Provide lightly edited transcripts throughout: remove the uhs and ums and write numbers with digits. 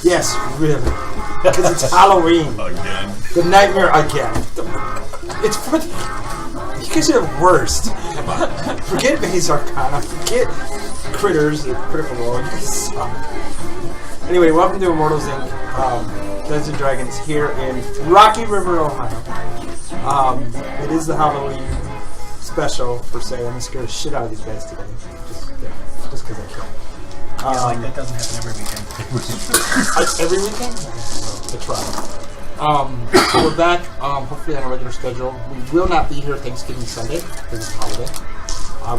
Yes, really. Because it's Halloween. Again. The nightmare again. It's for the... You guys are the worst. Forget Maze Arcana. Forget Critters, the Critical Role. You guys suck. Anyway, welcome to Immortals Inc. Dungeons and Dragons here in Rocky River, Ohio. It is the Halloween special, per se. I'm going to scare the shit out of these guys today. Just because I can. Like that doesn't happen every weekend. Every weekend? I try. So we're back, hopefully on a regular schedule. We will not be here Thanksgiving Sunday, because it's a holiday.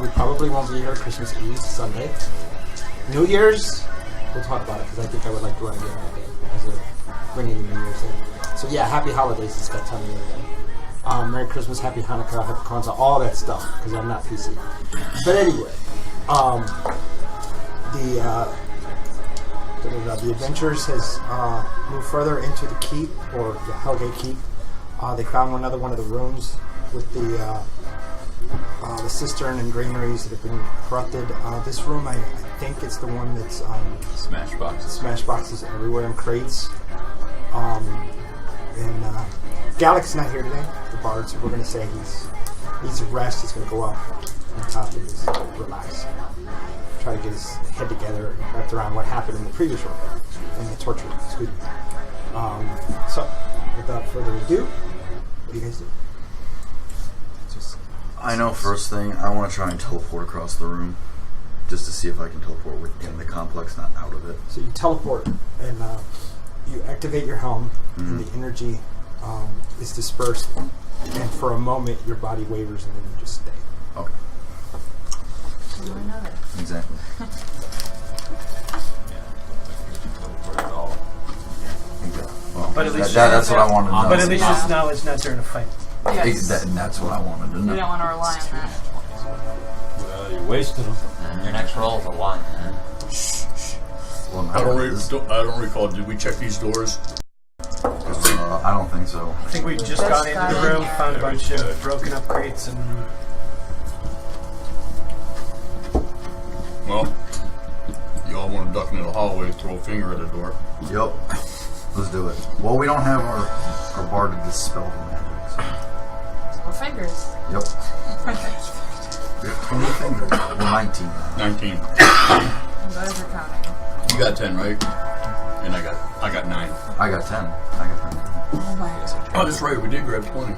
We probably won't be here Christmas Eve Sunday. New Year's, we'll talk about it, because I think I would like to run again that day, as a bringing the New Year's in. So yeah, happy holidays, it's that time of year again. Merry Christmas, Happy Hanukkah, Happy Kwanzaa, all that stuff, because I'm not PC. But anyway, the Adventures has moved further into the keep, or the Hellgate Keep. They found another one of the rooms with the cistern and granaries that have been corrupted. This room, I think it's the one that's Smash boxes. Smash boxes everywhere in crates. And Galec's not here today, the bard, so we're going to say he needs a rest. He's going to go up on top and just relax. Try to get his head together and wrapped around what happened in the previous room, in the torture room. Excuse me. So, without further ado, what do you guys do? I know first thing, I want to try and teleport across the room, just to see if I can teleport within the complex, not out of it. So you teleport, and you activate your helm, and the energy is dispersed, and for a moment your body wavers, and then you just stay. Okay. Exactly. Well, But at least that's what I wanted to know. But at least it's knowledge, not during a fight. Yes. And that's what I wanted to know. You don't want to rely on that. Well, you wasted them. Your next roll is a 1. Well, I don't recall. Did we check these doors? I don't think so. I think we just got into the room, found a bunch of broken up crates, and... Well, y'all want to duck into the hallway, throw a finger at the door. Yep. Let's do it. Well, we don't have our bard to dispel the magic. So. More fingers. Yep. 20 fingers. Well, 19 now. 19. Those are counting. You got 10, right? And I got 9. I got 10. Oh my god. Oh, that's right. We did grab 20.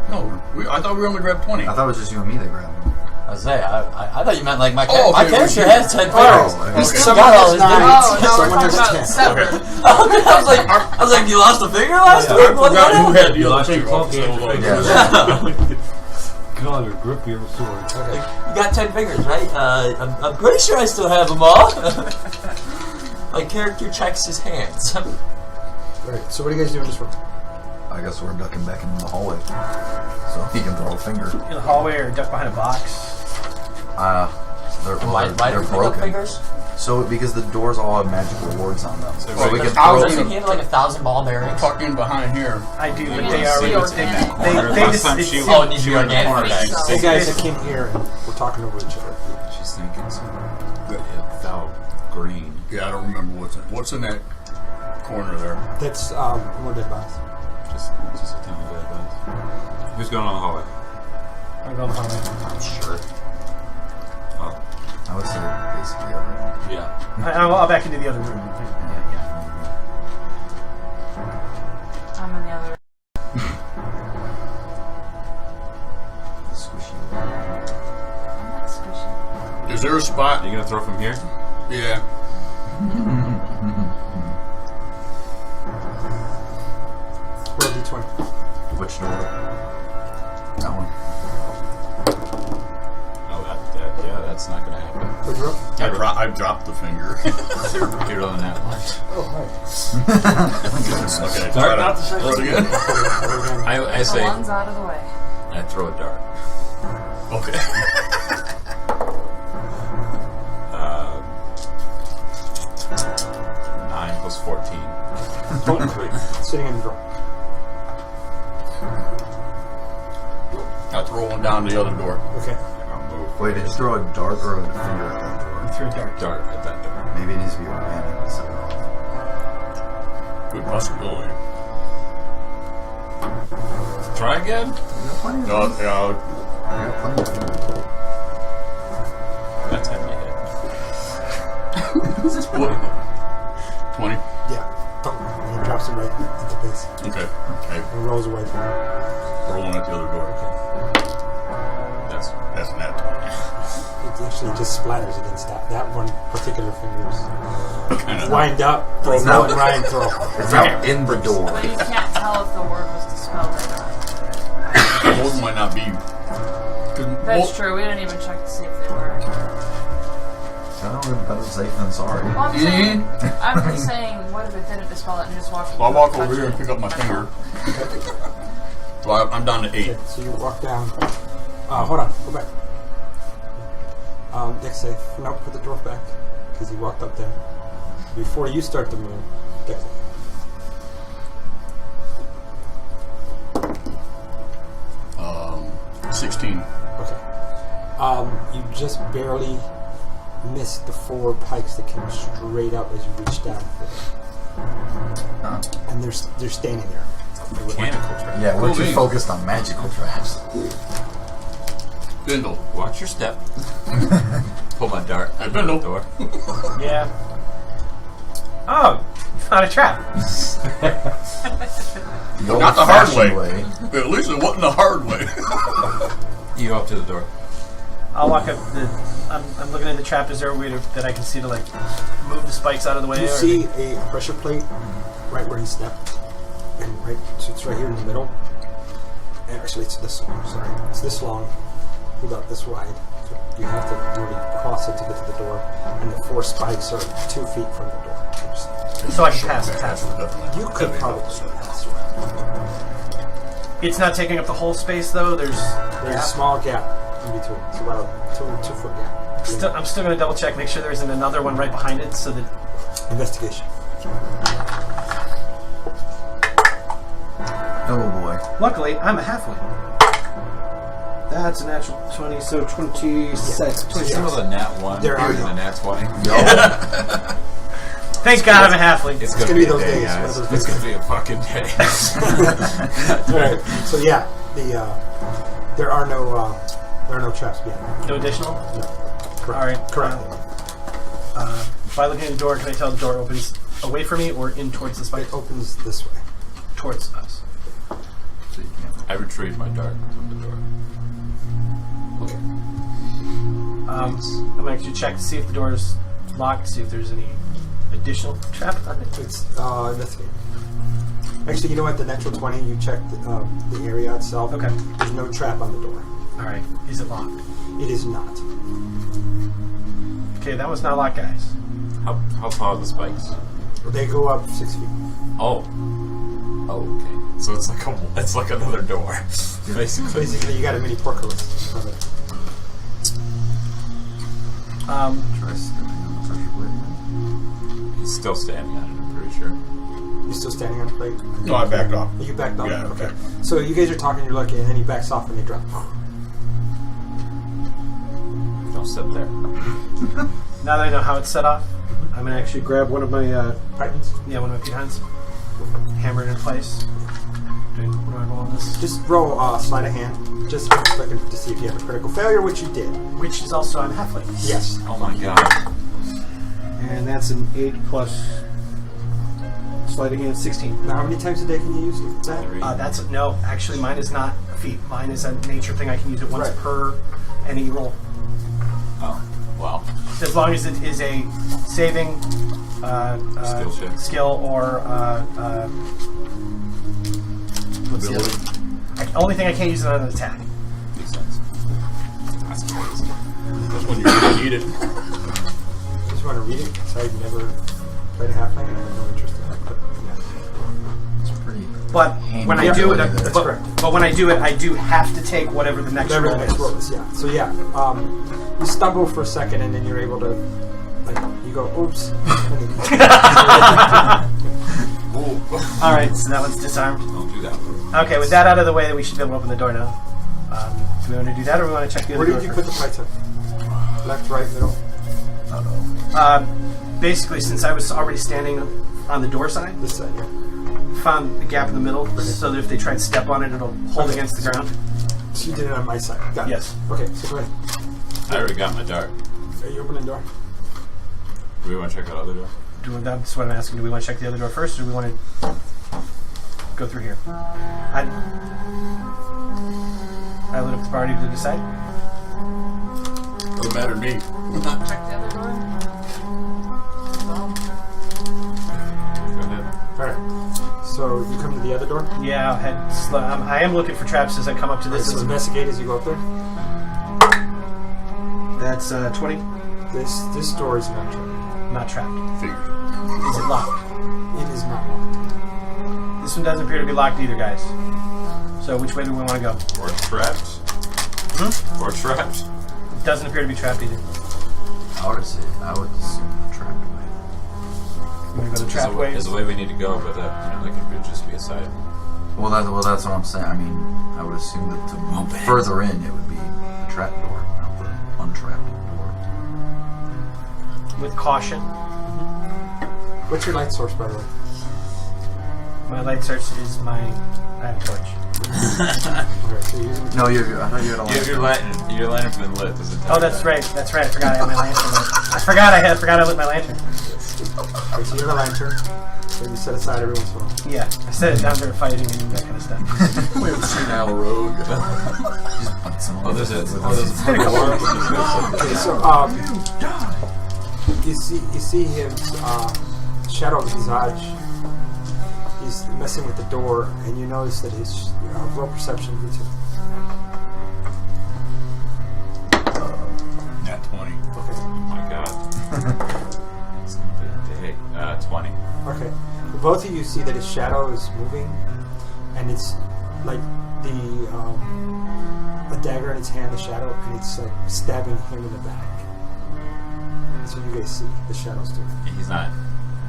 No, I thought we only grabbed 20. I thought it was just you and me that grabbed them. I was saying, I thought you meant like my Oh, okay, my character okay. has 10 fingers. okay. Someone got all has his 9. Oh, no, we're Someone talking has about 10. separate. I was like, you lost a finger last I week? What forgot who happened? had the You other lost your finger. club off, game. so, Get on your grip your sword. You got 10 fingers, right? I'm pretty sure I still have them all. My character checks his hands. Alright, so what do you guys do in this room? I guess we're ducking back into the hallway. So he can throw a finger. in the hallway or duck behind a box. They're Why do you pick up broken. fingers? So because the doors all have magical wards on them, so we can So throw. you handle like 1,000 ball bearings. tuck in behind here. I do, but You they need are... to see They Last time just... she Oh, it needs to be organic. Okay. Hey guys, I came here and we're talking over each other. She's thinking something. Without green. Yeah, I don't remember what's in that corner there. That's more dead bodies. Just a tiny bit of that. Who's going on the hallway? I'm going the hallway. Sure. Oh. I would say basically everyone. Yeah. I'll back into the other room. I'm in the other. Squishy. I'm not squishy. Is there a spot? Are you gonna throw from here? Yeah. Roll D20. Which door? That one. Oh, yeah, that's It's not gonna happen. What'd you roll? I dropped the finger. You're on that one. Oh, right. Okay, Dart, not to say it again. I The say one's out of the way. I throw a dart. Okay. 9 plus 14. 23. Sitting in the drawer. I throw one down the other door. Okay. I'll move. Wait, did you throw a dart or a finger at that door? Through a dart. Dart at that door. Maybe it needs to be organic. So. Good possibility. Try again? You got plenty of No, them. yeah, You got plenty of them. That's heavy hit. what? 20? Yeah. Don't. He drops it right into base. Okay. Okay. And rolls away from him. Throw one at the other door. That's That's an at It actually just splatters against that one particular finger's 20. Kind of. wind up, throw, It's no, not- and Ryan throw. It's out in the door. But you can't tell if the word was dispelled or not. Both might not be. That's true. We didn't even check to see if they were. Oh, we're better safe than sorry. Well, I'm saying, I'm saying, what if it didn't dispel it and just walked? I'll walk over here and pick up my finger. So I'm down to 8. Okay, so you walk down. Hold on, go back. Dex save. No, put the dwarf back because he walked up there. Before you start to move, Dex save. Um, 16. Okay. You just barely missed the 4 pikes that came straight up as you reached down for them. Huh? And they're standing there. mechanical trap. Yeah, we're Cool too beans. focused on magical traps. Bindle. Watch your step. Pull my dart. Hey, Bindle. Door. Yeah. Oh, you found a trap. Not the hard way. old-fashioned At least it wasn't the hard way. You go up to the door. I'll walk up the. I'm looking at the trap. Is there a way that I can see to like move the spikes out of the way? You or see a pressure plate right where he stepped, and right, so it's right here in the middle. And actually, it's this long. Sorry, it's this long, about this wide. So you have to really cross it to get to the door, and the 4 spikes are 2 feet from the door. So I can pass past it. You could probably pass around. It's not taking up the whole space though. There's a small gap in between. It's about a 2-foot gap. I'm still going to double check, make sure there isn't another one right behind it, so that. Investigation. Oh boy. Luckily, I'm a halfling. That's a natural 20, so 26. 26. Some of the nat 1 There are and the no. nat 20. Thank God I'm a halfling. It's gonna gonna be be a those day, days, guys. one of those It's days. gonna be a fucking day. Alright, so yeah, there are no traps behind there. No additional? No. Correct. Alright. Correct. By looking at the door, can I tell the door opens away from me or in towards the spike? It opens this way. Towards us. So you can't. I retrieve my dart from the door. Okay. I'm going to check to see if the door is locked, see if there's any additional trap on it. It's investigate. Actually, you know what? The natural 20, you checked the area itself. Okay. There's no trap on the door. Alright. Is it locked? It is not. Okay, that was not locked, guys. How tall are the spikes? They go up 6 feet. Oh. Oh, okay. So it's like another door, basically. Basically, you got a mini portcullis of it. Try stepping on the pressure plate. He's still standing on it, I'm pretty sure. You still standing on the plate? No, I backed off. You backed off? Yeah, okay. So you guys are talking, you're looking, and then he backs off and they drop. Don't sit there. Now that I know how it's set off, I'm going to actually grab one of my Titans? one of my pecans, hammer it in place. What do I roll on this? Just roll sleight of hand. Just looking to see if you have a critical failure, which you did. Which is also I'm halfling. Yes. Oh my god. And that's an 8 plus sleight of hand 16. Now, how many times a day can you use that? 3. No, actually mine is not a feat. Mine is a nature thing. I can use it once Right. per any roll. Oh, wow. As long as it is a saving Skill check. skill or what's the other? Only thing I can't use it on an attack. Makes sense. That's crazy. Just when you really need it. Just want to read it. Sorry, I've never played a halfling and I have no interest in it. But yeah. It's pretty. But handy when I do it, ability there. That's correct. but when I do it, I do have to take whatever the next Whatever roll the next is. roll is, yeah. So yeah, you stumble for a second and then you're able to, like, you go, oops. And then All right, so that one's disarmed. Don't do that. Okay, with that out of the way, we should be able to open the door now. Do we want to do that, or we want to check the other where door did you put the first? pipes in? Left, right, middle? Basically, since I was already standing on the door side, This side, yeah. found a gap in the middle so that if they try and step on it, it'll hold against the ground. So you did it on my side. Got it. Yes. Okay, so go ahead. I already got my dart. Are you opening the door? Do we want to check that other door? That's what I'm asking. Do we want to check the other door first, or do we want to go through here? I lit up the party to decide. Doesn't matter to me. Check the other door. Go ahead. Alright. So you come to the other door? Yeah, I'll head I am looking for traps as I come up to this. So investigate as you go up there. That's 20. This door is not trapped. Not trapped. Figured. Is it locked? It is not locked. This one doesn't appear to be locked either, guys. So which way do we want to go? Or trapped. Or trapped. It doesn't appear to be trapped either. I would assume the trapped way. I'm going to go the There's trap a way. way we need to go, but that could just be a side. Well, that's what I'm saying. I mean, I would assume that to move further in, it would be the trap door, not the untrapped door. With caution. What's your light source, by the way? My light source is I have a torch. Okay, so you're using No, I thought you had a You have your lantern's been lit. Does it Oh, that's right. That's right. I forgot I had my lantern lit. I forgot I lit my lantern. Okay, so you have a lantern that you set aside every once in a while. Yeah, I set it down there fighting and that kind of stuff. We have seen Al Rogue. Oh, there's a Okay, so you see his shadow visage. He's messing with the door, and you notice that his roll perception gives him. Nat 20. Okay. Oh my god. It's gonna be a day. 20. Okay. Both of you see that his shadow is moving, and it's like a dagger in its hand, the shadow, and it's like stabbing him in the back. That's what you guys see. The shadow's doing. He's not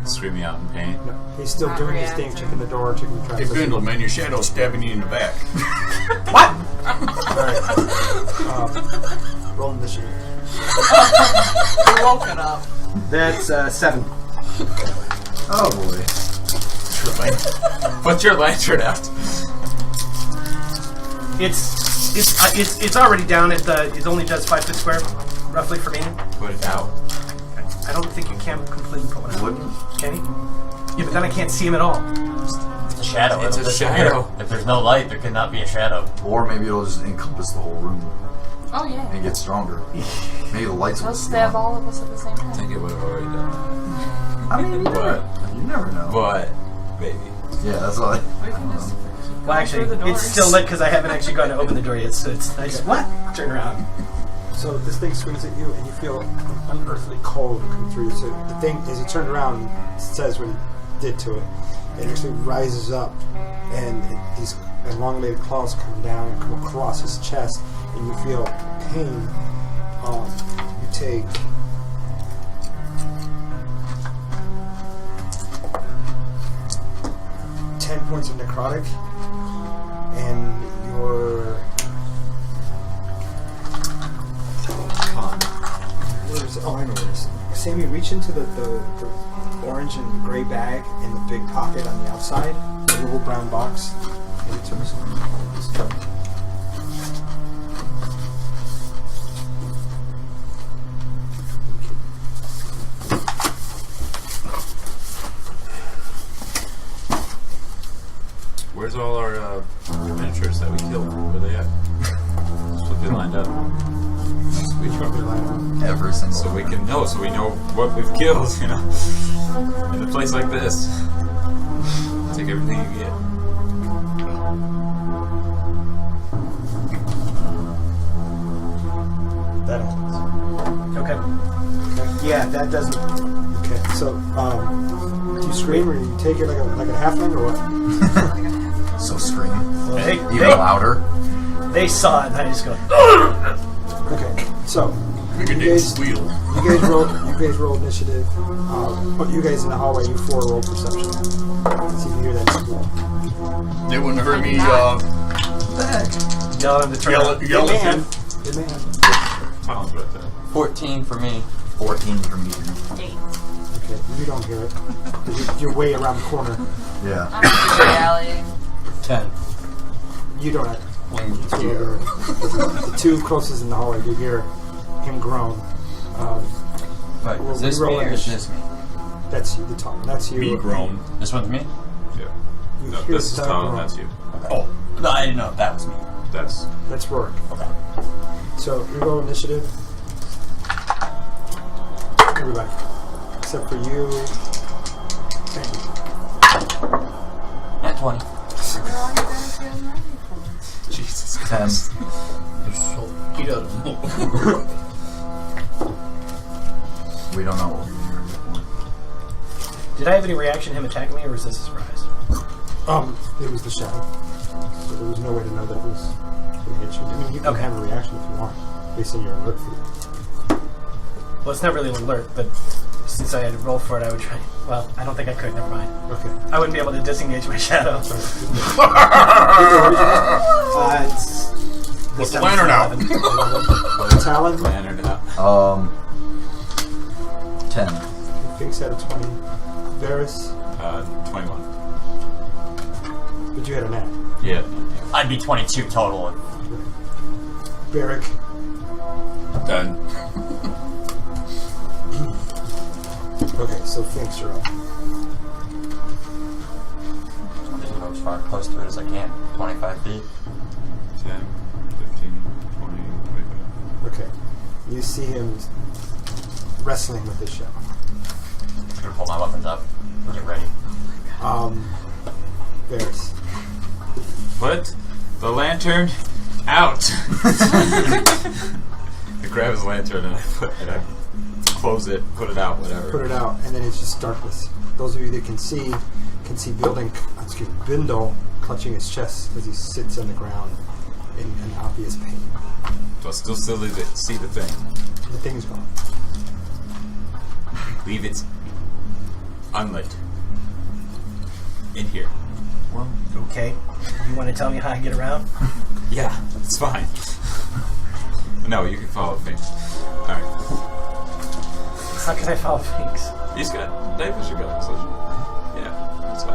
screaming out in pain. No, he's still Not doing his reacting. thing, checking the door, checking the Hey, traps. Bindle, man, your shadow's stabbing you in the back. What? Alright. Roll initiative. You're woken up. That's 7. Oh boy. Put your lantern out. It's already down at it only does 5 foot square, roughly for me. Put it out. I don't think you can completely put one out. Wouldn't? Can you? Yeah, but then I can't see him at all. It's a shadow. It's a It'll disappear. shadow. If there's no light, there cannot be a shadow. Or maybe it'll just encompass the whole room Oh yeah. and get stronger. Maybe the lights will They'll just stab all of us at the same I time. think it would have already done I mean, that. you never know. But, baby. Yeah, that's all. We can just Well, actually, through the it's doors. still lit because I haven't actually gone to open the door yet. So it's nice. What? Turn around. So this thing swings at you, and you feel unearthly cold come through. So the thing, as you turn around, it says what it did to it. It actually rises up, and these elongated claws come down and come across his chest, and you feel pain. You take 10 points of necrotic, and your where is it? Oh, I know where it is. Sammy, reach into the orange and gray bag in the big pocket on the outside, the little brown box. Give it to me. Where's all our miniatures that we killed? Where are they at? Just what they lined up. Which one we line up? Every single. So we can know, so we know what we've killed, you know? In a place like this. Take everything you get. That happens. Okay. Yeah, that doesn't. Okay, so do you scream or you take it like a halfling or what? So scream. Well, Even louder. They saw it, and I just go. Okay, so Make a big squeal. you guys roll initiative. But you guys in the hallway, you 4 roll perception. Let's see if you hear that squeal. They wouldn't have heard me Yell at him to turn yell around. at him. Good man. Sounds good then. 14 for me. 14 from you. 8. Okay, you don't hear it. You're way around the corner. Yeah. I'm just rallying. 10. You don't hear it. The 2 closest in the hallway, you hear him groan. Wait, Well, is this we me roll or is initi- this me? That's you, the top. That's you. Me grown. This one's me? Yeah. You No, hear this is the Tom, groan. that's you. Oh, no, I didn't know if that was me. That's That's Rourke. Okay. So you roll initiative. Everybody, except for you. Sandy. At 20. What are all you guys getting ready for? Jesus 10. Christ. He doesn't know. We don't know what we're here for. Did I have any reaction to him attacking me, or was this a surprise? It was the shadow. So there was no way to know that it was going to hit you. I mean, you can Okay. have a reaction if you want, based on your alert feed. Well, it's not really an alert, but since I had to roll for it, I would try. Well, I don't think I could. Never mind. Okay. I wouldn't be able to disengage my shadow. It's What's the lantern out? Talon. Lantern it out. 10. Finks had a 20. Varys, 21. but you had a nat. Yeah. I'd be 22 total. Barrick. Done. Okay, so Finks, you're up. I'm just go as far close to it as I can. 25 feet. 10, 15, 20, 25. Okay. You see him wrestling with this shadow. I'm gonna pull my weapons up. Get ready. Varys. Put the lantern out. I grab his lantern and I close it, put it out, whatever. Put it out, and then it's just darkness. Those of you that can see Bindle clutching his chest as he sits on the ground in obvious pain. So I still see the thing. The thing's gone. Leave it unlit. In here. Well, okay. You want to tell me how I get around? Yeah, it's fine. No, you can follow me. Alright. How can I follow Sphinx? He's got night vision gun, so yeah, it's fine.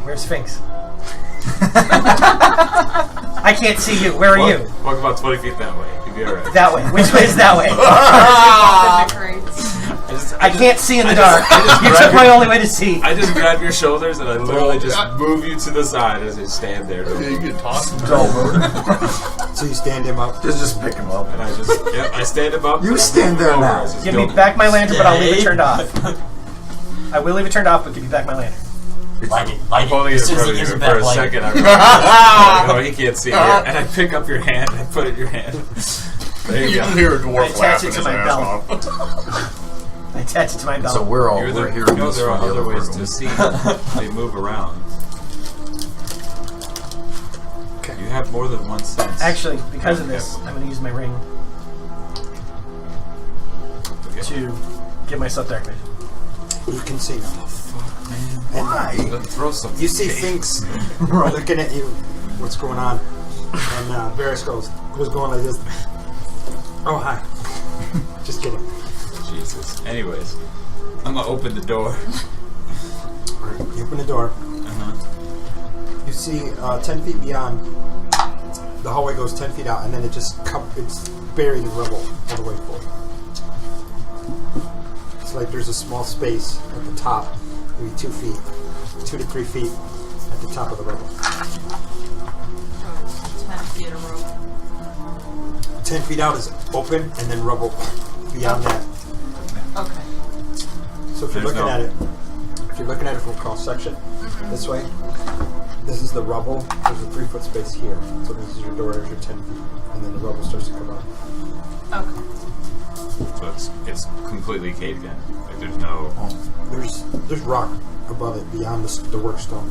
Where's Sphinx? I can't see you. Where are you? Walk about 20 feet that way. You'll be alright. That way. Which way is that way? The crates. I can't see in the dark. I just You grab took my your- only way to see. I just grab your shoulders and I literally just move you to the side as you stand there. You get tossed. So you stand him up. Just pick him up. And I just, I stand him up. You and I stand move there over now. as he's Give me going. back my lantern, but I'll leave it turned off. I will leave it turned off, but give me back my lantern. Light it. I'm Light holding it. it As in soon as front he of gives you it for back, a light it. second. Oh, he can't see here. And I pick up your hand and I put it in your hand. There you You go. can hear a I dwarf attach laughing it to his my ass belt. off. I attach it to my belt. So we're You're here. you know, there are from the other ways room. to see. They move around. Okay. You have more than one sense. Actually, because of this, I'm going to use my ring Okay. to give myself dark vision. You can see now. Fuck, man. Why? Throw some. You see Finks looking at you. What's going on? And Varys goes going like this. Oh, hi. Just kidding. Jesus. Anyways, I'm gonna open the door. Alright, you open the door. You see 10 feet beyond. The hallway goes 10 feet out, and then it's buried in rubble all the way forward. It's like there's a small space at the top, maybe 2 feet, 2 to 3 feet at the top of the rubble. 10 feet of rope. 10 feet out is open, and then rubble beyond that. Okay. So if you're There's looking no- at it from cross section, this way, This is the rubble. There's a 3-foot space here. So this is your door. There's your 10 feet, and then the rubble starts to come up. Okay. So it's completely caved in. Like there's no. There's rock above it beyond the work stone.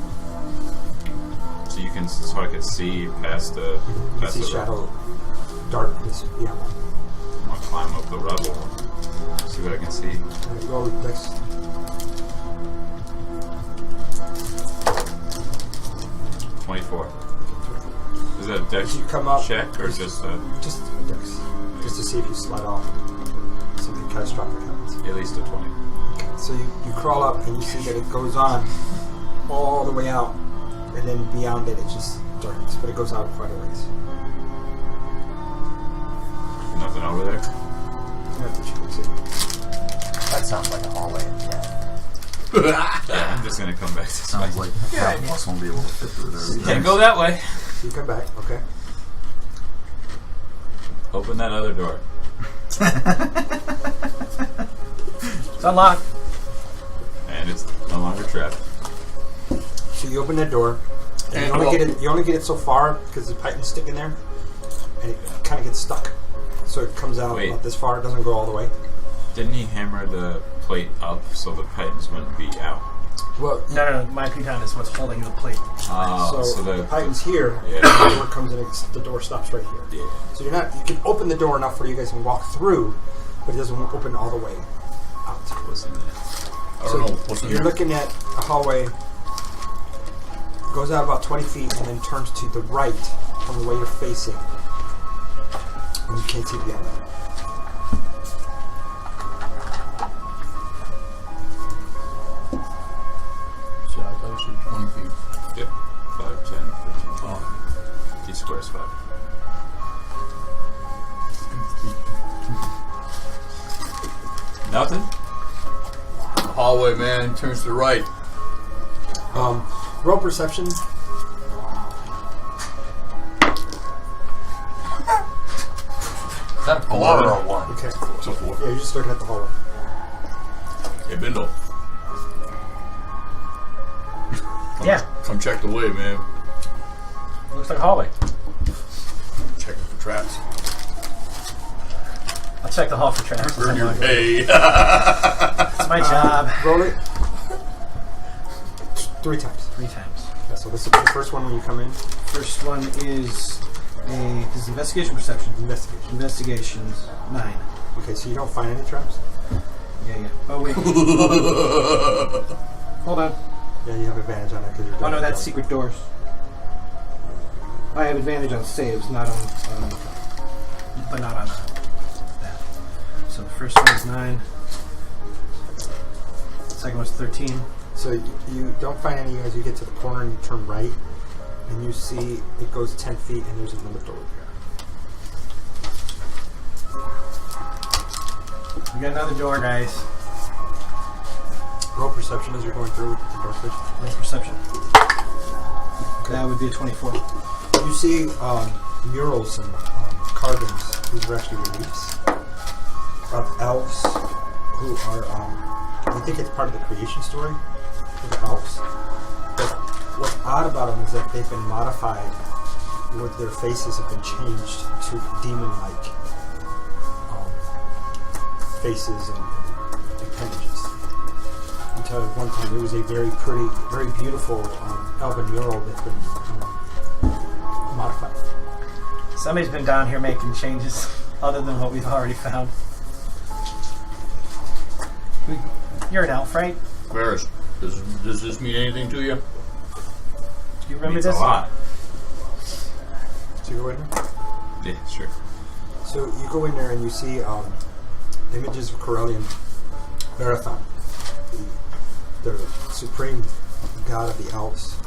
So you can, so I can see past the. You Past see the shadow, darkness beyond that. I'm gonna climb up the rubble. See what I can see. Alright, go next. 24. Is that a dex You come up, check or just a, just dex, just to see if you slide off. Something catastrophic happens. at least a 20? So you crawl up and you see that it goes on all the way out, and then beyond it it's just darkness, but it goes out quite a ways. Nothing over there? Not that you can see. That sounds like a hallway. Yeah, I'm just gonna come back to Sounds like half of us won't be able to fit through there. Can't go that way. So you come back, okay. Open that other door. It's unlocked. And it's no longer trapped. So you open that door, and you only get it so far because the pipe is sticking there, and it kind of gets stuck. So it comes out Wait. about this far. It doesn't go all the way. Didn't he hammer the plate up so the pipes wouldn't be out? Well, No. My piton is what's holding the plate. so the pipe's here, Yeah. and the door comes in. The door stops right here. Yeah. So you're not. You can open the door enough where you guys can walk through, but it doesn't open all the way out. What's in there? I don't know what's in You're there. looking at a hallway. Goes out about 20 feet and then turns to the right from the way you're facing. And you can't see beyond that. So I thought you said 20 feet. Yep. 5, 10, 15, 20. Each square is 5. Nothing? The hallway, man, turns to the right. Roll perception. Is that a 4 or a 1? Okay. So forth. Yeah, you're just looking at the hallway. Hey, Bindle, Yeah, come check the way, man. looks like a hallway. Checking for traps. I'll check the hall for traps. Earn your pay. That's my job. Roll it. 3 times. 3 times. Yeah, so this will be the first one when you come in. First one is this is investigation perception. Investigation. Investigations 9. Okay, so you don't find any traps? Yeah. Oh wait. Hold on. Yeah, you have advantage on that because you're Oh no, that's secret doors. I have advantage on saves, not on, but not on that. So the first one is 9. The second one's 13. So you don't find any as you get to the corner and you turn right, and you see it goes 10 feet and there's another door there. We got another door, guys. Roll perception as you're going through the door switch. Roll perception. That would be a 24. You see murals and carvings. These are actually reliefs of elves who are. You think it's part of the creation story for the elves, but what's odd about them is that they've been modified, where their faces have been changed to demon-like faces and appendages. Until at one time, it was a very pretty, very beautiful elven mural that's been modified. Somebody's been down here making changes other than what we've already found. You're an elf, right? Varys, does this mean anything to you? Do you remember Means this? a lot. So you go in there? Yeah, sure. So you go in there and you see images of Corellian Marathon, the supreme god of the elves,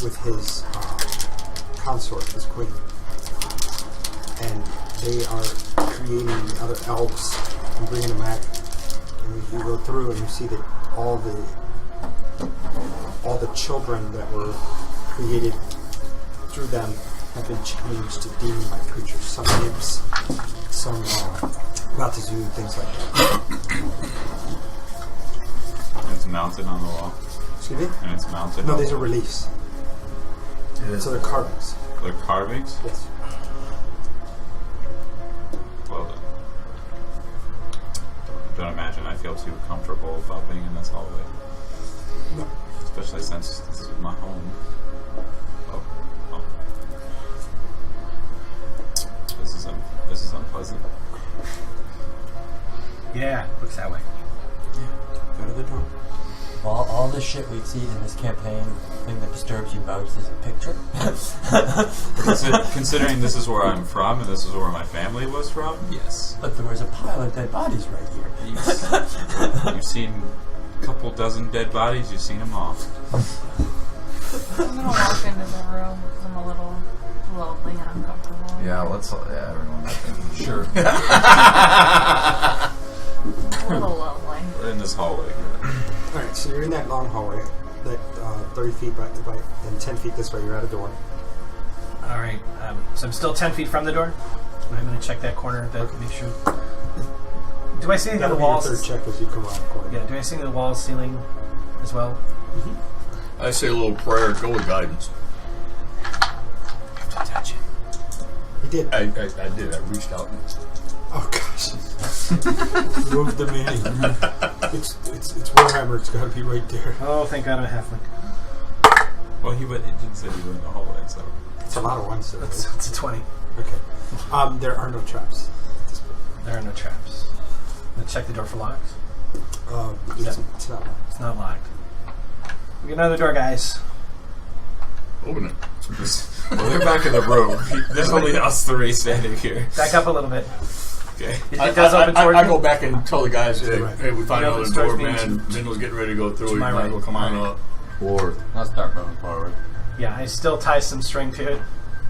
with his consort, his queen. And they are creating the other elves and bringing them back. And you go through and you see that all the children that were created through them have been changed to demon-like creatures. Some imps, some Batazu, things like that. And it's mounted on the wall. Excuse me? And it's mounted No, on these the are reliefs. So they're carvings. They're carvings? Yes. Well then. Don't imagine I feel too comfortable about being in this hallway. No. Especially since this is my home. Oh. This is unpleasant. Yeah, looks that way. Go to the door. All the shit we've seen in this campaign, the thing that disturbs you most is a picture. Considering this is where I'm from and this is where my family was from, yes. But there was a pile of dead bodies right here. You've seen a couple dozen dead bodies, you've seen them all. I'm gonna walk into the room because I'm a little lonely and uncomfortable. Yeah, everyone. Sure. A little lonely. We're in this hallway. Alright, so you're in that long hallway, that 30 feet by and 10 feet this way, you're at a door. Alright, so I'm still 10 feet from the door. I'm going to check that corner, make sure. Do I see any of the That'll be your walls? third check as you come around the corner. Yeah, do I see any of the walls, ceiling as well? I say a little prayer, go with guidance. Touch it. You did. I did. I reached out. Oh gosh. Move the meaning. It's Warhammer, it's gotta be right there. Oh, thank God I'm a halfling. Well, it didn't say he went in the hallway, so. It's a lot of ones. So It's a 20. okay. There are no traps at this point. There are no traps. I'm going to check the door for locks. It's not locked. It's not locked. We get another door, guys. Open it. Well, they're back in the room. There's only us three standing here. Back up a little bit. Okay. It does open towards I me. go back and tell the guys, hey, Right. hey we find It another opens door, towards me man. Minno's getting ready to go through. to You my might as right. well come on up. Or I'll start moving forward. Yeah, I still tie some string to it.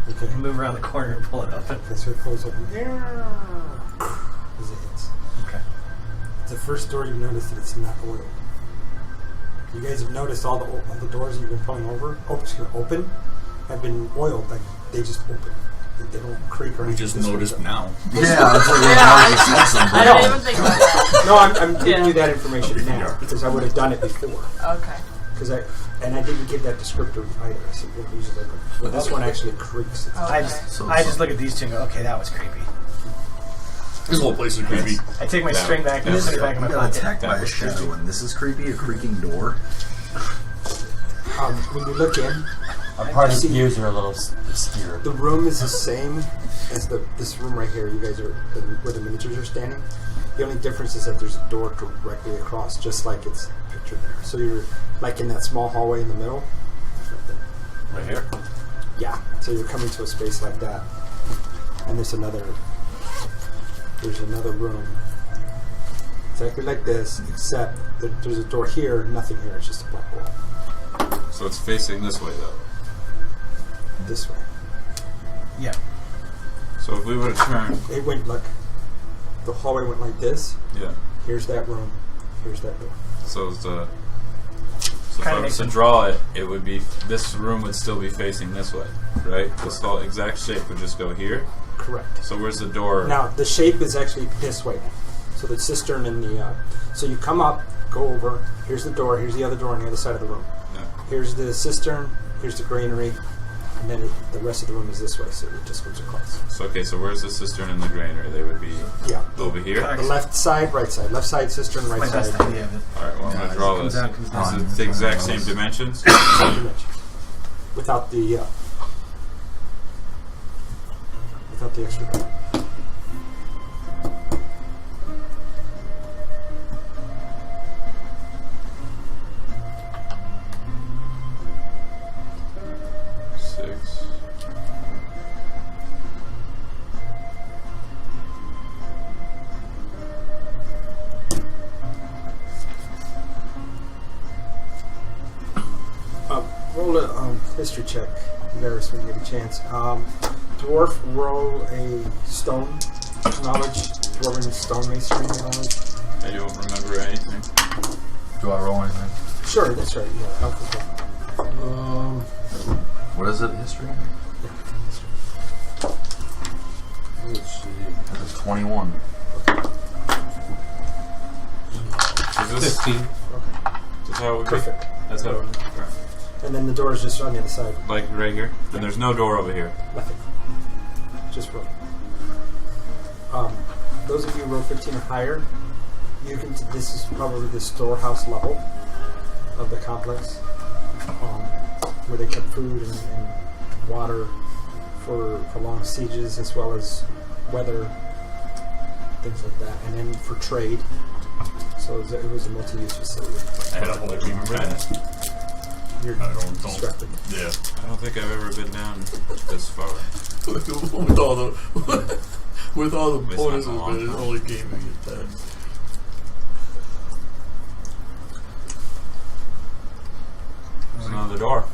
Okay. And move around the corner and pull it open. Okay, so it pulls open. As it hits. Okay. It's the first door you notice that it's not oiled. You guys have noticed all the doors you've been pulling open have been oiled. Like they just open. They don't creak or We anything. just This noticed one's now. yeah, it's like I didn't even think about that. No, I'm giving Yeah. you that information now because I would have done it before. Okay. I didn't give that descriptor either. I said, well, usually open. Well, this one actually creaks. It's Okay. I just look at these two and go, okay, that was creepy. This whole place is creepy. I take my string back and put it back in my got pocket. attacked by a shadow, and this is creepy. A creaking door. When you look in, Our party See- views are a little obscure. the room is the same as this room right here. You guys are where the miniatures are standing. The only difference is that there's a door directly across, just like it's pictured there. So you're like in that small hallway in the middle. Right here? Yeah. So you're coming to a space like that, and there's another room exactly like this, except that there's a door here. Nothing here. It's just a black wall. So it's facing this way, though. This way. Yeah. So if we were to turn, It went like the hallway went like this. yeah. Here's that room. Here's that door. So if I was makes to sense. draw it, it would be this room would still be facing this way, right? This whole exact shape would just go here. Correct. So where's the door? Now the shape is actually this way. So the cistern and the so you come up, go over. Here's the door. Here's the other door on the other side of the room. No. Here's the cistern. Here's the granary, and then the rest of the room is this way. So it just goes across. So okay, so where's the cistern and the granary? They would be Yeah. over here. The left side, right side. Left side cistern, right My best side. idea of it. All right, well I'm gonna draw comes this. out, comes down. Is it the exact same dimensions? Same dimension. Without the extra door. Six. Roll a history check. Embarrass when you get a chance. Dwarf, roll a stone knowledge. Dwarven stone masonry knowledge. I don't remember anything. Do I roll anything? Sure, that's right. Yeah, alpha. What is it? History. Let's see. That is 21. Is this 15. That's how it would be? Perfect. That's how it would be. Right. And then the door is just on the other side. Like right here? Then there's no door over here. Nothing. Just roll. Those of you who roll 15 or higher, you can. This is probably the storehouse level of the complex, where they kept food and water for long sieges, as well as weather, things like that, and then for trade. So it was a multi-use facility. I had a whole team of that. You're I don't. distracted. Yeah. I don't think I've ever been down this far. with all the It's points not of long it, it time. only gave me that. There's another door.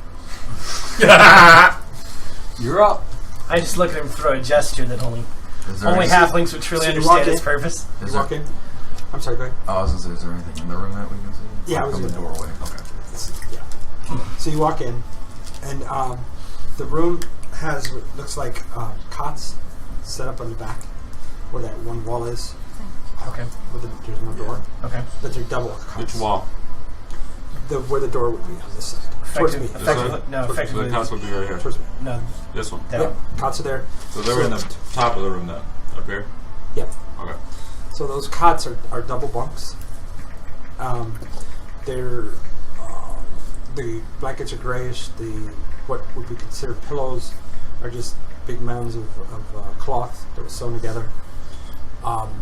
You're up. I just look at him through a gesture that only Is there only any- halflings would truly So you walk understand its in? purpose. Is You there, walk in. I'm sorry, go ahead. oh, I was gonna say, is there anything in the room that we can see? Yeah, I Like was from the gonna- doorway. Okay. Yeah. So you walk in, and the room has what looks like cots set up on the back, where that one wall is. Okay. There's no door, Okay. but they're double cots. Which wall? Where the door would be on this side. Towards me. Effectively, no, Towards me. So effectively, the cots would be right here. Towards me. no, This one. down. Yep. Cots are there. So they were in the top of the room then. Up here? Yep. Okay. So those cots are double bunks. They're the blankets are grayish. The what would be considered pillows are just big mounds of cloth that was sewn together.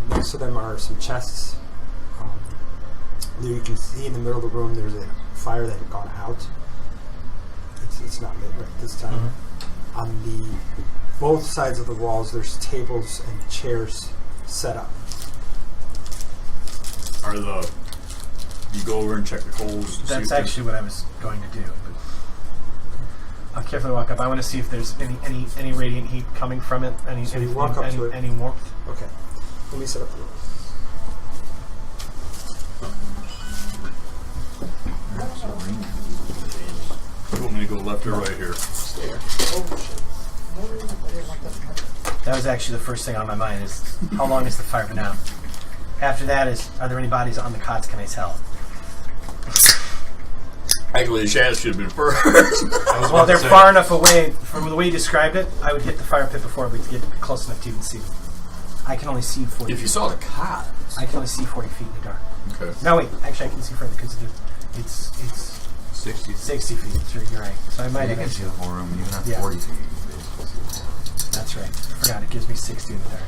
Next to them are some chests. There you can see in the middle of the room there's a fire that had gone out. It's not lit right this time. On the both sides of the walls there's tables and chairs set up. You go over and check the coals. to see That's if actually what I was going to do. But I'll carefully walk up. I want to see if there's any radiant heat coming from it. So you walk up to it. Any warmth. Okay. Let me set up the room. You want me to go left or right here? That was actually the first thing on my mind is how long has the fire been out? After that is, are there any bodies on the cots, can I tell? Actually, the shadows should have been first. Well, they're far enough away from the way you described it, I would hit the fire pit before we get close enough to even see them. I can only see 40 If you feet. saw the cot. I can only see 40 feet in the dark. Okay. No, wait, actually I can see further because it's 60. 60 feet. Sure, you're right. So I might You have can see the whole room, even at Yeah. 40 feet. You can basically see the whole room. That's right. I forgot, it gives me 60 in the dark.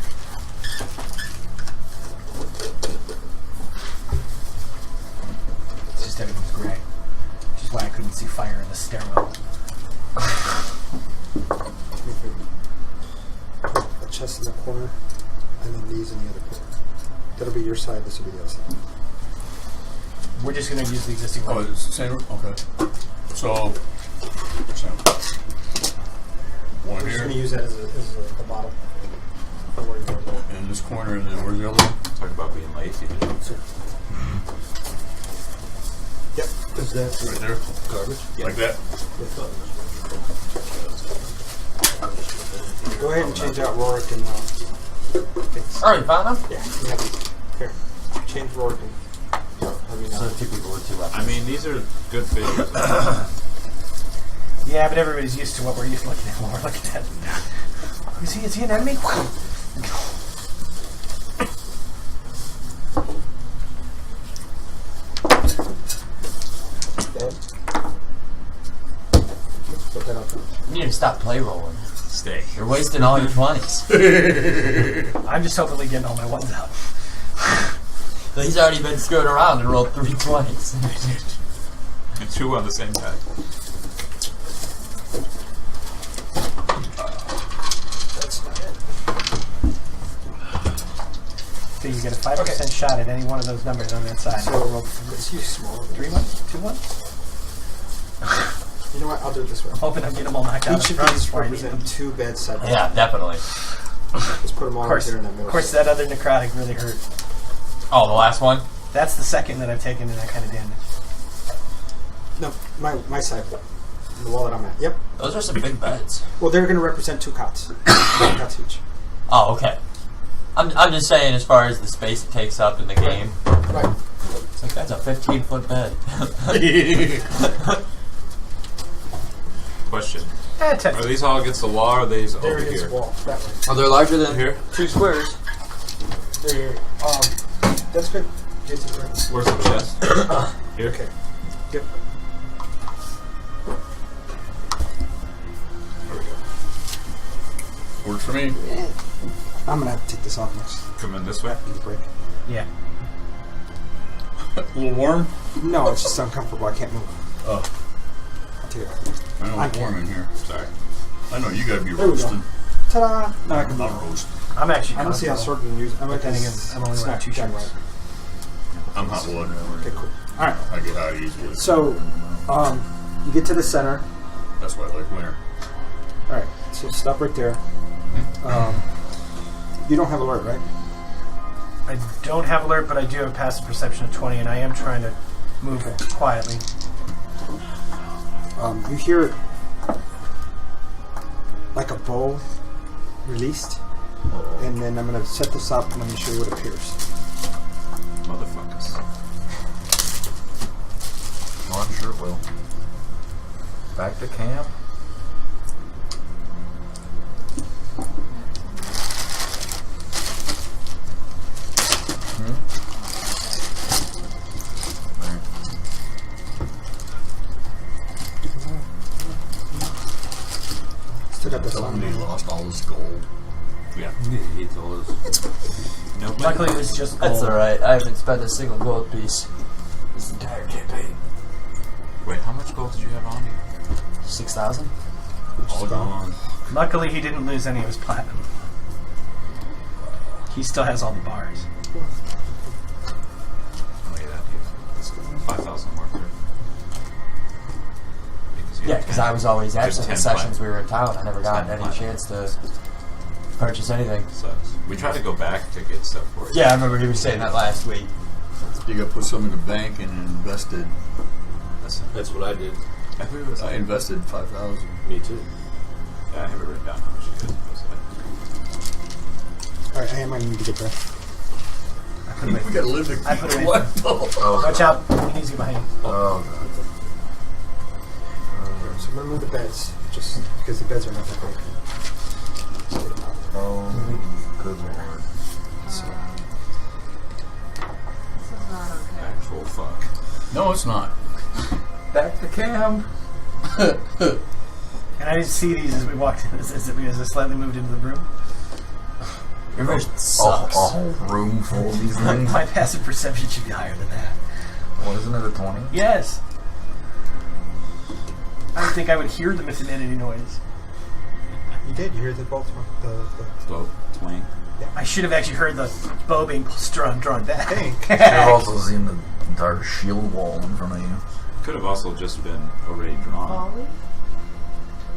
It's just everything's gray. Which is why I couldn't see fire in the stairwell. A chest in the corner, and then these in the other corner. That'll be your side. This will be the other side. We're just going to use the existing Oh, one. it's the same. Okay. So, one We're just going to here, use that as a model. For where you're going. in this corner, and then where's the other one? Talk about being lazy. Yep. Is that Right there. garbage? Like that. Go ahead and change out Rorik and things. Alright, found them? Yeah. You have these. Here. Change Rorik and. So 2 people with 2 weapons. I mean, these are good figures. Yeah, but everybody's used to what we're used to looking at. What we're looking at. Is he an enemy? Put that up. You need to stop play rolling. Stay. You're wasting all your 20s. I'm just hopefully getting all my ones out. So he's already been screwing around and rolled 3 20s. And 2 on the same guy. That's not it. So you get a 5% shot at any one of those numbers on that side. So let's use smaller. 3 1? 2 1? You know what? I'll do it this way. Hoping I'm getting them all knocked out. Each in of front these before I need them. represent 2 beds side by side. Yeah, definitely. Just put them all Of course, right there in that middle. of course, that other necrotic really hurt. Oh, the last one? That's the second that I've taken in that kind of damage. No, my side. The wall that I'm at. Yep. Those are some big beds. Well, they're going to represent 2 cots. 2 cots each. Oh, okay. I'm just saying as far as the space it takes up in the game. Right. It's like, that's a 15-foot bed. Question. 10 Are these all against the wall or are these There over it is, here? wall. That way. Oh, they're larger than Here? 2 squares. There. That's good. Jason's right. Where's the chest? Here? Okay. Yep. There we go. Works for me. I'm gonna have to take this off next. Come in this way. Need a break. Yeah. A little warm? No, it's just uncomfortable. I can't move. Oh, I'll take it off. I know it's warm in here. Sorry. I know you gotta be There we go. roasting. Ta-da! Now I can I'm move. not roasting. I'm actually I don't see how comfortable. sword and use. I'm But then again, I'm only wearing 2 done shirts. I'm hot blood. Okay, cool. All right. I get hot easily. So, you get to the center. That's why I like winter. All right. So stop right there. You don't have alert, right? I don't have alert, but I do have a passive perception of 20, and I am trying to move quietly. You hear like a bow released, and then I'm gonna set this up and I'm gonna show you what appears. Motherfuckers. Oh, I'm sure it will. Back to camp. Still got this Tell on. him he lost all his gold. Yeah. He told us. Nope. Luckily, it was just That's gold. alright. I haven't spent a single gold piece this entire campaign. Wait, how much gold did you have on you? 6,000? All gone. Luckily, he didn't lose any of his platinum. He still has all the bars. Look at that, dude. That's 5,000 more. Yeah, because I was always Just absent in 10 sessions platinum. we were in town. I never got 10 any platinum. chance to purchase anything. Sucks. We tried to go back to get stuff for it. Yeah, I remember he was saying that last week. You gotta put some in the bank and invested. That's what I did. I think it was. I invested 5,000. Me too. Yeah, I have it written down how much you did. All right, I am gonna need to get there. We gotta live in I put it in. what? Oh, Watch out. He needs you behind. oh God. So I'm gonna move the beds, just because the beds are not that big. Oh, good lord. So, This is not okay. Actual fuck. No, it's not. Back to camp. And I didn't see these as we walked in, as I slightly moved into the room. Your vision A sucks. whole room full of these things. My passive perception should be higher than that. Well, isn't it a 20? Yes. I don't think I would hear them if it made any noise. you did. You hear the bolt? Slow twang. I should have actually heard the bow being drawn back. Hey. You've also seen the entire shield wall in front of you. Could have also just been already drawn. Ollie?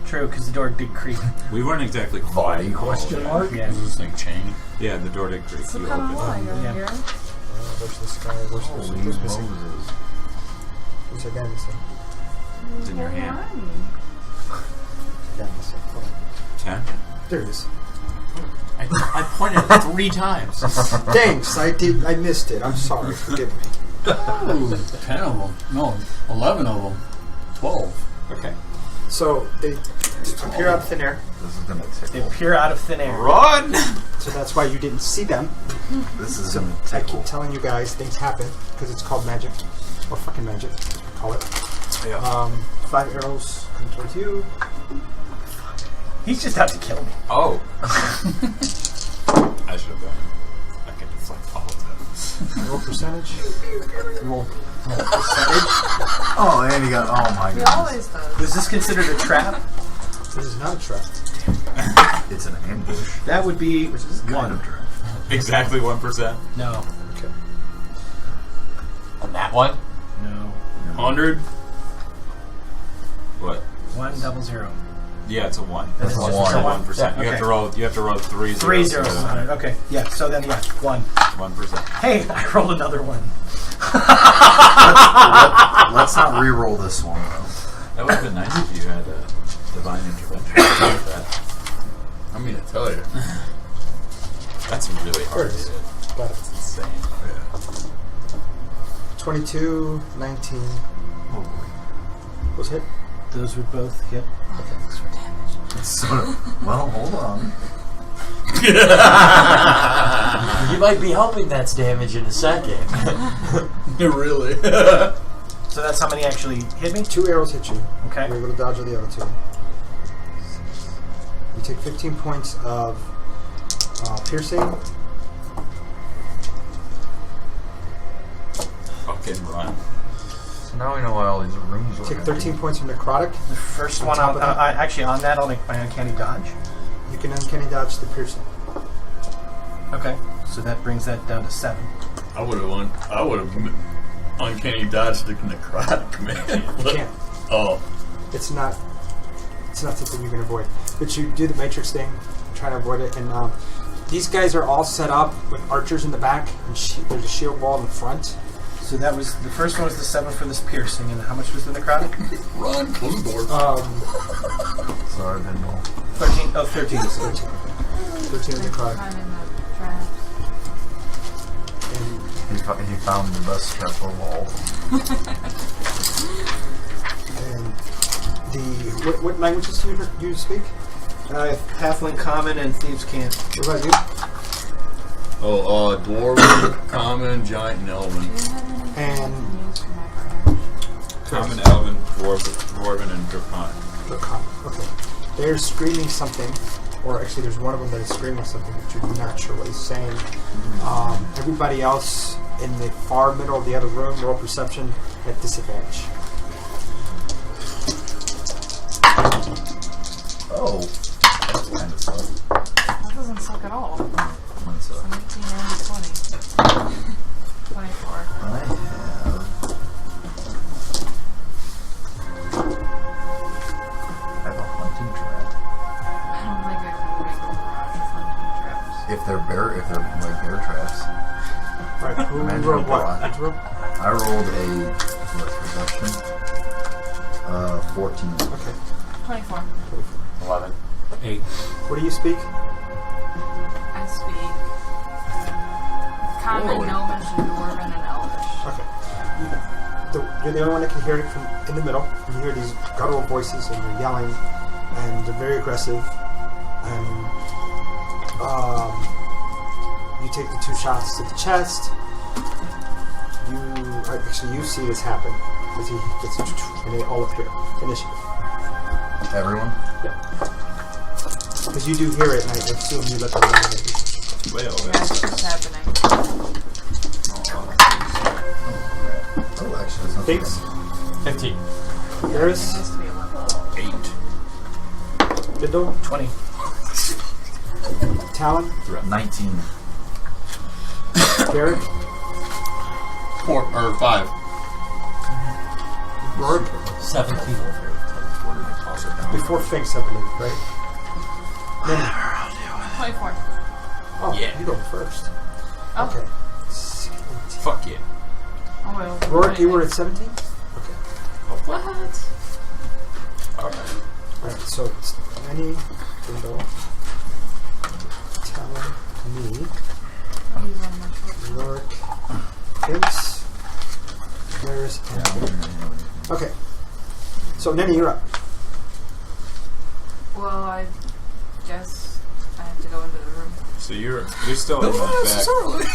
True, because the door did creak. We weren't exactly Body quiet. question mark? Yeah. Is this thing chain? Yeah, the door did creak. Some You kind of opened wall. it. You Yeah. hear him? Where's this guy? Where's Holy this missing? Moses. Where's that guy missing? It's in your hand. Guy missing. Hold on. 10? There it is. I pointed 3 times. Thanks. I missed it. I'm sorry. Forgive me. Ooh, 10 of them. No, 11 of them. 12. Okay. So they appear out of thin air. This is gonna They tickle. appear out of thin air. Run! So that's why you didn't see them. This is So gonna I tickle. keep telling you guys things happen because it's called magic, or fucking magic, as we call it. Yeah. 5 arrows come towards you. He's just out to kill me. Oh. I should have done it. I can deflect all of them. Roll percentage. Roll percentage. Oh, and you got. Oh my He goodness. always does. Was this considered a trap? This is not a trap. It's an ambush. That would be Which is kind one. of trap. Exactly 1%. No. Okay. On that one? No. 100? What? 100. Yeah, it's a 1. That's a just one. a 1%. Yeah, You have okay. to roll. You have to roll 3 zeros. 3 zeros. 100. Okay. Yeah. So then, yeah, 1. 1%. Hey, I rolled another 1. Let's not re-roll this one though. That would have been nice if you had a divine intervention like that. I mean, I tell you. That's really There hard it to is. do. Got it. That's insane. 22, 19. Oh boy. Was hit. Those would both hit. Sort of. Well, hold on. You might be helping that's damage in a second. Really? So that's how many actually hit me? 2 arrows hit you. Okay. You're able to dodge the other 2. You take 15 points of piercing. Fucking run. So now we know why all these rooms are Take empty. 13 points from necrotic. The first one, top of that? actually on that, I'll make my uncanny dodge. You can uncanny dodge the piercing. Okay. So that brings that down to 7. I would have uncanny dodged the necrotic, man. You can't. Oh. It's not something you can avoid. But you do the matrix thing, try to avoid it. And these guys are all set up with archers in the back, and there's a shield wall in the front. So that was the first one was the 7 for this piercing, and how much was the necrotic? Run, close the door. Sorry, I didn't know. 13. Oh, 13. 13. 13 in necrotic. I'm in the traps. And He found the best trap of all. And what languages do you speak? Halfling, Common, and Thieves' Cant. What about you? Dwarven, Common, Giant, and Elven. And Common, Elven, Dwarven, and Draconic. Okay. They're screaming something, or actually there's one of them that is screaming something, but you're not sure what he's saying. Everybody else in the far middle of the other room, roll perception at disadvantage. Oh. That's kind of suck. That doesn't suck at all. One suck. 19 and 20. 24. I have a hunting trap. I don't think I can make a barrage of hunting traps. If they're like bear traps. Alright, who Imagine rolled a what? barrage. What'd you roll? I rolled a perception. 14. Okay. 24. 11. 8. What do you speak? I speak Common, Orally. Gnomish, and Dwarven, and Elvish. Okay. You're the only one that can hear it from in the middle. You hear these guttural voices, and they're yelling, and they're very aggressive. And you take the 2 shots to the chest. You see this happen as he gets, and they all appear. Initiative. Everyone? Because you do hear it, and I assume you let them know. Well, Yeah, that's... it's just happening. Oh, actually, that's not Thanks. bad. 15. It Harris, has to be a level. 8. Bindle, 20. Talon, 19. Garrett, 4 or 5. Rourke, 17. before Finks, I believe, right? Then, 24. oh, Yeah. you go first. Oh. Okay. Fuck yeah. Oh, well. Rourke, you were at 17? Okay. What? Alright, so it's Lenny, Bindle, Talon, me, I'll use one more. Rourke, Finks, Harris, Yeah, and I don't really know anything. okay. So, Nenny, you're up. Well, I guess I have to go into the room. So you're still in the back.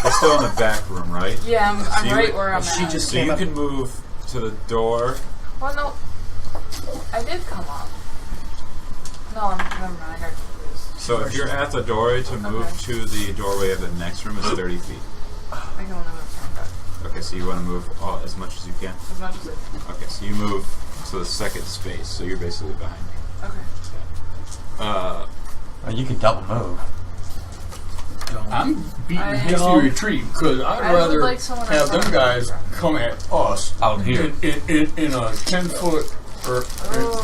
You're still in the back room, right? Yeah, I'm So you right would- where I'm she at. just So you came up. can move to the door. Well, no. I did come up. No, never mind. I got confused. So if you're at the doorway, to move Okay. to the doorway of the next room is 30 feet. I can only move back Okay, so you want to move as much as you can? as much as I Okay, so you move to the second space, so you're basically behind me. Okay. You can double move. I'm beating I- hasty No. retreat because I'd I would rather like someone have to them guys come at us Out here. in a 10-foot or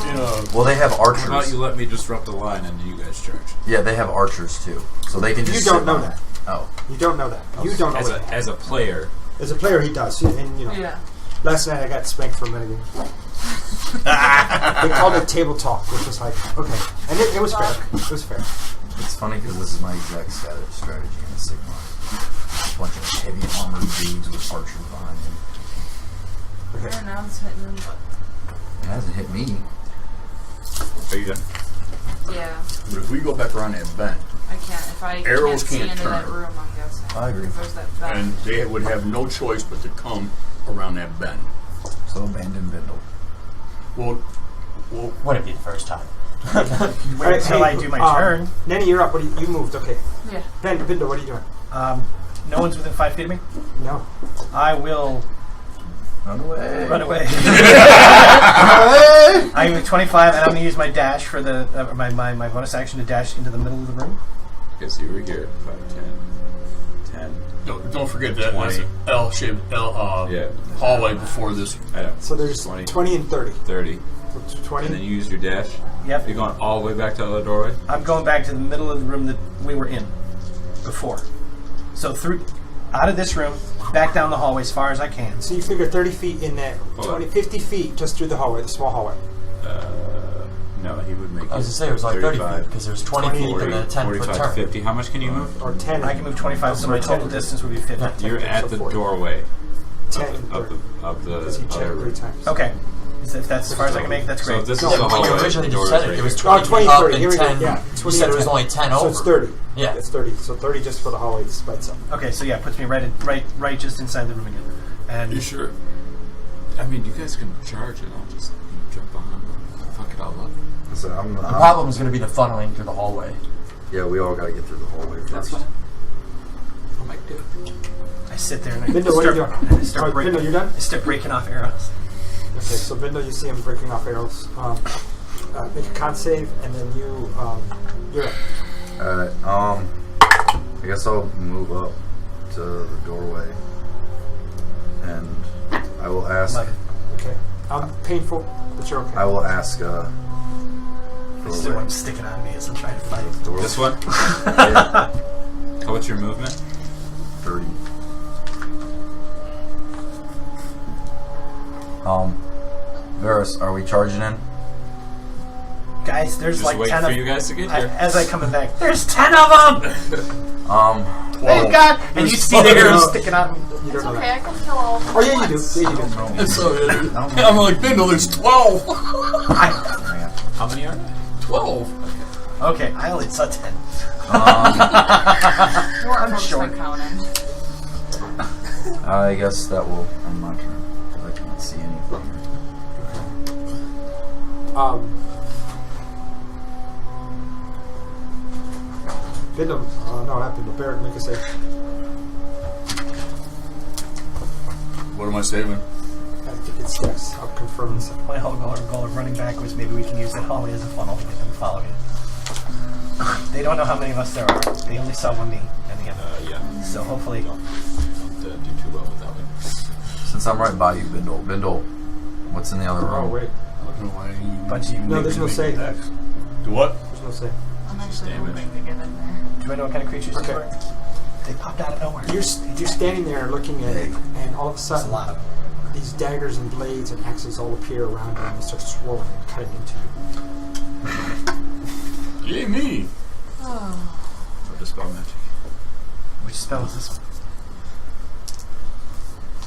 in a. Well, they have How about archers. you let me disrupt the line and you guys charge? Yeah, they have archers too. So they can just You don't sit know on that. it. Oh. You don't know that. You don't know As what as a player. As a player, he does. And, you know, Yeah. last night I got spanked for a minute. They called it Tabletop, which was like, okay. And it was fair. It was fair. It's funny because this is my exact strategy in Sigma. A bunch of heavy armored dudes with archers behind them. Yeah, now it's hitting them, but It hasn't hit me. Are you done? Yeah, But if we go back around that bend, I can't. If I Arrows can't see can't into that turn. room, I'm guessing. I agree. If there's that vent. and they would have no choice but to come around that bend. So abandon Bindle. Well, Wouldn't be the first time. Wait until I do my turn. Nenny, you're up. What you moved? Okay. Yeah. Bindle, what are you doing? No one's within 5 feet of me. No. I will Run away. run away. I'm at 25, and I'm going to use my dash for the my bonus action to dash into the middle of the room. Okay, so you were here. 5, 10. don't forget that 20. L-shaped Yeah. hallway before this. I know. So there's 20. 20 and 30. 30. 20. And then you use your dash. Yep. You're going all the way back to the other doorway? I'm going back to the middle of the room that we were in before. So out of this room, back down the hallway as far as I can. So you figure 30 feet in that, Hold 20, on. 50 feet just through the hallway, the small hallway. No, he would make I was going to say it was like 30 feet because there's 20 feet and a 10 foot 45 turn. 50. How much can you move? Or 10. I can move 25, so my total distance would be 50. You're at the 40. doorway 10 and 30. of the Because he checked other 3 room. times. Okay. So if that's as far as I can make, that's So great. this Oh, is Yeah, the but when you hallway. originally The door just said is it, right it was here. 20 Oh, 20, feet up 30. and Here we go. 10. Yeah, You 20 said it and was 10. only 10 So over. it's 30. Yeah. It's 30. So 30 just for the hallway by itself. Okay, so yeah, puts me right just inside the room again. And You sure? I mean, you guys can charge it. I'll just jump behind them. Fuck it all up. So The problem is going to be the funneling through the hallway. Yeah, we all got to get through the hallway That's first. fine. I might do it. I sit there and I Bindle, what are you doing? I start Alright, breaking. Bindle, you're done? I start breaking off arrows. Okay, so Bindle, you see him breaking off arrows. Make a con save, and then you're up. Alright, I guess I'll move up to the doorway. And I will ask... Okay. Painful, but you're okay. I will ask, Still, doorway. I'm sticking on me as I'm trying to fight. Doorway. This one? Yeah, How about your movement? 30. Varus, are we charging in? Guys, there's Just like wait 10 for of you guys to get here. as I coming back, there's 10 of them! Thank God! And you see the arrows sticking out of me. You It's don't know okay, that. I can kill all of them. Oh, yeah, you do. Yeah, you do. It's so I'm like, Bindle, there's 12. How many are there? 12. Okay, I only saw 10. You weren't I'm focused short. on counting. I guess that will end my turn. 'Cause I can't see anything. Bindle, no, not Bindle. Barrett, make a save. What am I saving? I think it's yes. I'll confirm this. My whole goal of running back was maybe we can use that hallway as a funnel to get them to follow me. They don't know how many of us there are. They only saw one me and the other. Yeah. So hopefully... Don't do too well with that one. Since I'm right by you, Bindle, what's in the other room? Oh, wait. I don't know why you... bunch of you No, there's no save. Do what? There's no save. I'm actually damage. moving to get in there. Do I know what kind of creatures these Okay. were? They popped out of nowhere. You're standing there looking at it, and all of a There's a sudden, lot of them. these daggers and blades and axes all appear around you, and they start swirling and cutting into you. Yay, me. Oh. Or dispel magic. Which spell is this one?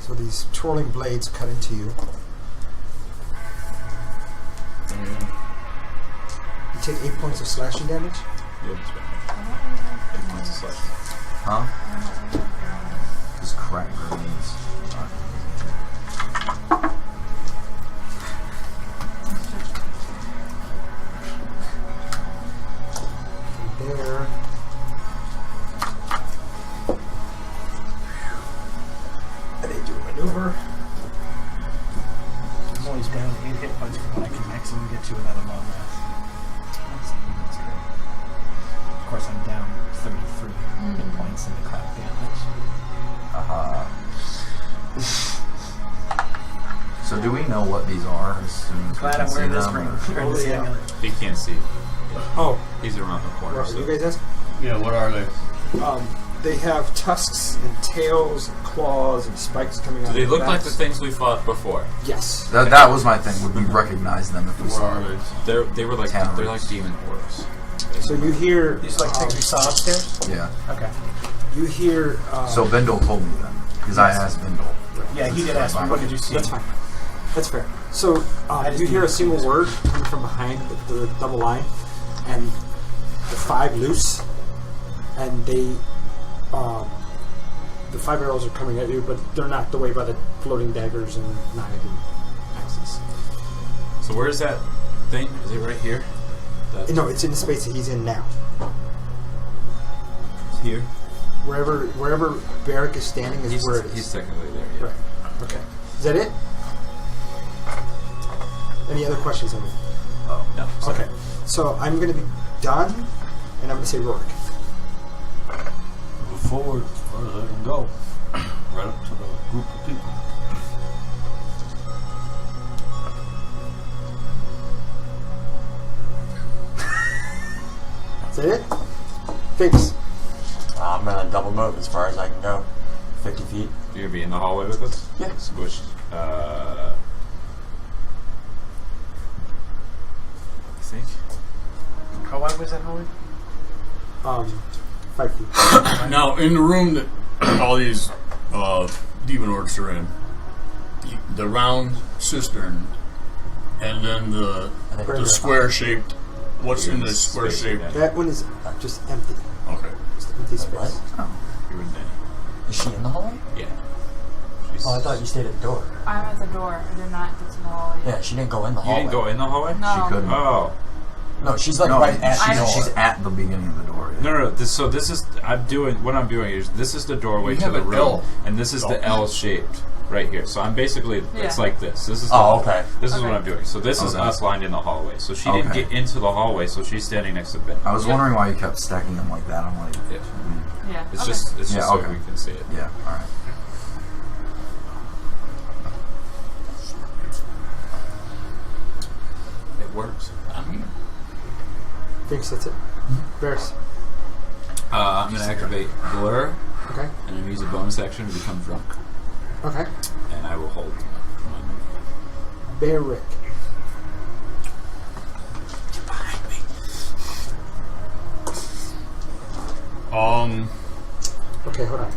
So these twirling blades cut into you. You take 8 points of slashing damage. Yeah, dispel magic. 8 points of slash. Huh? Just crack grenades. There. And they do a maneuver. I'm always down 8 hit points from what I can maximum get to without a long rest. That's great. Of course, I'm down 33 hit points in the crack damage. Haha. So do we know what these are as soon as we Glad can I'm see wearing this them, ring. or- Or this yeah. amulet. He can't see. Oh, He's around the corner. right, So. you guys ask? Yeah, what are they? They have tusks and tails and claws and spikes coming out Do they of look their like the backs. things we fought before? Yes. That was my thing. Would we recognize them if we What saw are them? they? They were like Talons. they're like demon orbs. So you hear... These are like things we saw upstairs? Yeah. Okay. You hear... So Bindle told me then, because I asked Bindle. Yeah, he did ask me, what did you see? That's fine. That's fair. So you hear a single word coming from behind the double line, and the 5 loose, and they, the 5 arrows are coming at you, but they're knocked away by the floating daggers and knives and axes. So where's that thing? Is it right here? No, it's in the space that he's in now. Here? Wherever Barrick is standing is where it is. He's technically there, yeah. Right. Okay. Is that it? Any other questions on it? Oh, no. Sorry. Okay. So I'm going to be done, and I'm going to say Rourke. Move forward as far as I can go. Right up to the group of people. Is that it? Thanks. I'm gonna double move as far as I can go. 50 feet. You're gonna be in the hallway with us? Yeah. Which, I think. How wide was that hallway? 5 feet. Now, in the room that all these demon orcs are in, the round cistern, and then the square-shaped. What's in the square-shaped? That one is just empty. Okay. Just empty space. What? You're in there. Is she in the hallway? Yeah. Oh, I thought you stayed at the door. I'm at the door. I did not get to the hallway. Yeah, she didn't go in the You hallway. didn't go in the hallway? No. She couldn't. Oh. No, she's like No, right at the door. she's at the beginning of the door. Yeah. No. This is what I'm doing is this is the doorway You to have the an room, L. and this is the L shaped right here. So I'm basically it's Yeah. like this. This is Okay. This is Okay. what I'm doing. So this is Okay. us lined in the hallway. So she didn't Okay. get into the hallway. So she's standing next to Ben. I was wondering why you kept stacking them like that. I'm like, Yeah. Yeah. It's okay. just Yeah, so okay. we can see it. yeah, all right. It works. Thanks, that's it. Varys. I'm gonna activate Blur, Okay. and then use a bonus action to become drunk, Okay. and I will hold my move. Barrick. Okay, hold on.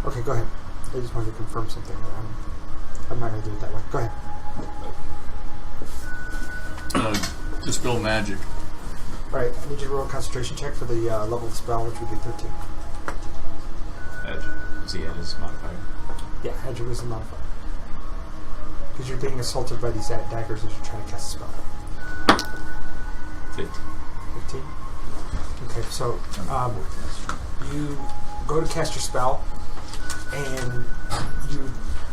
Okay, go ahead. I just wanted to confirm something. I'm not going to do it that way. Go ahead. Dispel magic. Alright, I need you to roll a concentration check for the level of the spell, which would be 13. Edge. Does he add his modifier? Yeah, add your wisdom modifier. Because you're being assaulted by these daggers as you're trying to cast a spell. 15. 15? Okay, so you go to cast your spell, and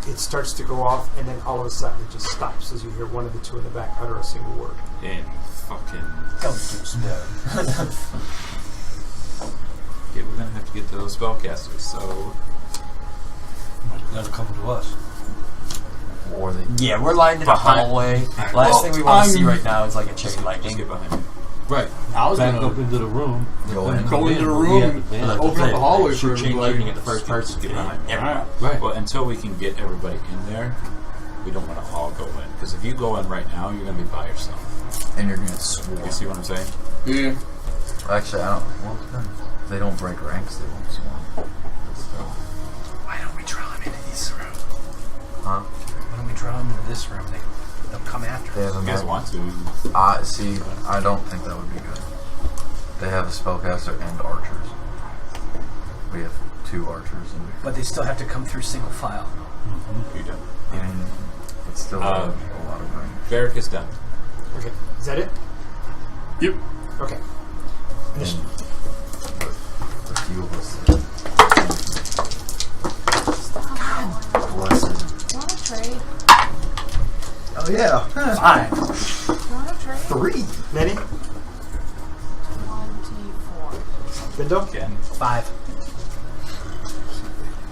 it starts to go off, and then all of a sudden it just stops as you hear one of the two in the back utter a single word. And fucking. Don't do spell. Okay, we're gonna have to get to those spellcasters, so. That'll come to us. Or they Yeah, we're lined in a hallway. Last thing we want to see right now is like a chain Just lightning. get behind me. Right. I was Back gonna up into the room. Go in. go into the We room, have to ban. open up the hallway for Shoot chain everybody. lightning at the first person. Get behind everybody. Right. Well, until we can get everybody in there, we don't want to all go in. Because if you go in right now, you're gonna be by yourself. and you're gonna get swarmed. You see what I'm saying? Yeah. Actually, I don't. Well, it depends. If they don't break ranks, they won't swarm. Why don't we draw them into this room? Huh? Why don't we draw them into this room? They'll come after They us. have a If you guys mag- want to. See, I don't think that would be good. They have a spellcaster and archers. We have 2 archers, and But they still have to come through single file. You don't. it's still a lot of range. Varric is done. Okay, is that it? Yep. Okay. And the few of us. Blessed. You want to trade? Oh yeah. 5. You want to trade? 3. Manny? 24. Bindo? Again. 5.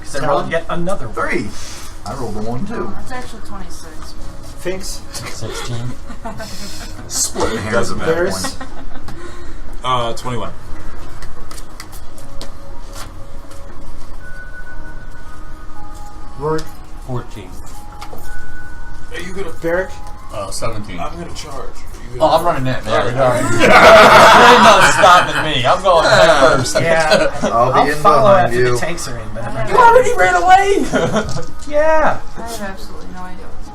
Because I Talon? rolled yet another one. 3. I rolled a 1 too. It's actually 26. Finks? 16. Split hairs Doesn't of matter. Varys? 21. Rourke? 14. Are you gonna? Barrick? 17. I'm gonna charge. Oh, I'm running in. Yeah, you're not stopping me. I'm going head first. Yeah, I'll be in follow behind after you. the tanks are in, but I'm not You already ran away. Yeah. I have absolutely no idea what's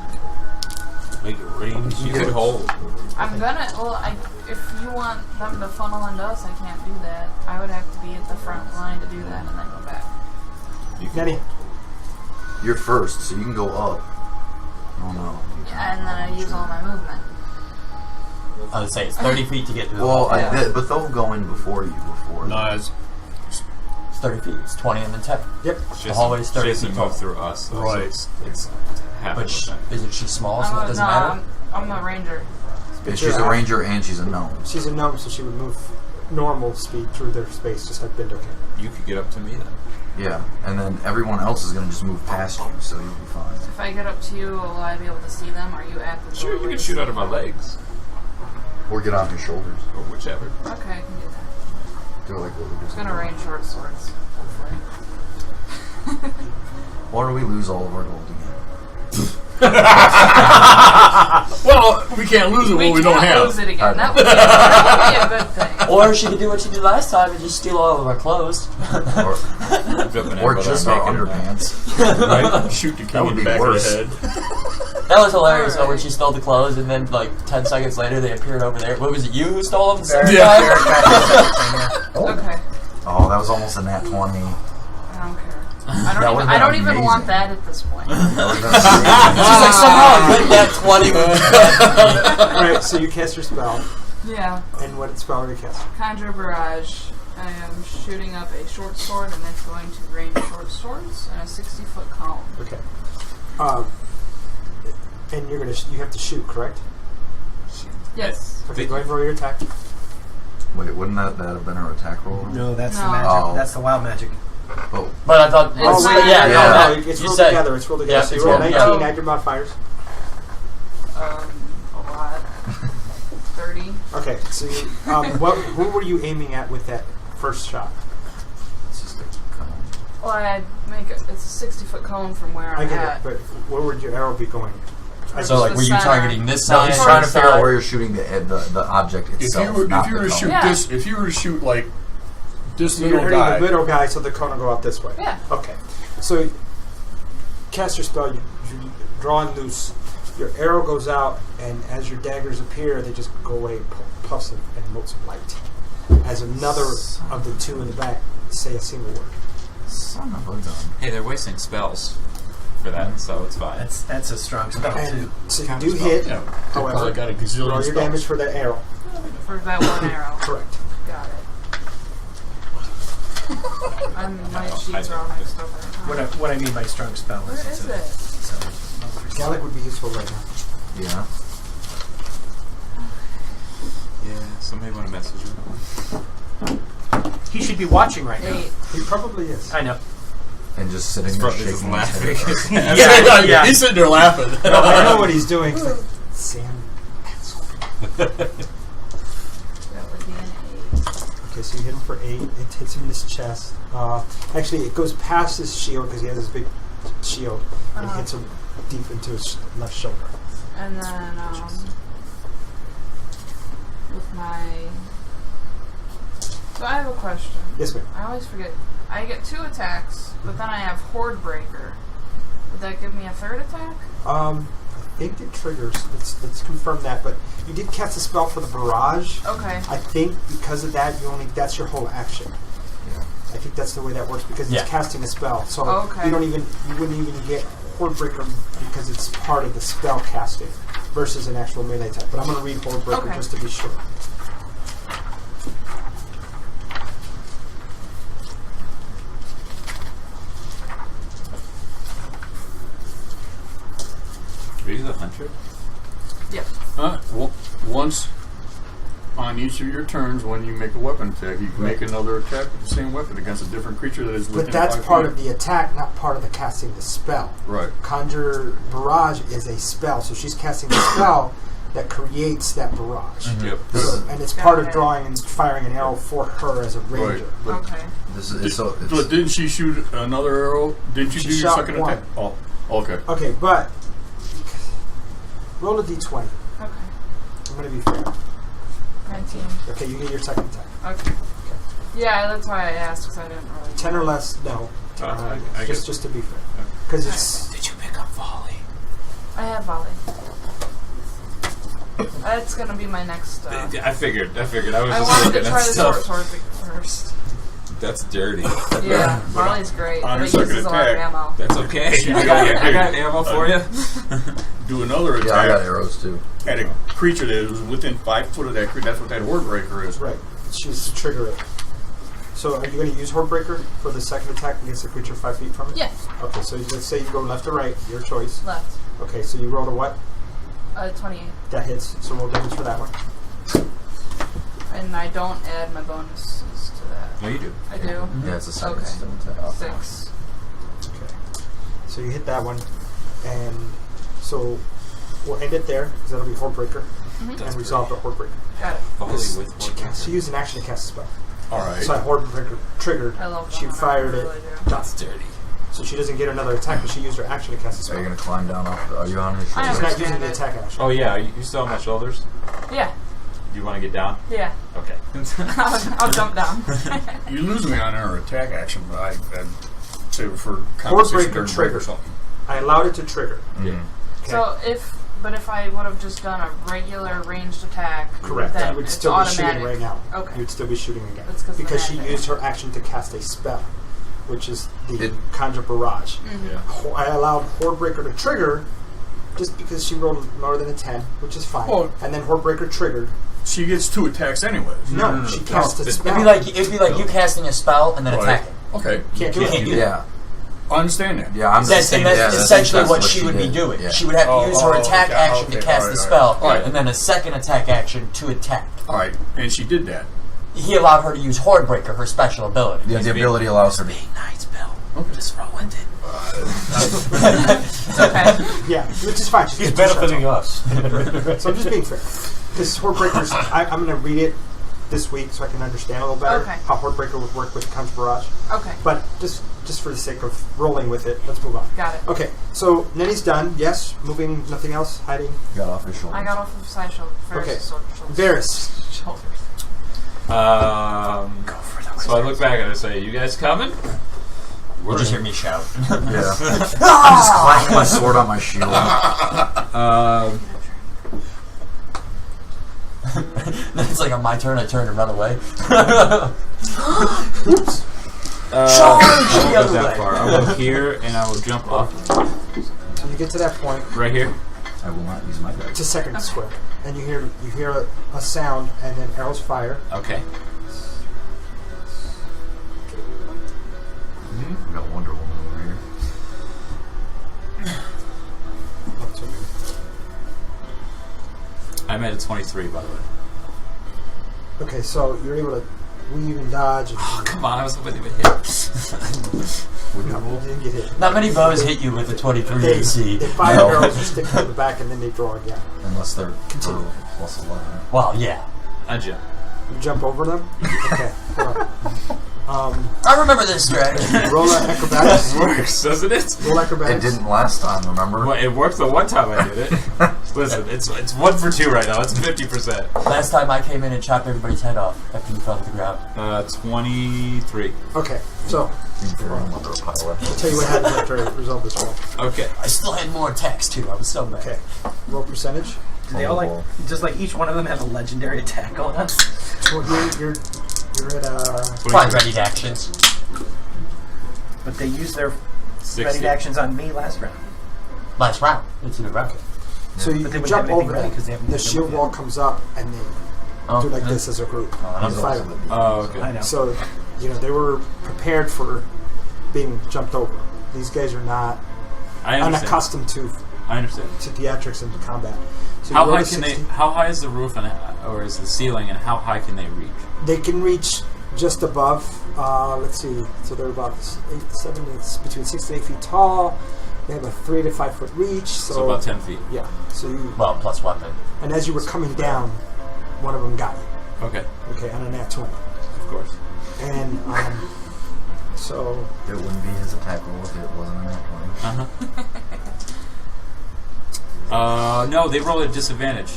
going Make it rain. You could hold. I'm gonna. Well, if you want them to funnel into us, I can't do that. I would have to be at the front line to do that and then go back. Nettie. You're first, so you can go up. Oh no. Yeah, and then I use all my movement. I would say it's 30 feet to get to the Well, wall. but they'll go in before you. No, it's It's 30 feet. It's 20 and then 10. Yep. The hallway's 30 She has to feet move tall. through us. Though, Right. So it's half But of the time. isn't she small, so that doesn't matter? I'm a ranger. Yeah, she's a ranger and she's a gnome. She's a gnome, so she would move normal speed through their space, just like Bindo can. You could get up to me then. Yeah, and then everyone else is gonna just move past you, so you'll be fine. If I get up to you, will I be able to see them? Are you at the Sure, you doorway? can shoot out of my legs. Or get off your shoulders. Or whichever. Okay, I can do that. Do like what we I'm just gonna did. range short swords. Hopefully. Or do we lose all of our gold again? well, we can't lose it when we don't can't have. lose it again. That would be a good thing. Or she could do what she did last time and just steal all of our clothes. Or just our underpants. Right? Shoot the That king would in the be back worse. of the head. That was hilarious, though, when Alright. she stole the clothes and then, like, 10 seconds later they appeared over there. What was it, you who stole them? Yeah. Okay. Oh, that was almost a nat 20. I don't care. That would've I been don't even amazing. want that at this point. That would've been amazing. She's like, somehow a good net 20 would Alright, so you cast your spell. Yeah. And what spell are you casting? Conjure Barrage. I am shooting up a short sword, and it's going to range short swords and a 60-foot cone. Okay. And you're gonna you have to shoot, correct? Yes. Okay, go ahead and roll your attack. Wait, wouldn't that have been her attack roll? No, that's the No. magic. Oh. That's the wild magic. Oh, But I thought, It's Oh, not- wait, yeah, yeah. no, it's you rolled said, together. It's rolled together. Yeah, so it's you roll rolled 19, together. add your modifiers. A lot. 30. Okay, so you, who were you aiming at with that first shot? it's just a cone. Well, I make it's a 60-foot cone from where I I'm get at. it, but where would your arrow be going? So, like, the were you center. targeting this No, side? he's Towards trying to the figure out side. where you're shooting the object If itself, you were not to the shoot cone. Yeah. this, if you were to shoot like this So you're little hitting guy, the middle guy, so the cone will go out this way. Yeah. Okay. So cast your spell. You draw and loose. Your arrow goes out, and as your daggers appear, they just go away, puffs and motes of light. As another of the two in the back say a single word. Son of a gun. Hey, they're wasting spells for that, so it's fine. That's a strong spell And too. so you Counter do spell. hit. yeah, However, probably got a gazillion roll your spells. damage for that arrow. For that one arrow. Correct. Got it. And my sheets are all mixed up right now. What I mean by strong spell Where is is it? it's a Gallic would be useful right now. Yeah. Yeah, somebody want to message him? He should be watching right now. 8. He probably is. I know. And just sitting He's there probably just shaking his laughing. head. Yeah. He's sitting there laughing. I know what he's doing. He's like, Sam. That would be an 8. Okay, so you hit him for 8. It hits him in his chest. Actually, it goes past his shield because he has this big shield. And it hits him deep into his left shoulder. And then, with my... So I have a question. Yes, ma'am. I always forget. I get 2 attacks, but then I have Horde Breaker. Would that give me a 3rd attack? I think it triggers. Let's confirm that. But you did cast a spell for the barrage. Okay. I think because of that, that's your whole action. Yeah. I think that's the way that works because Yeah. it's casting a spell. So Okay. you wouldn't even get Horde Breaker because it's part of the spell casting versus an actual melee attack. But I'm going to read Horde Breaker Okay. just to be sure. Are you the hunter? Yep. Well, once on each of your turns, when you make a weapon attack, you can make another attack with the same weapon against a different creature that is within But that's 5 part feet. of the attack, not part of the casting the spell. Right. Conjure Barrage is a spell, so she's casting a spell that creates that barrage. Yep. So, and it's part of drawing and firing an arrow for her as a ranger. Right. But, Okay. This is so. It's, but didn't she shoot another arrow? Didn't you She do your shot second one. attack? Oh, okay. Okay, but Roll a d20. Okay. I'm going to be fair. 19. Okay, you get your second attack. Okay. Yeah, that's why I asked, because I didn't really... 10 or less, no. I just to be fair. Because it's... Did you pick up volley? I have volley. That's gonna be my next. I figured. I was just wanted looking to try at the stuff. sword first. That's dirty. Yeah, volley's great. On But a it second uses a lot of attack. ammo. That's okay. I got ammo for you. Do another attack. Yeah, I got arrows too. At a creature that is within 5 foot of that creature. That's what that horde breaker is. Right. Choose to trigger it. So are you going to use Hordebreaker for the second attack against a creature 5 feet from it? Yeah. Okay, so let's say you go left or right, your choice. Left. Okay, so you rolled a what? 28. That hits, so roll damage for that one. And I don't add my bonuses to that. No, you do. I do. Yeah, it's a second Okay. stone attack. 6. Okay. So you hit that one, and so we'll end it there, because that'll be Hordebreaker, and resolve the Hordebreaker. Got it. Volley with She used an action to cast a spell. Alright. So that Hordebreaker triggered, I love she that. fired I it, really do. That's dirty. so she doesn't get another attack, but she used her action to cast a Are you spell. going to climb down off the... Are you on his I She's shoulder? not using understand the it. attack action. Oh yeah, you still on my shoulders? Yeah. You want to get down? Yeah. Okay. I'll jump down. You lose me on her attack action, but I'd save it for conversation Hordebreaker during break trigger. or something. I allowed it to trigger. Yeah. Okay. So if I would have just done a regular ranged attack, Correct. then You would it's still be shooting automatic. right now. Okay. You would still be shooting again. That's 'cause of the because she magic. used her action to cast a spell, which is the It- Conjure Barrage. Yeah. I allowed Hordebreaker to trigger just because she rolled more than a 10, which is fine. Well- and then Hordebreaker triggered. She gets 2 attacks anyways. No, she cast a spell. It'd be like you casting a spell and then Right. attacking. Okay. Can't do You it. can't do Yeah. I understand that. Yeah, I'm the That's, same. and that's yeah, essentially that's what she would be did. doing. Yeah. She would have to use her attack okay, action okay, to cast alright, the spell, alright. and then a second attack action to attack. Alright, and she did that. He allowed her to use Hordebreaker, her special ability. Yeah, the ability allows her to... Nice, Bill. Just roll with it. Okay. Yeah, which is fine. He's benefiting us. So I'm just being fair. Because Hordebreaker's... I'm going to read it this week so I can understand a little better Okay. how Hordebreaker would work with Conjure Barrage. Okay. But just for the sake of rolling with it, let's move on. Got it. Okay, so Nenny's done. Yes, moving, nothing else, hiding. Got off his shoulder. I got off of side shoulder. Okay. Shoulders. Varys. Shoulders. So I look back and I say, "You guys coming?" You'll just hear me shout. Yeah. I'm just clashing my sword on my shield. Then it's like on my turn, I turn and run away. I Charge won't the go other that way. far. I'll go here and I will jump off So you get to that point. right here. I will not use my dice. It's a second square, and you hear a sound, and then arrows fire. Okay. We got Wonder Woman over here. I'm at a 23, by the way. Okay, so you're able to weave and dodge. And Come on, I was hoping they would hit. no, you didn't get hit. Not many bows hit you with a 23 They AC. fire No. arrows and stick to the back, and then they draw again. Unless they're Continue. plus 11. Well, yeah. I jump. You jump over them. Okay, hold on. I remember this strategy. Roll acrobatics. It works, doesn't it? Roll It acrobatics. didn't last time, remember? Well, it worked the one time I did it. Listen, it's 1 for 2 right now. It's 50%. Last time I came in and chopped everybody's head off after you fell to the ground. 23. Okay, so Under a pile I'll tell you what happens after I resolve this roll. Okay. I still had more attacks too. I was so mad. Okay, roll percentage. Do they all just like each one of them have a legendary attack on? So you're at Probably ready to actions. But they used their 60. ready actions on me last round. Last round. It's in a round. so you But they wouldn't jump have anything over ready them. 'cause they haven't The moved shield them wall yet. comes up, and they do like this as a group. and And fire them. Oh, okay. I know. So they were prepared for being jumped over. These guys are not I understand. unaccustomed to I understand. theatrics and combat. So How you roll high a can 60. they? How high is the roof or is the ceiling, and how high can they reach? They can reach just above. Let's see. So they're about 7. It's between 6 and 8 feet tall. They have a 3 to 5 foot reach. So about 10 feet. Yeah. So you, Well, plus weapon. and as you were coming down, one of them got you. Okay, Okay, on a nat 20. of course. And so It wouldn't be his attack roll if it wasn't a nat 20. No, they roll at disadvantage.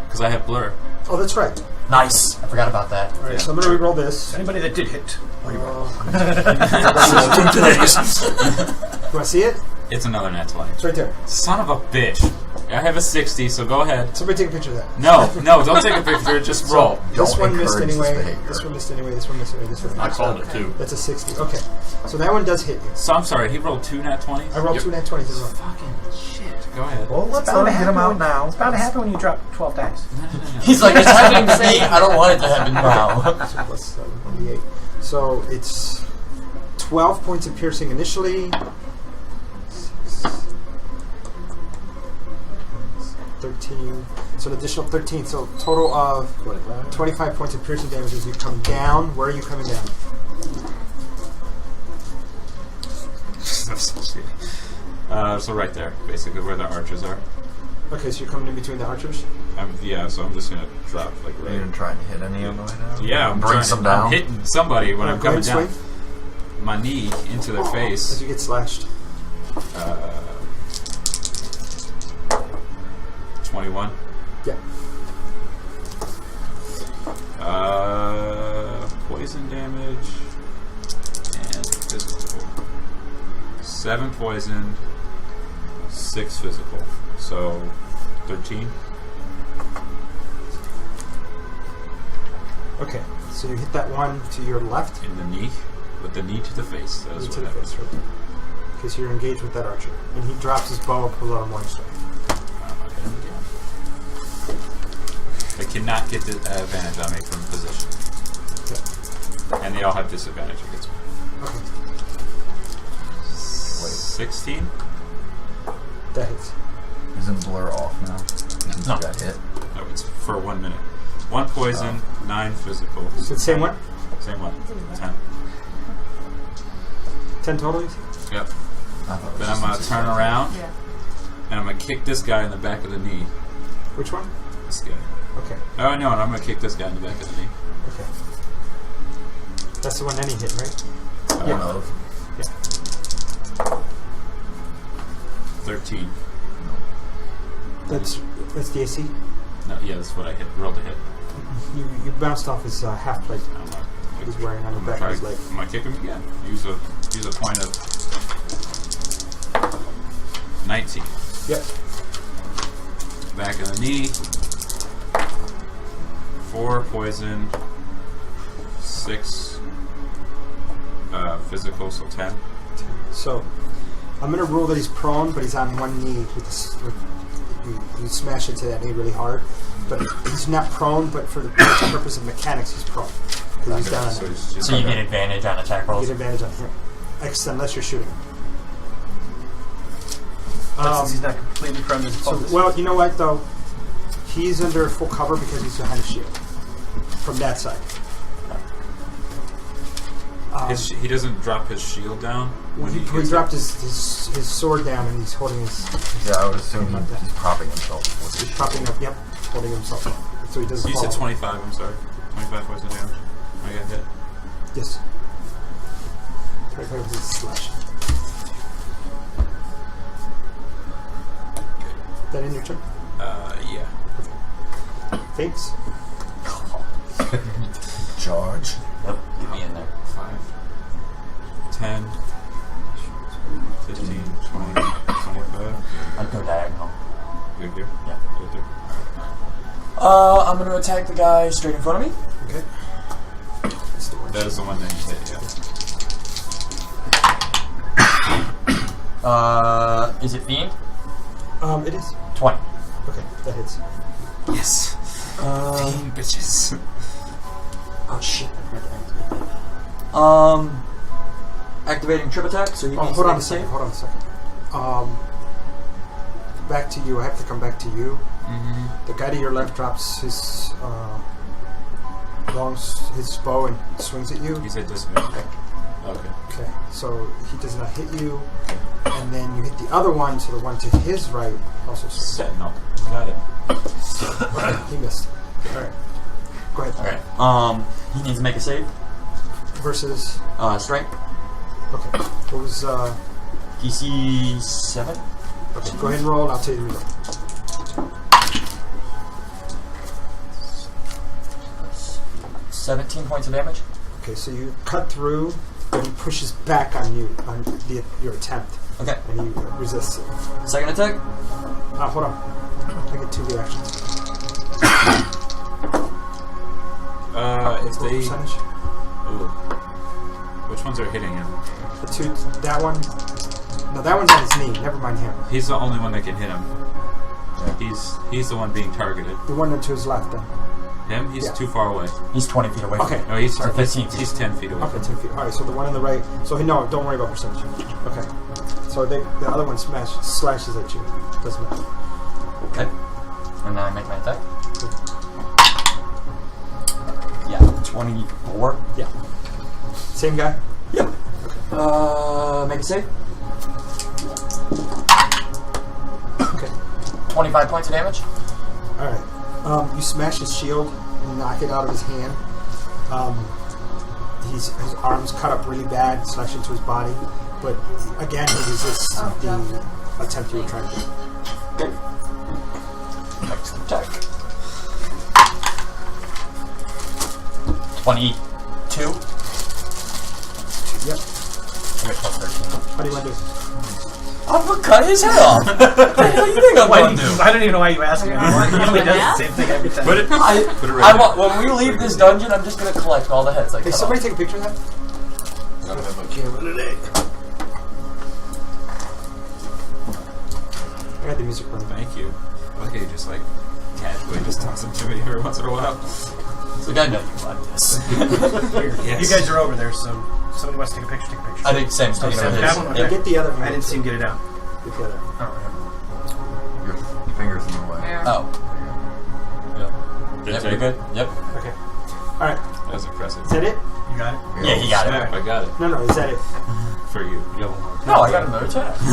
Because I have blur. Oh, that's right. Nice. I forgot about that. All right, so I'm going to re-roll this. Anybody that did hit. What do you want? You want to see it? It's another nat 20. It's right there. Son of a bitch. I have a 60, so go ahead. Somebody take a picture of that. No, don't take a picture, just roll. This Don't one missed encourage this anyway. behavior. This one missed anyway. This one missed anyway. This one I missed. called it too. That's a 60. Okay. So that one does hit you. So I'm sorry, he rolled 2 nat 20s? I rolled 2 nat 20s as well. Fucking shit. Go ahead. Well, let's bound let to him get him happen out when- now. It's bound to happen when you drop 12 dice. He's like, it's happening to me. I don't want it to happen now. So plus 7, 28. So it's 12 points of piercing initially. 13. So an additional 13. So total of 25 points of piercing damage as you come down. Where are you coming down? So right there, basically, where the archers are. Okay, so you're coming in between the archers? So I'm just gonna drop, like, Are right. you trying to hit any on the way down? Yeah, I'm bring trying some to, down. I'm hitting somebody when I'm Go coming ahead, down. swing. My knee into their As face. you get slashed. 21. Yeah. Poison damage and physical. 7 poison, 6 physical. So 13. Okay, so you hit that one to your left. In the knee, with the knee to the face. That is To what the happens. face, right there. Okay, so you're engaged with that archer. And he drops his bow and pulls out a morning strike. They cannot get the advantage on me from position. Okay. And they all have disadvantage against me. Okay. 16? That hits. Isn't blur off now? Since No. you got hit. No, it's for 1 minute. 1 poison, 9 physical. So the same one? Same one. 10. 10 total, you see? Yep. I thought it was Then just I'm going to since turn you got around Yeah. and I'm going to kick this guy in the back of the knee. Which one? This guy. Okay. Oh, no, and I'm going to kick this guy in the back of the knee. Okay. That's the one Nenny hit, right? hit. Yeah. One of. 13. That's the AC. No, yeah, that's what I hit. Rolled a hit. You bounced off his half plate I'm gonna, he's wearing on the I'm back gonna of his leg. I'm gonna kick him again. Use a point of 19. Yep. Back of the knee. 4 poison. 6 physical, so 10. So I'm going to rule that he's prone, but he's on one knee. You smash into that knee really hard. But he's not prone, but for the purpose of mechanics, he's prone. Because he's down on So there. it's just So you get advantage on attack You rolls. get advantage on him. Unless you're shooting him. But since he's not completely prone to So, focus. well, you know what, though? He's under full cover because he's behind a shield. From that side. he doesn't drop his shield down. When He gets dropped his sword down and he's holding his... Yeah, I would assume he's propping himself. He's propping up, yep, holding himself up. So he doesn't You fall. said 25, I'm sorry. 25 poison damage. I got hit. Yes. 25 is slash. That in your turn? Yeah. Thanks. Charge. Yep, get me in there. 5, 10, 15, 20, 25. I'd go diagonal. Good here? Yeah. Good there. I'm going to attack the guy straight in front of me. Okay. That's the one. That is the one that you hit, yeah. Is it Fiend? It is. 20. Okay, that hits. Yes. Team bitches. Oh shit, I forgot to activate. Activating trip attack, so he needs Hold to on make a a second. save. Hold on a second. Back to you. I have to come back to you. Mm-hmm. The guy to your left drops his his bow and swings at you. He said disadvantage. Okay. Okay, so he does not hit you, and then you hit the other one, so the one to his right also swings. Setting up. Got it. Okay, he missed. All right, go ahead. Okay. He needs to make a save. Versus Strength. okay, what was DC 7. Okay, go ahead and roll, and I'll tell you the result. That's 17 points of damage. Okay, so you cut through, and he pushes back on you on your attempt, Okay. and he resists it. Second attack. Hold on. I get 2 reactions. If What they. percentage? Ooh. Which ones are hitting him? The 2, that one. No, that one's on his knee. Never mind him. He's the only one that can hit him. He's the one being targeted. The one to his left, then. Him? He's Yeah. too far away. He's 20 feet away. Okay. No, he's So 15 feet. He's 10 feet away. Okay, 10 feet. Alright, so the one on the right. So, no, don't worry about percentage. Okay. So the other one slashes at you. Doesn't matter. Okay. And then I make my attack. Yeah, 24. Yeah. Same guy? Yep. Make a save. Okay. 25 points of damage. Alright. You smash his shield and knock it out of his hand. His arms cut up really bad, slash into his body. But again, he resists the attempt you were trying to do. Okay. Next attack. 22. Yep. I got plus 13. How do you want to do? I'm gonna cut his head off. What the hell do you think I'm gonna do? I don't even know why you asked me. He only does the same thing every time. Put it. Put it I right want, when we leave this dungeon, I'm just gonna collect all the heads I Hey, cut somebody off. take a picture of that? I don't have my camera today. I got the music running. Thank you. I like how you just like casually just toss them to me every once in a while. Like, I know you like this. Yes. You guys are over there, so somebody wants to take a picture, take a picture. I think Sam's taking Sam, over that his. one? Yep. Okay. Get the other. I didn't see him get it out. Get the other. Your fingers in the way. Where? Oh. Did Yep, take you're good. Yep. Okay. Alright. That was impressive. Is that it? You got it? Yeah, he got it. I got it No, is that it? for you. You got one more. No, I got another attack. So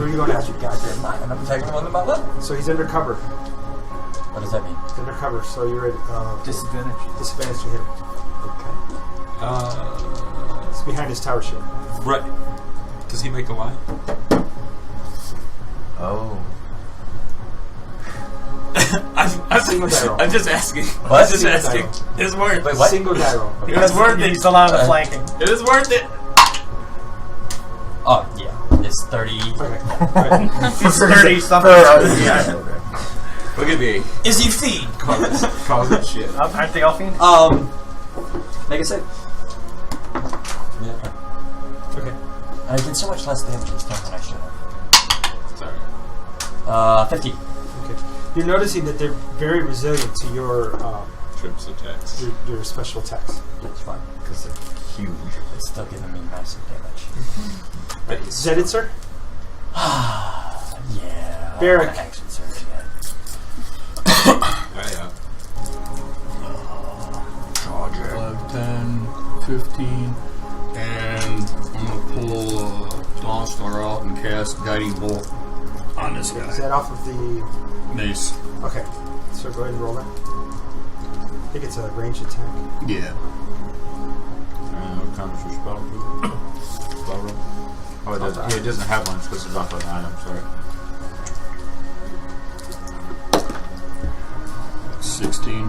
where are you going after? Goddamn mind. I'm attacking the one in my left. So he's undercover. What does that mean? He's undercover, so you're at Disadvantage. disadvantage to hit him. Okay. It's behind his tower shield. Right. Does he make a line? Oh. I'm just asking. What? I'm just asking. It's worth Wait, what? Single die roll. it. It's worth it. He's allowed the flanking. It is worth it. Oh, yeah. It's 30. Okay. He's 30 something. Yeah. Look at me. Is he feed? Call it shit. Aren't they all fiend? Make a save. Yeah. Okay. I did so much less damage this time than I should have. Sorry. 50. Okay. You're noticing that they're very resilient to your Trips attacks. your special attacks. That's fine. Because they're huge. It's still giving me massive damage. Is that it, sir? Yeah. Barrack. I wanna action surge yet. Yeah. Charge it. 10, 15, and I'm gonna pull Dawn Star out and cast Guiding Bolt on this Is guy. that off of the... Mace. Okay. So go ahead and roll that. I think it's a ranged attack. Yeah. What kind of spell? Spell roll? Oh, it doesn't have one because it's off of an item. Sorry. 16.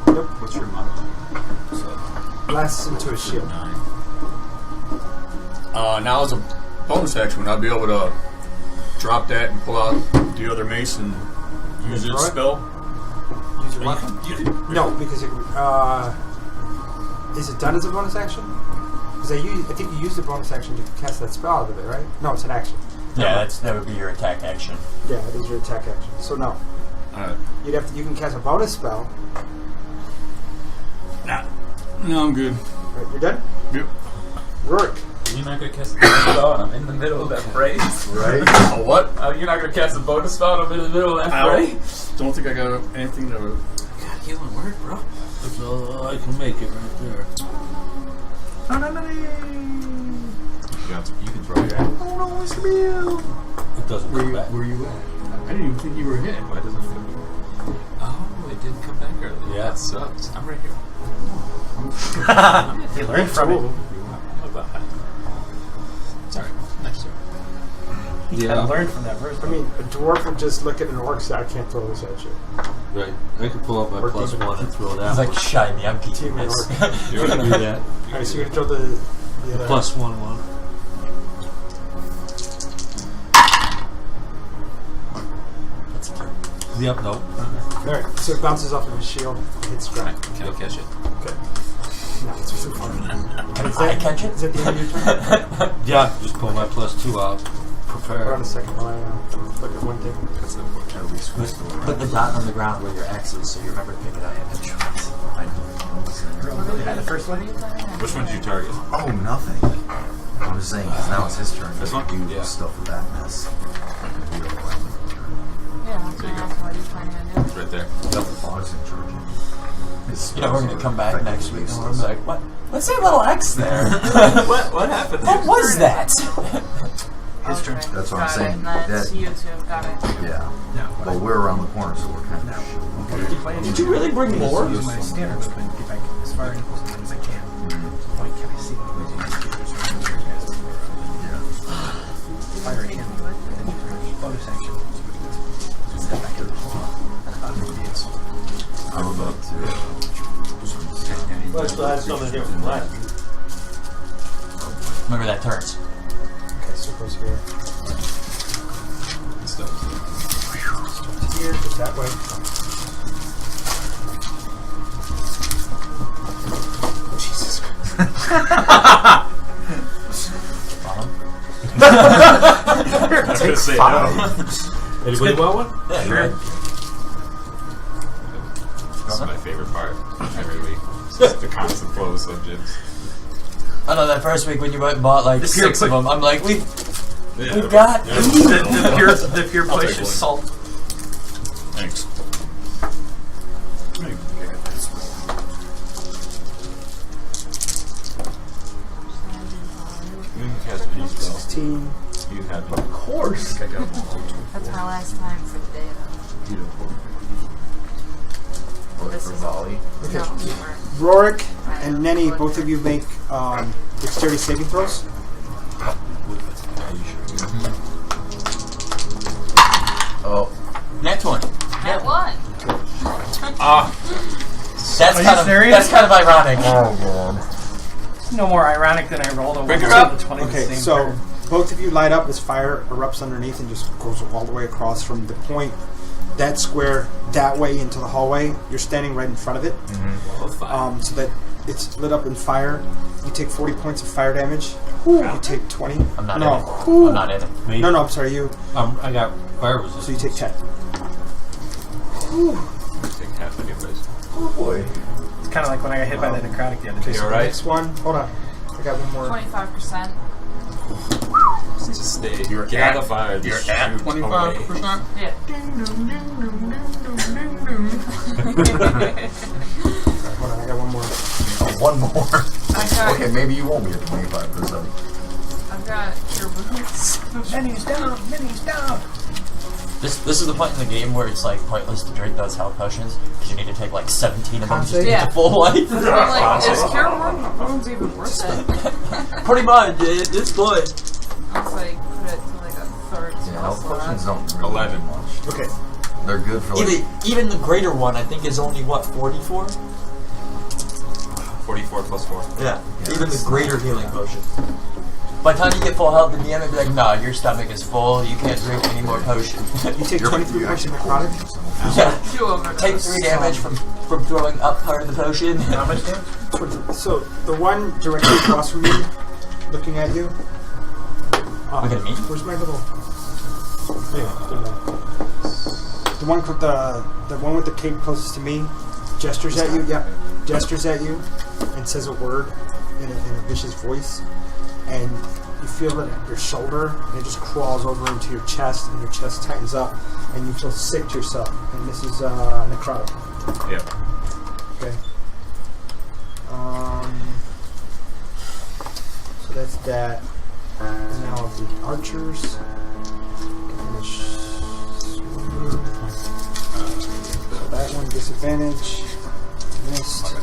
Nope. What's your modifier? Blasts into his shield. 9. Now as a bonus action, I'll be able to drop that and pull out the other mace and use Throw its it? spell. Use your weapon? No, because it... is it done as a bonus action? Because I think you used a bonus action to cast that spell out of it, right? No, it's an action. Yeah, that would be your attack action. Yeah, it is your attack action. So no. Alright. You can cast a bonus spell. No, I'm good. Right, you're done? Yep. Rourke. You're not going to cast a bonus spell and I'm in the middle of that phrase? Right? A what? You're not going to cast a bonus spell and I'm in the middle of that phrase? Don't think I got anything to... God, healing word, bro. That's all I can make it right there. You can throw your ass. It doesn't come back. Where you at? I didn't even think you were hit. Why doesn't it? Oh, it didn't come back early. Yeah. That sucks. I'm right here. He learned from it. Sorry. Next turn. He kind of learned from that first I mean, a dwarf would just look at an orc and say, I can't throw this at you. Right. I can pull out my Or plus demon. one and throw it He's out. like, shiny, I'm keeping Demon this. orc. You can do that. Alright, so you're going to throw the other... Plus one. That's a turn. Yep, nope. Alright, so it bounces off of his shield, hits ground. Can I catch it? Okay. No, it's too far. Is I catch it? Is that the end of your turn? Yeah, just pull my plus 2 out. We're Prepare. on the second line now. Look at one thing. That's unfortunate. At least we still Put the dot on the ground where your X is so you remember to pick it up. the first one. Which one did you target? Oh, nothing. I'm just saying, because now it's his turn. This one? Do Yeah. stuff with that mess. Yeah, that's what are you trying to do? It's right there. The fog's in charge. You know, we're going to come back next week and we're like, what? What's that little X there? What happened? What was that? His turn. Okay, That's what I'm got saying. It. That's That- you two. Got it. Yeah. No. But we're around the corner, so we're kind No. of... I'm keep playing. Did you really bring more? Use my standard movement to get back as far in as I can. Why can't I see Yeah. fire at him? Bonus action. Step back here. I'm about to... But I still have something here from last. Remember that turns. Okay, so it goes here. Starts here, goes that way. Jesus Christ. I was gonna say no. Anybody want one? Yeah, Sure. right. That's my favorite part every week. It's just the constant flow of subjects. I know that first week when you went and bought like The 6 of pure- them, I'm like, we Yeah, got yeah. The pure I'll push take is one. salt. Thanks. You can cast any spell. 16. You have Of course. I got them all. That's my last time for the day, though. Beautiful. What, This for is- volley? Okay. No, you weren't. Rorik and Nenny, both of you make dexterity saving throws. Oh, next one. At one. That's Are you kind of serious? that's kind of ironic. No more ironic than I rolled a Bring one her up. the 20 the Okay, same so turn. both of you light up as fire erupts underneath and just goes all the way across from the point, that square, that way into the hallway. You're standing right in front of it. So that it's lit up in fire. You take 40 points of fire damage. You take 20. I'm not no. in it. I'm not in it. Me? No, I'm sorry, you. I got fire So resistance. you take 10. Take half anyways. oh boy. It's kind of like when I got hit by the necrotic the other day. You So the alright? next one, hold on. I got one more. 25%. Just stay. You're Get out of the fire. You're Just at shoot 25%? Yeah. Hold on, I got one more. Oh, one more. I got, Okay, maybe you won't be at 25%. I've got cure wounds. Many's down. Many's down. This is the point in the game where it's like pointless to drink those health potions because you need to take like 17 of them just to get Yeah. to full life. I'm like, is cure wounds even worth it? Pretty much at this point. I was like, put it to like a third Yeah, spell health potions slot. don't really 11. do much. Okay. They're good for like... Even the greater one I think is only what 44. 44 plus 4. Yeah. Even the greater healing potion. By the time you get full health, the DM would be like, nah, your stomach is full, you can't drink any more potion. You take 23 points of necrotic. Yeah. Two overdose. Take 3 damage from throwing up part of the potion. How much damage? So the one directly across from you, looking at you. Look at me? Where's my little? Anyway, doesn't matter. The one with the one with the cape closest to me gestures at you. Yeah, gestures at you and says a word in a vicious voice, and you feel it at your shoulder, and it just crawls over into your chest, and your chest tightens up, and you feel sick to yourself. And this is necrotic. Yeah. Okay. So that's that. And now the archers. So that one disadvantage. Missed.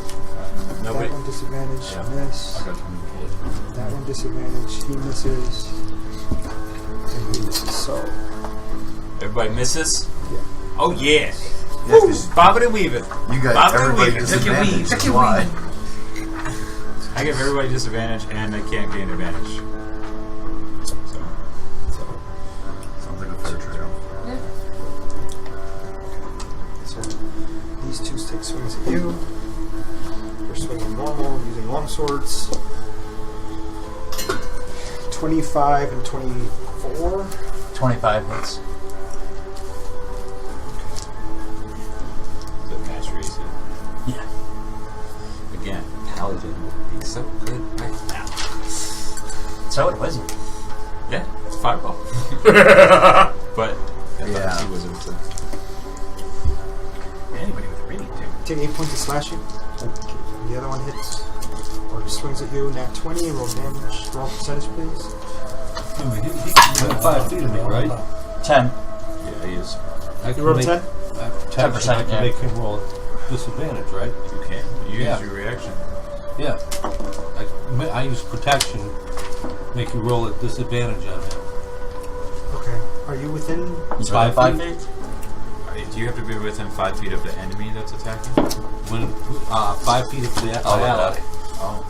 Nobody? That one disadvantage. Yeah. Missed. I got 24. That one disadvantage. He misses. And he misses. So, Everybody misses? Yeah. Oh, yeah. Yeah, 'cause Bob it and weave it. you got Bob it and everybody weave it. disadvantaged. That's why. I give everybody disadvantage, and I can't gain advantage. So. Sounds like a fair trade-off. Yeah. so these two take swings at you. You're swinging normal, using long swords. 25 and 24. 25 hits. The master AC. Yeah. Again, Paladin would be so good right now. So it wasn't. Yeah, it's a fireball. But Yeah. he wasn't. Anybody with reading too. Take 8 points of slashing. The other one hits. Or swings at you. Nat 20. Roll damage. Roll percentage, please. He's 5 feet of me, right? 10. Yeah, he is. I can You rolled make- 10? 10%, I can yeah. make him roll disadvantage, right? You can. You Yeah. use your reaction. Yeah. I use protection, make you roll at disadvantage on him. Okay. Are you within? He's 5 5 feet? feet? Do you have to be within 5 feet of the enemy that's attacking? When 5 feet of the Oh, ally. Oh.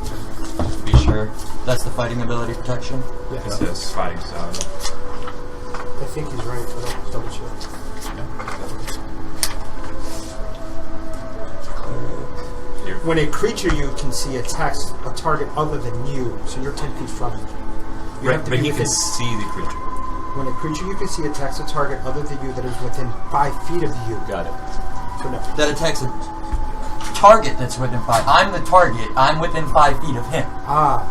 Be sure. That's the fighting ability protection. It says fighting style. I think he's right. But I'll double check. When a creature you can see attacks a target other than you, so you're 10 feet from him. You Right, have to but be he within. can see the creature. When a creature you can see attacks a target other than you that is within 5 feet of you. Got it. So no. That attacks a target that's within 5. I'm the target. I'm within 5 feet of him. Ah.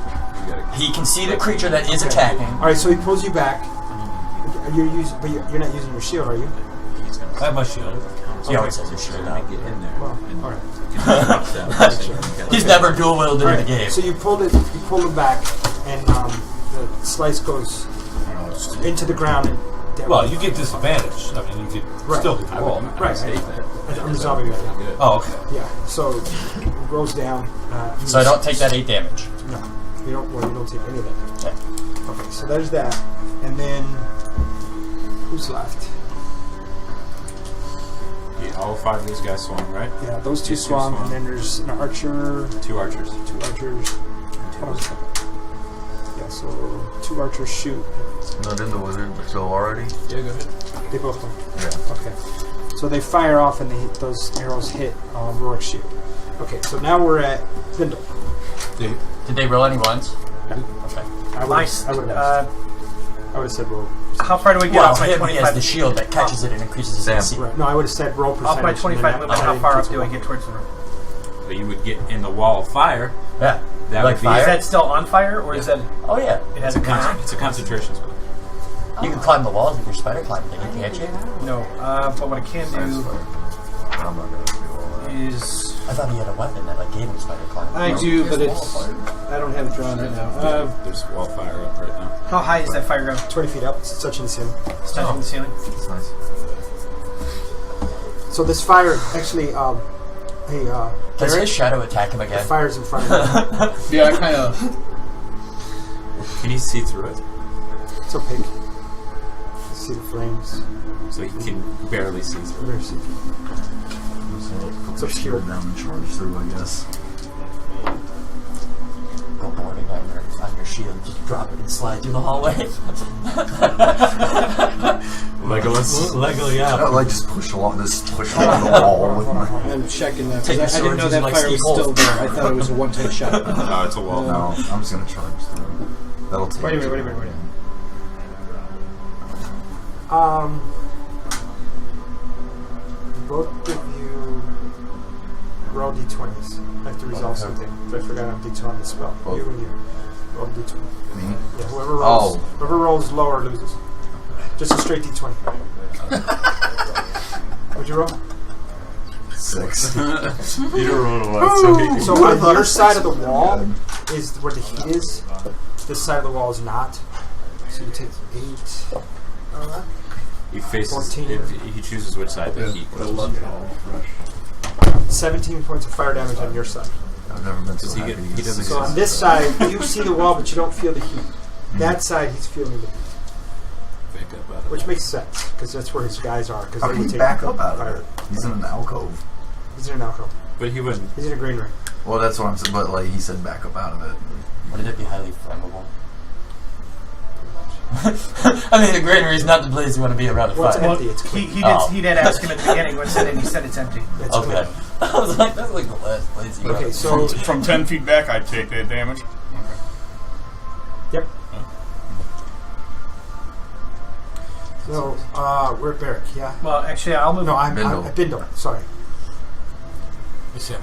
You got it. He can see the creature that is attacking. All right. So he pulls you back. You're using, but you're not using your shield, are you? He's gonna I have my shield. He always has his shield out. get in there. Well, and all right. He's never dual wielded in the game. So you pulled it. You pulled him back, and the slice goes into the ground. And Well, you get disadvantage. I mean, you get Right. still get the roll. right. I'm resolving that now. Oh, okay. Yeah. So it rolls down. So I don't take that 8 damage. No, you don't. Well, you don't take any of that. Yeah. Okay, so there's that, and then who's left? Yeah, all 5 of these guys swung, right? Yeah, those two These two swung, swung. and then there's an archer, 2 archers. 2 archers. Hold on a second. Yeah, so 2 archers shoot. Not in the wizard still already? Yeah, go ahead. They both went. Yeah. Okay. So they fire off, and those arrows hit Rorik's shield. Okay, so now we're at Vindel. Did they roll any ones? Yeah. Okay. I would Nice. have said roll. How far do we get Well, off my him, he has 25? the shield that catches it and increases his AC. Right. No, I would have said roll percentage. Off my and 25 then movement, how far up do I get towards the room? But you would get in the wall of fire. Yeah. That Like would be fire? Is that still on fire, or is that Oh, yeah. it has a con? It's a concentration spell. You can climb the walls with your spider climbing thing, can't you? No, but what I can That's do fine. I'm not gonna do all that. is I thought he had a weapon that like gave him spider climbing. I do, but it's I don't have it drawn right now. There's wall of fire up right now. How high is that fire go? 20 feet up. It's touching the ceiling. It's touching the ceiling. That's nice. So this fire actually, Does Garrett, his shadow attack him the again? fire's in front of you. Yeah, I kind of. Can you see through it? It's opaque. You see the flames. So you can barely see through it. Very see. Put the shield down and charge through, I guess. Go boarding on your shield, just drop it and slide through the hallway. Legolas. Lego, yeah. No, like just push along the wall with my. I'm checking that Take because I your didn't know swords that using, like, fire was Steve still Wolf. there. I thought it was a one-time shot. No, it's a wall. No, I'm just gonna charge through. That'll take. Wait a minute. Both of you roll d20s. I have to resolve something. I forgot I'm d2 on the spell. Oh. You and you. Roll d20. Me? Yeah, whoever rolls lower loses. Just a straight d20. What'd you roll? 6. You don't roll a lot, So on your side of the wall is where the heat is. This side of the wall is not. So you take 8. He faces. 14. If he chooses which side the heat goes. 17 points of fire damage on your side. I've never been Does so he happy. get- he doesn't So on this side, you see the wall, but you don't feel the heat. That side, he's feeling the heat. Back up Which makes sense, because that's where his guys are. Because How they can would he take back the up out fire. of it? He's in an alcove. He's in an alcove. But he wouldn't. He's in a green ring. Well, that's what I'm saying. But like he said, back up out of it. Wouldn't it be highly flammable? I mean, the granary is not the place you want to be around a Well, it's fire. empty. It's He, clean. he did ask him at the beginning what's in it, and he said it's empty. It's Okay. clean. I was like, that's like the last place you Okay, want. so From 10 feet back, I'd take that damage. yep. So we're at Barrack. Yeah. Well, actually, I'll move. No, I'm Bindle. at Bindle. Sorry. So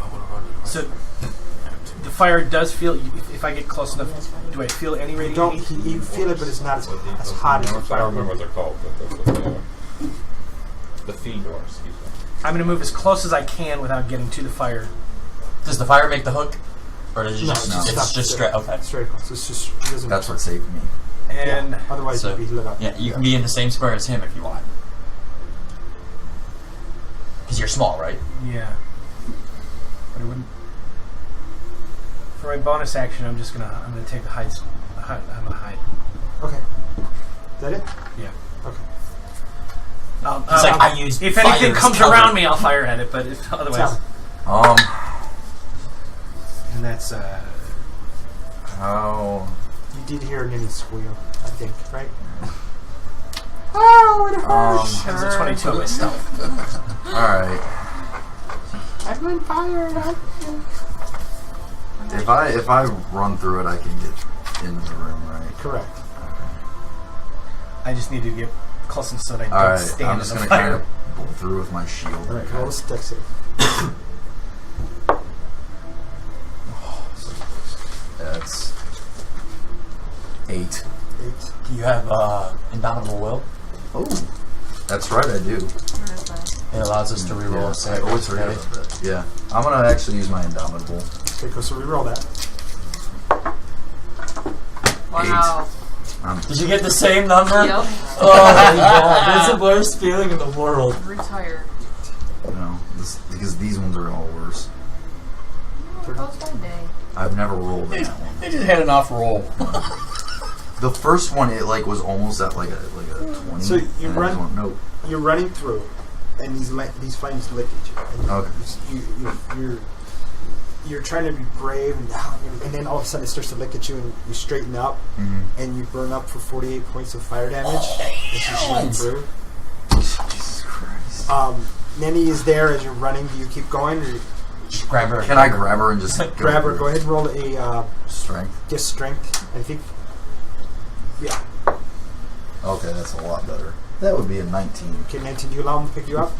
the fire does feel. If I get close enough, do I feel any You don't. radiation? You feel it, but it's not as hot as the I fire. don't remember what they're called, but that's what they are. The Feedor, excuse me. I'm going to move as close as I can without getting to the fire. Does the fire make the hook? Or does it No, just, it's it's just just straight? Okay. Straight across. It's just. It doesn't. That's what saved me. And Yeah, otherwise, So- you'd be lit up. Yeah, you can be in the same square as him if you want. Because you're small, right? yeah, but it wouldn't. For my bonus action, I'm gonna take the height. I'm gonna hide. Okay. Is that it? Yeah. Okay. It's like I use If fire anything as comes cover. around me, I'll fire at it. But if otherwise, Tell. and that's How? You did hear Ninny squeal, I think, right? Oh, it hurts! that was a 22 on my stealth. All right. I'm on fire. If I run through it, I can get into the room, right? Correct. I just need to get close enough so that I All don't right. stand I'm in just the gonna fire. kind of pull through with my shield. All right, roll a dex save. That's 8. 8. Do you have Indomitable Will? Oh, that's right. I do. Where is that? It allows us to reroll a I save. always forget about that. Yeah, I'm gonna actually use my Indomitable. Okay, go. So reroll that. Wow. Did you get the same number? Yep. Oh my god, that's the worst feeling in the world. Retire. Because these ones are all worse. Goes by day. I've never rolled that one. They just had an off roll. The first one, it like was almost at like a 20. So you and I run- just went, nope. You're running through, and these flames lick at you. And Okay. you're trying to be brave, and then all of a sudden it starts to lick at you, and you straighten up, and you burn up for 48 points of fire damage as you run through. Jesus Christ. Nenny is there as you're running. Do you keep going, or Just grab her. Can I grab her and just grab her? Go ahead and roll a Strength. guess strength. I think. Yeah. Okay, that's a lot better. That would be a 19. Okay, 19. Do you allow him to pick you up?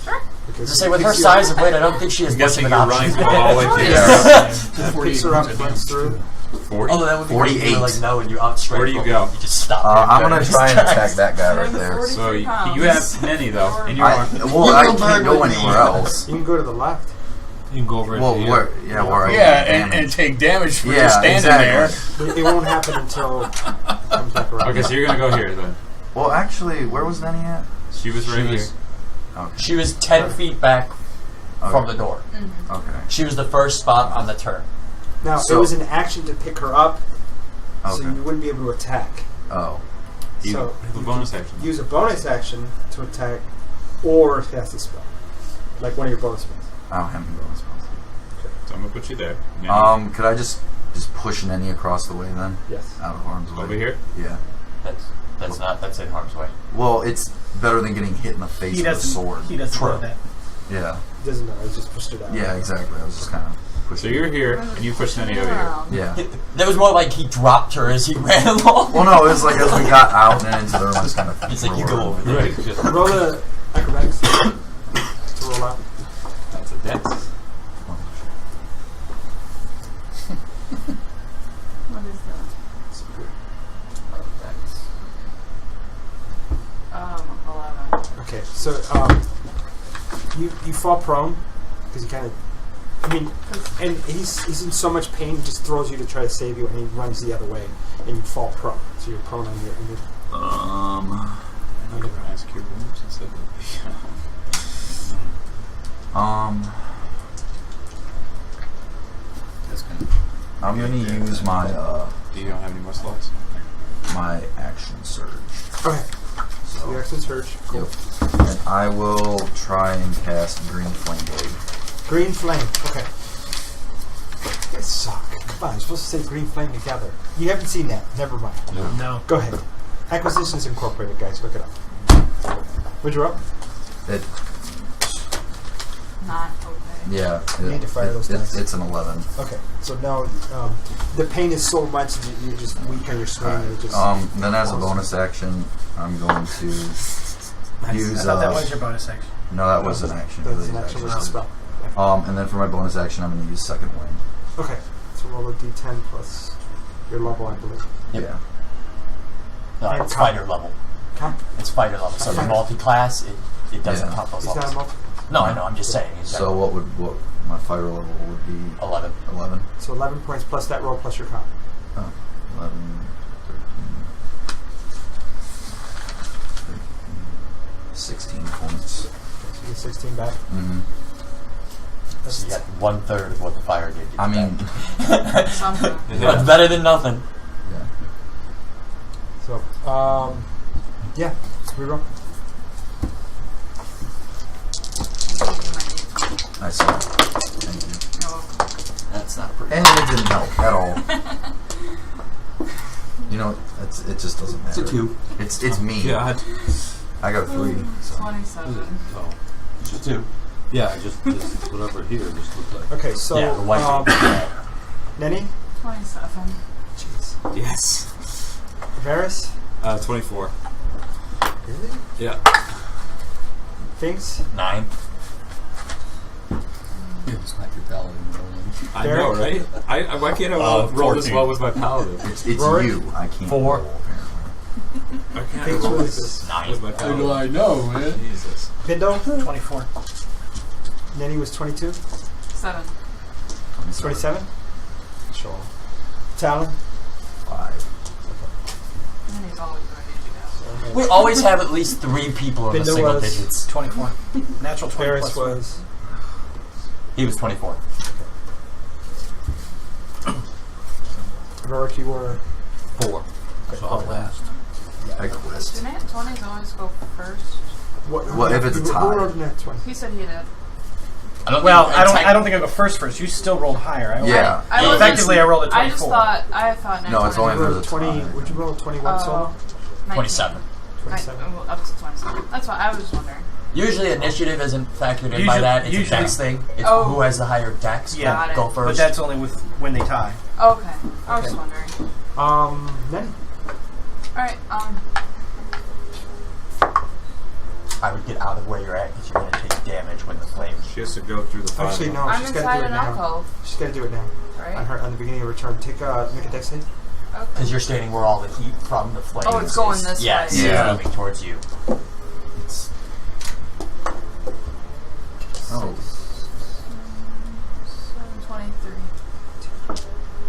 Sure. Because Just say with her size of weight, I don't think she has I'm much guessing of an you're option. running through all the way to picks her up, runs through. 40. Although that would be 48. You're like no, and you outstrike. Where do you her. go? You just stop. I'm gonna try and attack that guy right there. 43 So you pounds. have many though in your arm. Well, I can't go anywhere else. You can go to the left. You can go over Well, into where? Yeah, where I Yeah, get and damage. take damage for Yeah, just standing exactly. But it won't happen until it comes back around. Okay, so you're gonna go here then. Well, actually, where was Nenny at? She was right here. Okay. She was 10 feet back from the door. Okay. She was the first spot on the turn. Now, So- it was an action to pick her up, so Okay. you wouldn't be able to attack. Oh. You So have a you bonus can action. use a bonus action to attack or cast a spell. Like one of your bonus spells. I don't have any bonus spells. So I'm gonna put you there. Now Could I just push Nenny across the way then? Yes. Out of harm's way. over here. Yeah. That's in harm's way. Well, it's better than getting hit in the face He with a doesn't. sword. He doesn't True. know that. Yeah. Doesn't matter, I just pushed it out. Yeah, exactly. I was just kind of So pushing. you're here, and you push Nenny over here. Around. Yeah. That was more like he dropped her as he ran along. Well, no, it was like as we got out and into the room, I was kind of. It's like you go over there. Right. Just, Roll a acrobatics to roll out. that's a dex. What is that? 11. Okay, so you fall prone because he kind of. I mean, and he's in so much pain, he just throws you to try to save you, and he runs the other way, and you fall prone. So you're prone on your on the ground. Ask your moves instead of. That's gonna. I'm gonna use my Do you don't have any more slots? my action surge. Okay. So. The action surge. Cool. Yep. And I will try and cast Green Flame Blade. Green flame. Okay. You guys suck. Come on, you're supposed to say green flame together. You haven't seen that. Never mind. No. Go ahead. Acquisitions Incorporated, guys. Look it up. What'd you up? It, Not okay. yeah. You need to fire those dice. It's an 11. Okay. So now the pain is so much that you're just weak on your swing. Alright. You just Then as a bonus action, I'm going to use. I thought that was your bonus action. No, that was an action. That's an action with a spell. And then for my bonus action, I'm going to use Second Wind. Okay. So roll a d10 plus your level, I believe. Yep. Yeah. No, it's fighter level. Huh? It's fighter level. So the Okay. multi-class, it doesn't Yeah. count those He's not a levels. multi. No, I know. I'm just saying. So what my fighter level would be? 11. 11. So 11 points plus that roll plus your comp. Oh, 11, 13, 16 points. So you get 16 back. Mm-hmm. So you got 1/3 of what the fire did. I mean, Something. That's better than nothing. yeah. So, yeah, reroll. I saw it. Thank you. You're welcome. That's not pretty. And it didn't help at all. You know, it just doesn't matter. It's a 2. It's me. God. I got a 3. So. 27. Oh. It's a 2. Yeah, just whatever here just looked like. Okay, so, Yeah, the white Nenny? 27. Jeez. Yes. Varys? 24. Really? Yeah. Finks? 9. It's like your paladin rolling. I know, right? Why can't I roll this 14. well with my paladin? It's Rory? you. I can't 4. roll, apparently. Why can't I Finks roll was this 9. with my paladin? I know, man? Jesus. Pindo? 24. Nenny was 22? 7. 27? Sure. Talon? 5. And he's always going to do that. We always have at least 3 people in the Binder single was- digits. 24. Natural 20 Varys plus 3. was... He was 24. Rorik, you were... 4. So I'll last. I quest. Do nat 20s always go first? Well, if it's a tie. Who rolled nat 20? He said he did. I don't Well, think, I don't think I go first. You still rolled higher. Yeah. I Yeah, was Effectively, I rolled a 24. I thought nat No, it's 20. only if there's a 20... tie. Would you roll a 21 solo? 27. 27. Up to 27. That's what I was wondering. Usually initiative isn't factored in by Usually- that. It's a usually- dex thing. It's Oh. who has the higher dex. Yeah. Got it. Go first. But that's only with when they tie. Okay. I was Okay. wondering. Nenny? Alright, I would get out of where you're at because you're going to take damage when the flames. She has to go through the fire. Actually, no, I'm she's got inside to do it an now. alcove, She's got to do it now. right? On the beginning of her turn. Make a dex save. Okay. Because you're standing where all the heat from the flames Oh, it's going this yes, way. Yeah. it's moving towards you. It's, Oh. 23.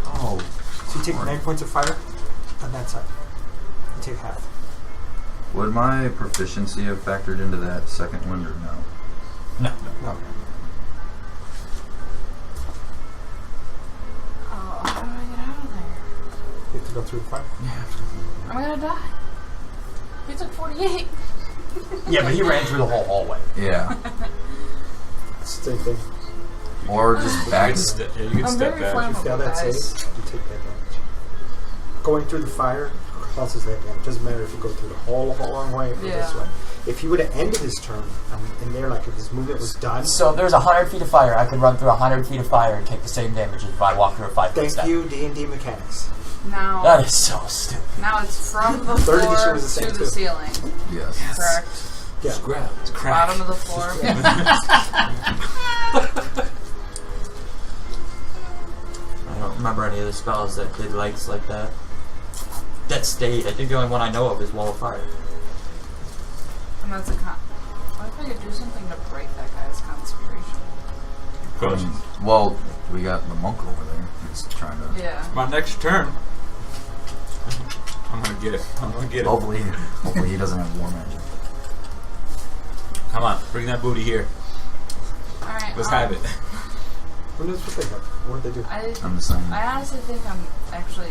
Oh. So you take 9 points of fire on that side. You take half. Would my proficiency have factored into that second wind or no? no. No. Oh, how do I get out of there? You have to go through the fire. I'm gonna die. He took 48. Yeah, but he ran through the whole hallway. Yeah. Same thing. Or just back. You can I'm step very back. flammable. If you fail that guys. save, you take that damage. Going through the fire causes that damage. Doesn't matter if you go through the whole long way or this Yeah. way. If you would have ended his turn and there, like if his movement was done, So if there's 100 feet of fire, I could run through 100 feet of fire and take the same damage as if I walk through a 5-foot thank step. you, D&D mechanics. Now, That is so stupid. now it's from the Third edition floor was the same to the too. ceiling. Yes. Correct. Yeah. Scrap. It's crack. Bottom of the floor. I don't remember any of the spells that did lights like that. That stayed. I think the only one I know of is Wall of Fire. And that's a what if I could do something to break that guy's concentration? Well, we got the monk over there. He's trying to. Yeah. My next turn. I'm gonna get it. I'm gonna get it. Hopefully he doesn't have war magic. Come on, bring that booty here. Alright. Let's have it. Who knows what they have? What did they do? I'm just saying. I honestly think I'm actually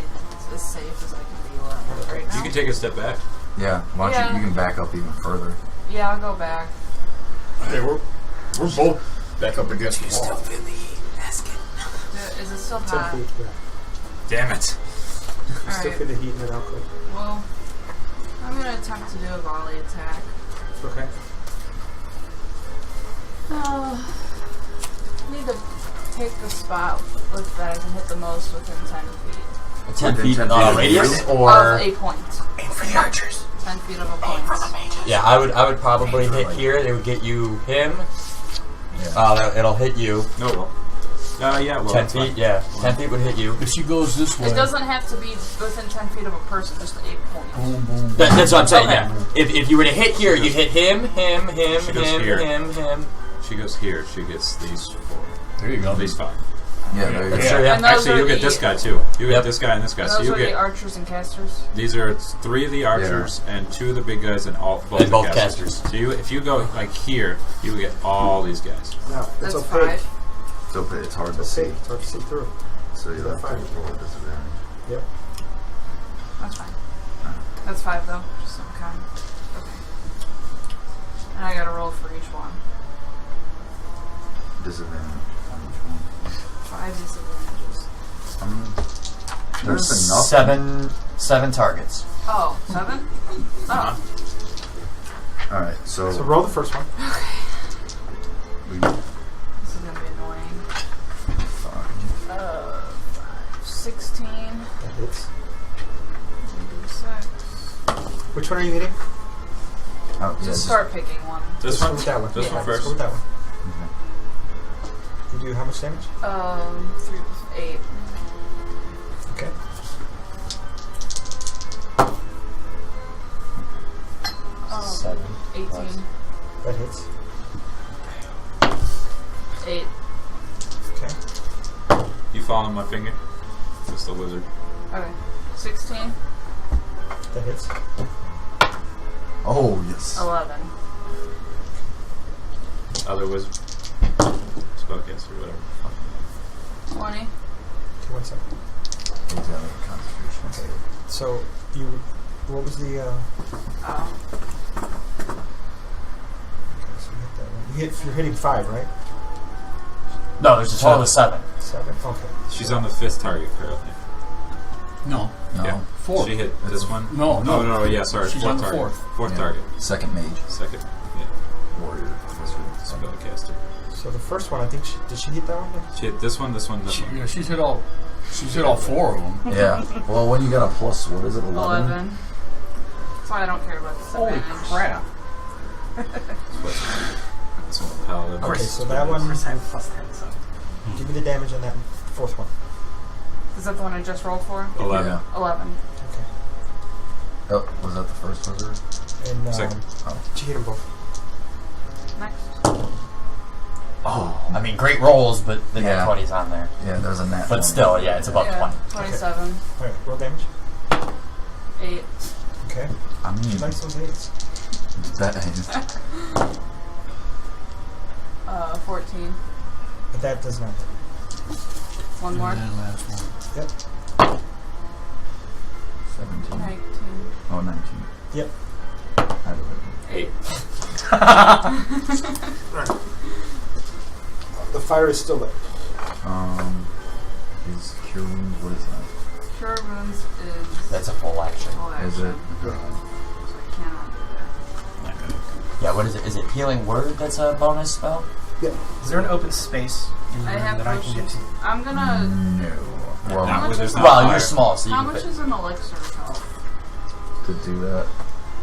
as safe as I can be where I'm at right now. You can take a step back. Yeah. Why don't you can back up even further. Yeah, I'll go back. Hey, we're both back up against the wall. Is it still 10 hot? feet, yeah. Damn it. Still Alright. feel the heat in it out quick. Well, I'm gonna attempt to do a volley attack. Okay. Need to take the spot that I can hit the most within 10 feet. 10 Within feet 10 feet of radius, you? or Of a point. aim for the archers. 10 feet of a point. Yeah, I would probably hit here. They would get you him. Yeah. It'll hit you. No, well. Yeah, well. 10 that's feet, fine. yeah. 10 feet would hit you. If she goes this way, It doesn't have to be within 10 feet of a person, just 8 points. boom, boom. That's what I'm saying, Okay. yeah. If you were to hit here, you'd hit him. She goes here. She goes here. She gets these 4. There you go. These 5. Yeah, there you That's go. true, yeah. And those Actually, are you'll get the- this guy too. You Yep. get this guy and this guy. And So those you are the get archers and casters. these are 3 of the archers and 2 of the big guys and both And the both casters. So if you go like here, you will get all these guys. Now, it's That's opaque. 5. It's okay. It's hard to It's see. opaque. It's hard to see through. So you'll have to Fine. roll a disadvantage. Yep. That's fine. That's 5 though, just some kind. Okay. And I gotta roll for each one. Disadvantage on each one. 5 disadvantages. There's enough. 7 targets. Oh, 7? Oh. All right. So, So roll the first one. we, This is gonna be annoying. 16. That hits. 6. Which one are you hitting? oh, yeah, Just start picking one. This one. with that one. This Yeah, one let's first. go with that one. Okay. You do how much damage? 8. Okay. Oh, 7. 18. That hits. 8. Okay. You fall on my finger. Just a wizard. Okay. 16. That hits. Oh yes. 11. Other wizard. Spellcaster, whatever. 20. Okay, 1 second. He's got like a concentration. Okay. So you, what was the? Oh. Okay, so you hit that one. You're hitting 5, right? No, there's a total of 7. 7. Okay. She's on the 5th target currently. No. No. Yeah. 4th. She hit this one. No, no. No, yeah, sorry. She's 4th on the target. 4th. 4th Yeah. target. Second mage. 2nd. Yeah. Warrior. Wizard. Spellcaster. So the first one, I think, did she hit that one? She hit this one, this one, this one. Yeah, she's hit all 4 of them. Yeah. Well, when you got a plus, what is it? 11. 11. That's why I don't care about this Holy advantage. crap. This one, paladin. Okay, so that one. Plus 10, so. Give me the damage on that fourth one. Is that the one I just rolled for? 11. Yeah. 11. Okay. Oh, was that the first wizard? And Second. she hit them both. Next. Oh. I mean, great rolls, but the Yeah. net 20's on there. Yeah, there's a nat. But 20. still, yeah, it's above Yeah, 20. 27. All right, roll damage. 8. Okay. I mean, She likes those 8s. that is. 14. But that does not. One more. And then last one. Yep. 17. 19. Oh, 19. Yep. I have it. 8. The fire is still lit. Is cure wounds? What is that? Cure wounds is That's a full action. full action. Is it? So I cannot do that. Yeah, what is it? Is it Healing Word that's a bonus spell? Yep. Is there an open space in the I room have that I can get potions. to? I'm gonna. No. Well, How much is Well, that? you're small, so you How can much fit. is an elixir of health? to do that.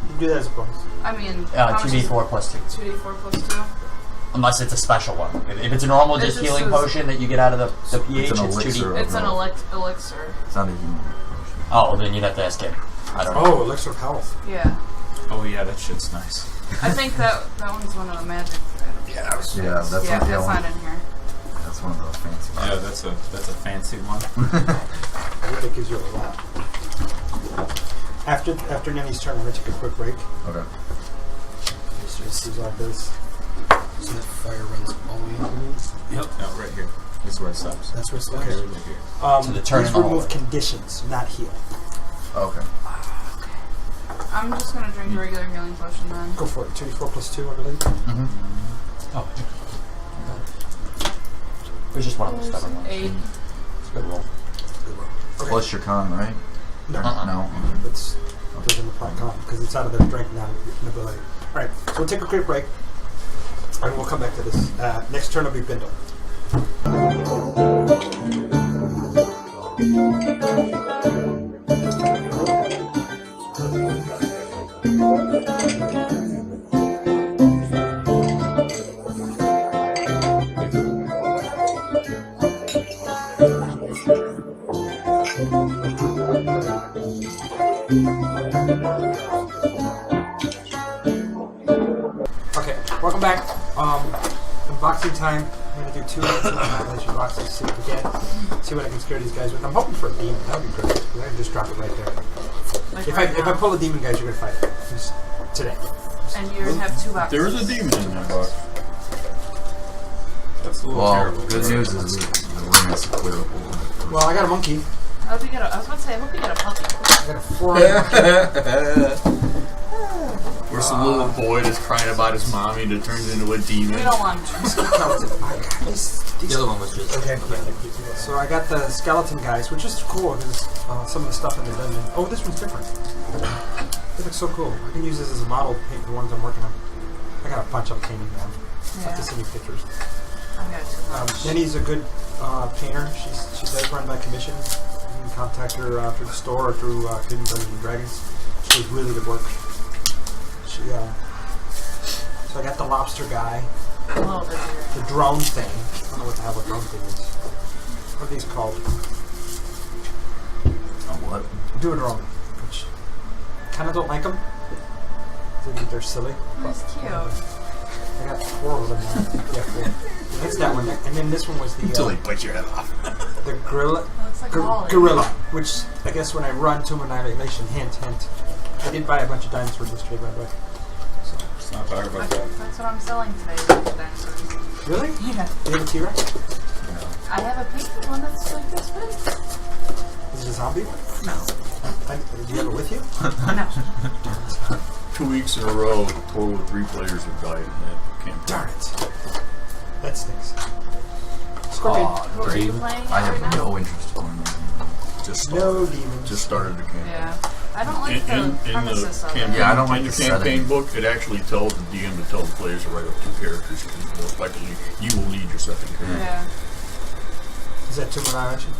You do that as a bonus. I mean, how much is 2d4 plus 2. 2d4 plus 2? Unless it's a special one. If it's a normal It just just healing says- potion that you get out of the pH, an it's 2d. elixir. It's an No. elixir. It's not a healing potion. Oh, well, then you'd have to ask him. I don't know. Oh, elixir of health. Yeah. Oh, yeah, that shit's nice. I think that one's one of the magic items. Yeah, that's Yeah, one. that's Yeah, not in here. that's one of the fancy ones. Yeah, that's a fancy one. I think that gives you a lot. After Nenny's turn, I'm going to take a quick break. Okay. Just use like this. So that fire runs all the way into me? Yep. No, right here. This is where it stops. That's where it's Right okay. here, right here. So the turn Please in the remove hallway. conditions, not heal. Okay. I'm just gonna drink a regular healing potion then. Go for it. 2d4 plus 2, I believe. Oh, It was just one of those stubborn ones. 8. It's a good roll. Okay. Plus your con, right? No. No. It's doesn't apply con because it's out of their drink now. Ability. All right. So we'll take a quick break, and we'll come back to this. Next turn will be Bindle. Okay, welcome back. Unboxing time. I'm gonna do 2 annihilation boxes. See what we get. See what I can scare these guys with. I'm hoping for a demon. That would be great. I can just drop it right there. Like If right I now. pull a demon, guys, you're gonna fight it. Just today. And you have 2 boxes. There's a demon in that box. That's a little Well, terrible. good news is the room has to clear up a little bit. Well, I got a monkey. I hope you get a. I was about to say, I hope you get a puppy. I got a 4. Where some little boy that's crying about his mommy that turns into a demon. We don't want to. The other one was just. Okay. So I got the skeleton guys, which is cool because some of the stuff in the dungeon. Oh, this one's different. It looks so cool. I can use this as a model to paint the ones I'm working on. I got a bunch of painting now. I have to see you pictures. I got 2 boxes. Jenny's a good painter. She does run by commission. You can contact her through the store or through Hidden Dungeons and Dragons. She does really good work. So I got the lobster guy, A little bit here. the drone thing. I don't know what the hell a drone thing is. What are these called? What? Do a drone, which kind of don't like them. I think they're silly. That's cute. I got 4 of them now. Yeah, 4. That's that one. And then this one was Until the he bites your head off. the gorilla. It looks like Wally. Gorilla, which I guess when I run Tomb of Annihilation, hint, hint. I did buy a bunch of dinosaurs this trade, by the way. So. It's not bad about that. That's what I'm selling today. Is dinosaurs. Really? Yeah. Do you have a T-Rex? I have a painted one that's like this big. Is it a zombie? No. Do you have it with you? No. 2 weeks in a row, a total of 3 players have died in that campaign. Darn it. That stinks. Scorpion. Who are you playing I right have now? no interest in going there. Just started. No demons. Just started the campaign. Yeah. I don't like In the the premises of campaign, it. Yeah, I don't like in the the campaign setting. book, it actually tells the DM to tell the players to write up 2 characters. Because most likely, you will need your second character. Yeah. Is that Tomb of Annihilation?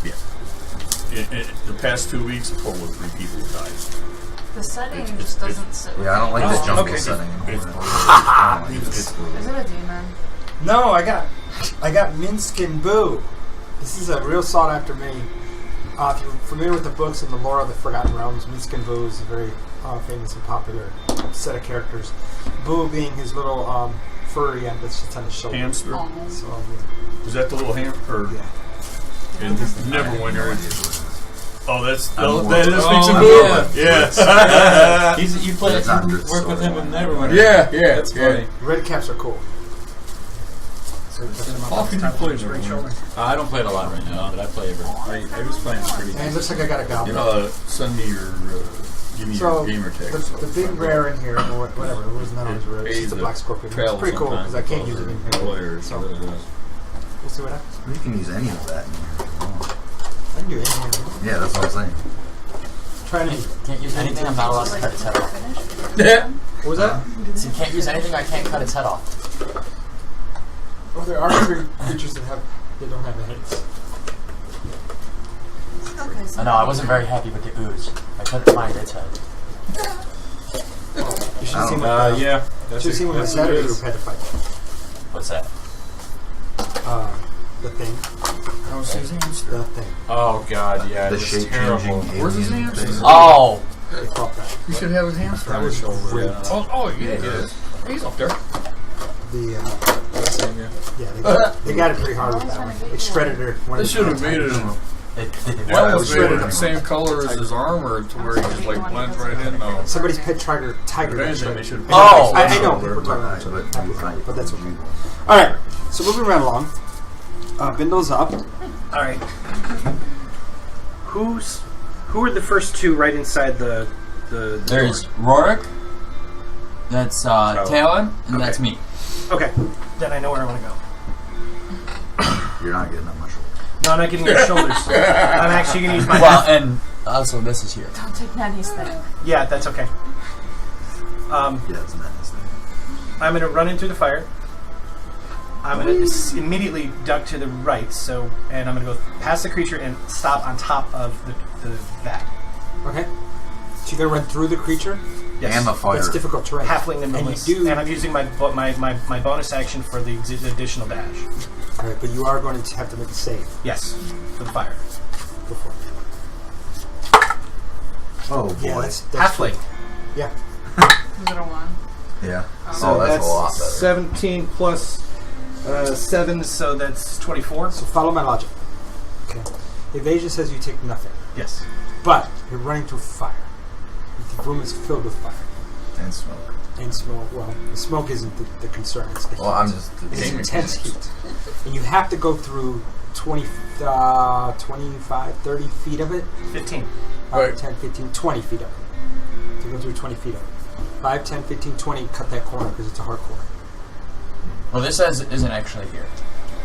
In the past 2 weeks, a total of 3 people have died. The setting just doesn't sit with Yeah, I don't like me. the jungle okay. setting It's- anymore. I don't like it. It's Is it a demon? No, I got Minsk and Boo. This is a real sought after mini. If you're familiar with the books and the lore of the Forgotten Realms, Minsk and Boo is a very famous and popular set of characters. Boo being his little furry and that's just on his shoulder. hamster. Oh. So Is that the little hamster? yeah. And Neverwinter. Oh, that is Oh, speaks of yeah. Yes. You play That's not you good work with story. him in Neverwinter. Yeah, That's funny. Red caps are cool. How often do you play Neverwinter? I don't play it a lot right now, but I play every. I was playing pretty And it looks like I got a goblin. Send me your, give me So your gamer tag. the big rare in here, or whatever, it was not always rare. It's just a black scorpion. It's pretty cool because I can't use it in here. Players, So so it is. we'll see what happens. You can use any of that in here. I can do anything. Yeah, that's what I'm saying. Try me. Can't use anything, I'm not allowed to Like, cut its head off. Yeah. What was that? So you can't use anything, I can't cut its head off. Oh, there are creatures that don't have heads. Okay, so I know, I wasn't very happy with the ooze. I couldn't find its head. You should have seen what Yeah. you should have seen what my Saturday group had to fight. What's that? The thing. How's his hamster? The thing. Oh god, yeah. The it's shape terrible. changing Where's his alien hamster? thing. Oh! They fought that. You should have his hamster. That was great. Oh, yeah, he is. He's up there. The they got it pretty hard with that one. It shredded her. They should have made it. They did That what? was made it the same color as his armor to where he just like blends right in though. Somebody's pet tiger If got anything, they shredded. should have. Oh! I know. People are talking about it, but that's okay. All right. So moving right along. Bindle's up. All right. Who are the first 2 right inside the There's Rorik. That's Talon, and Okay. that's me. Okay, then I know where I want to go. You're not getting on my shoulder. No, I'm not getting your shoulders. I'm actually going to use my Well, and also this is here. Don't take Nanny's thing. Yeah, that's okay. Yeah, it's not this thing. I'm going to run in through the fire. I'm going to immediately duck to the right, and I'm going to go past the creature and stop on top of the vat. Okay. So you're gonna run through the creature. Yes. And the fire. That's difficult terrain. Halfling nimbleness. And you do. And I'm using my bonus action for the additional dash. All right, but you are going to have to make a save. Yes, for the fire. Go for it. Oh boy. Yeah, that's Halfling. Yeah. Is it a 1? Yeah. So that's a lot better. 17 plus 7, so that's 24. So follow my logic. Okay. Evasion says you take nothing, Yes. but you're running through fire. The room is filled with fire And smoke. and smoke. Well, the smoke isn't the concern. It's the heat. Well, I'm just. It's intense heat, and you have to go through 20, 25, 30 feet of it. 15. 5, 10, 15, 20 feet of it. To go through 20 feet of it. 5, 10, 15, 20, cut that corner because it's a hard corner. Well, this isn't actually here.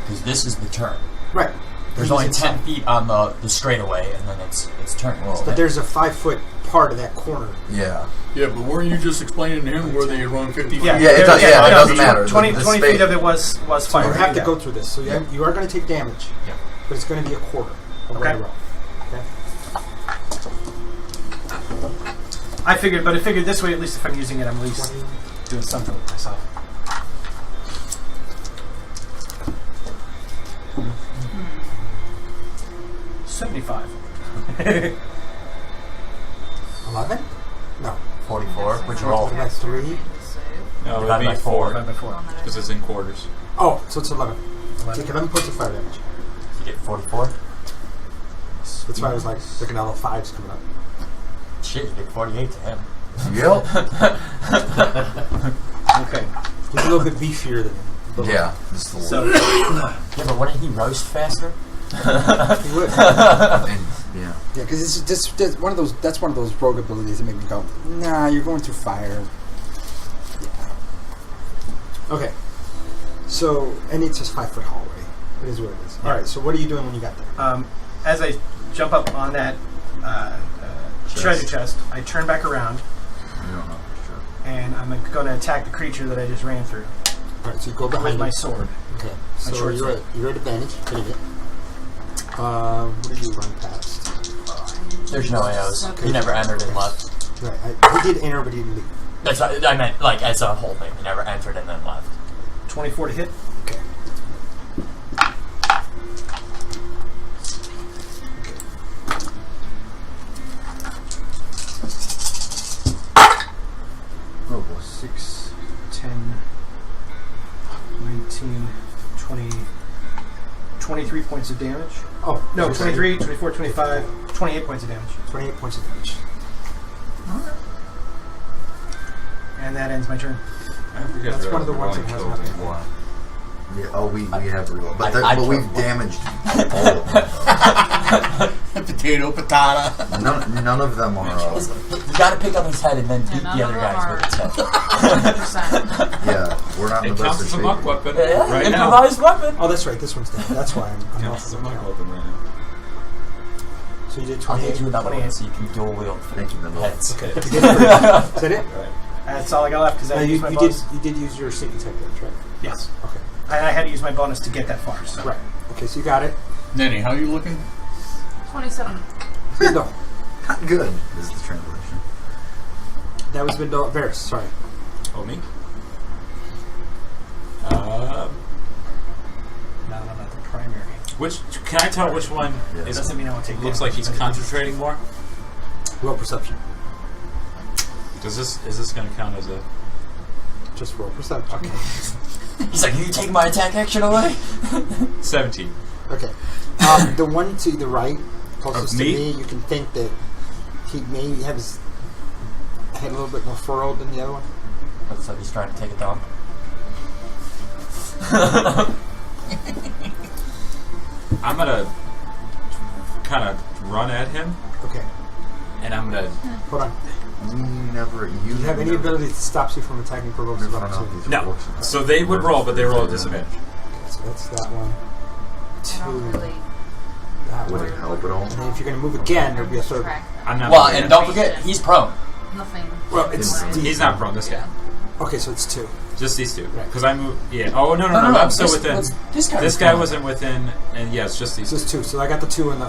Because this is the turn. Right. There's He's only inside. 10 feet on the straightaway, and then it's turn. But there's a 5-foot part of that corner. Yeah. Yeah, but weren't you just explaining to him where they run 50 feet? Yeah, Yeah, it does- yeah, it doesn't matter. 20 The 20 space- feet of it was So fire. you have to Yeah. go through this. So you are going to take damage. Yeah. But it's going to be a quarter of Okay. what I roll. Okay. I figured this way, at least if I'm using it, I'm at least 20. doing something with myself. Hmm. 75. 11? No. 44. Which roll? Divided by 3. No, it would Divided by be 4. 5 by 4. because it's in quarters. Oh, so it's 11. 11. Take 11 points of fire damage. You get 44. That's why I was like, looking at all the 5s coming up. Shit, you get 48 to him. Yep. Okay. He's a little bit beefier than me. Yeah. Just a So, Yeah, but wouldn't he roast faster? He would. And, yeah. Yeah, because it's one of those. That's one of those rogue abilities that make me go, nah, you're going through fire. Yeah. Okay. So, and it's just 5-foot hallway. It is what it is. All right. So, what are you doing when you got there? as I jump up on that treasure chest, I turn back around, You don't know for sure. and I'm going to attack the creature that I just ran through All right. So you go with behind my you. sword. Okay. My So short you're sword. at advantage. Hitting it. What did you run past? There's no AOs. He never entered and left. Right. He did enter, but he didn't leave. That's what I meant, like, as a whole thing. He never entered and then left. 24 to hit. Okay. Oh, boy. 6, 10, 19, 20, 23 points of damage. Oh No, okay. 23, 24, 25, 28 points of damage. 28 points of damage. And that ends my turn. I forget That's that one of the we're ones rolling that has kills nothing. before. Yeah. Oh, we have real, but I but we've tried. damaged all of Potato, patata. them. None of them are. You gotta pick up his head and then beat none the of other them guys are- with its head. 100%. Yeah, we're not in It the counts best of as a shape. monk weapon Yeah, right now. improvised weapon. Oh, that's right. This one's dead. That's why I'm Counts as a off. monk weapon right now. So you did I'll 28. get you another one 28. so you can dual wield Thank you, Mendel. heads. Okay. You did it. Is that it? Right. That's all I got left because I You used my did. bonus. You did use your sneak attack damage, right? Yes. Okay. And I had to use my bonus to get that far. So. Right. Okay. So you got it. Nenny, how you looking? 27. Vindal. Not good is the translation. That was Vindal. Varys. Sorry. Oh, me? No, not the primary. Which can I tell which one Yeah. It is, doesn't mean I won't take looks damage. like he's concentrating more? Roll perception. Is this going to count as a? Just roll perception. Okay. He's like, you take my attack action away? 17. Okay. The one to the right, closest Of to me? me, you can think that he may have his head a little bit more furrowed than the other one. Looks like he's trying to take it down. I'm going to kind of run at him, Okay. and I'm going to Hold on. Never. Do you have any ability that stops you from attacking provokes of opportunity? No. So they would roll, but they roll at disadvantage. Okay, so that's that one. I don't Two. really That Would one. it help at all? And then if you're going to move again, there'll be a third. track that. I'm not. Well, moving and it. don't forget, he's prone. Nothing. Well, it's He's not prone. This guy. Okay, so it's 2. Just these two. Right. Because I moved. Yeah. Oh no. I'm still within. This guy wasn't within, and yeah, it's just these. Just 2. So I got the 2 in the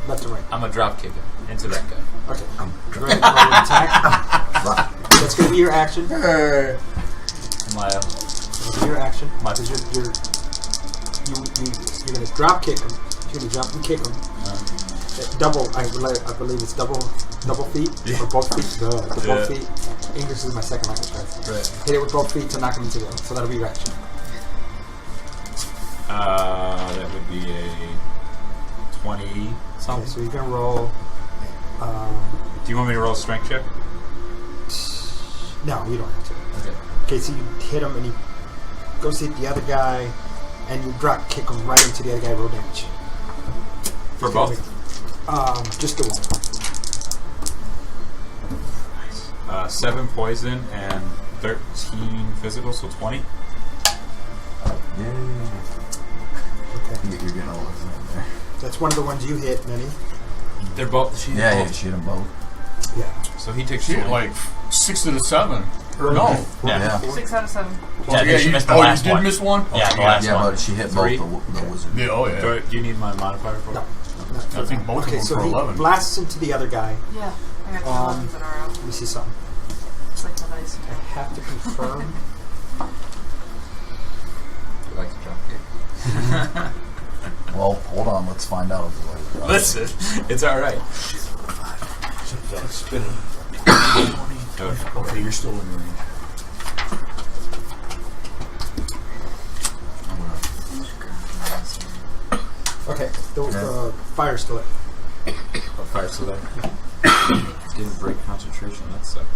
left and right. I'm a drop kick it into that guy. Okay. Go ahead and roll an attack. That's going to be your action. My. That's your action. My- Because you're going to drop kick him. You're going to jump and kick him. Double. I believe it's double feet or both feet. The both feet. English is my second language. Guys. Right. Hit it with both feet to knock him into the air. So that'll be your action. That would be a 20 Okay, something. so you're going to roll. Do you want me to roll a strength check? No, you don't have to. Okay. Okay, so you hit him and he goes to hit the other guy, and you drop kick him right into the other guy. Roll damage. For both? Just the one. 7 poison and 13 physical, so 20. Yay. Okay. You're getting all this in there. That's one of the ones you hit, Minnie. They're both. Yeah, you shoot them both. Yeah. So he takes She 20. like 6 to the 7. Or no. Yeah. 6 out of 7. Yeah, Yeah, she you, missed the oh, last you did one. miss one? Yeah, the last Yeah, one. but she hit Three? both the wizard. Yeah, oh yeah. Do you need my modifier for it? No. I think both Okay, of them so for he 11. blasts into the other guy. Yeah. I got the ones that are out. Let me see something. It's like the dice. I have to confirm. You like to drop kick? Well, hold on. Let's find out. Listen, it's alright. Spinning. Okay, you're still in range. Okay, the fire's still there. Oh, fire still there? Didn't break concentration, that sucks.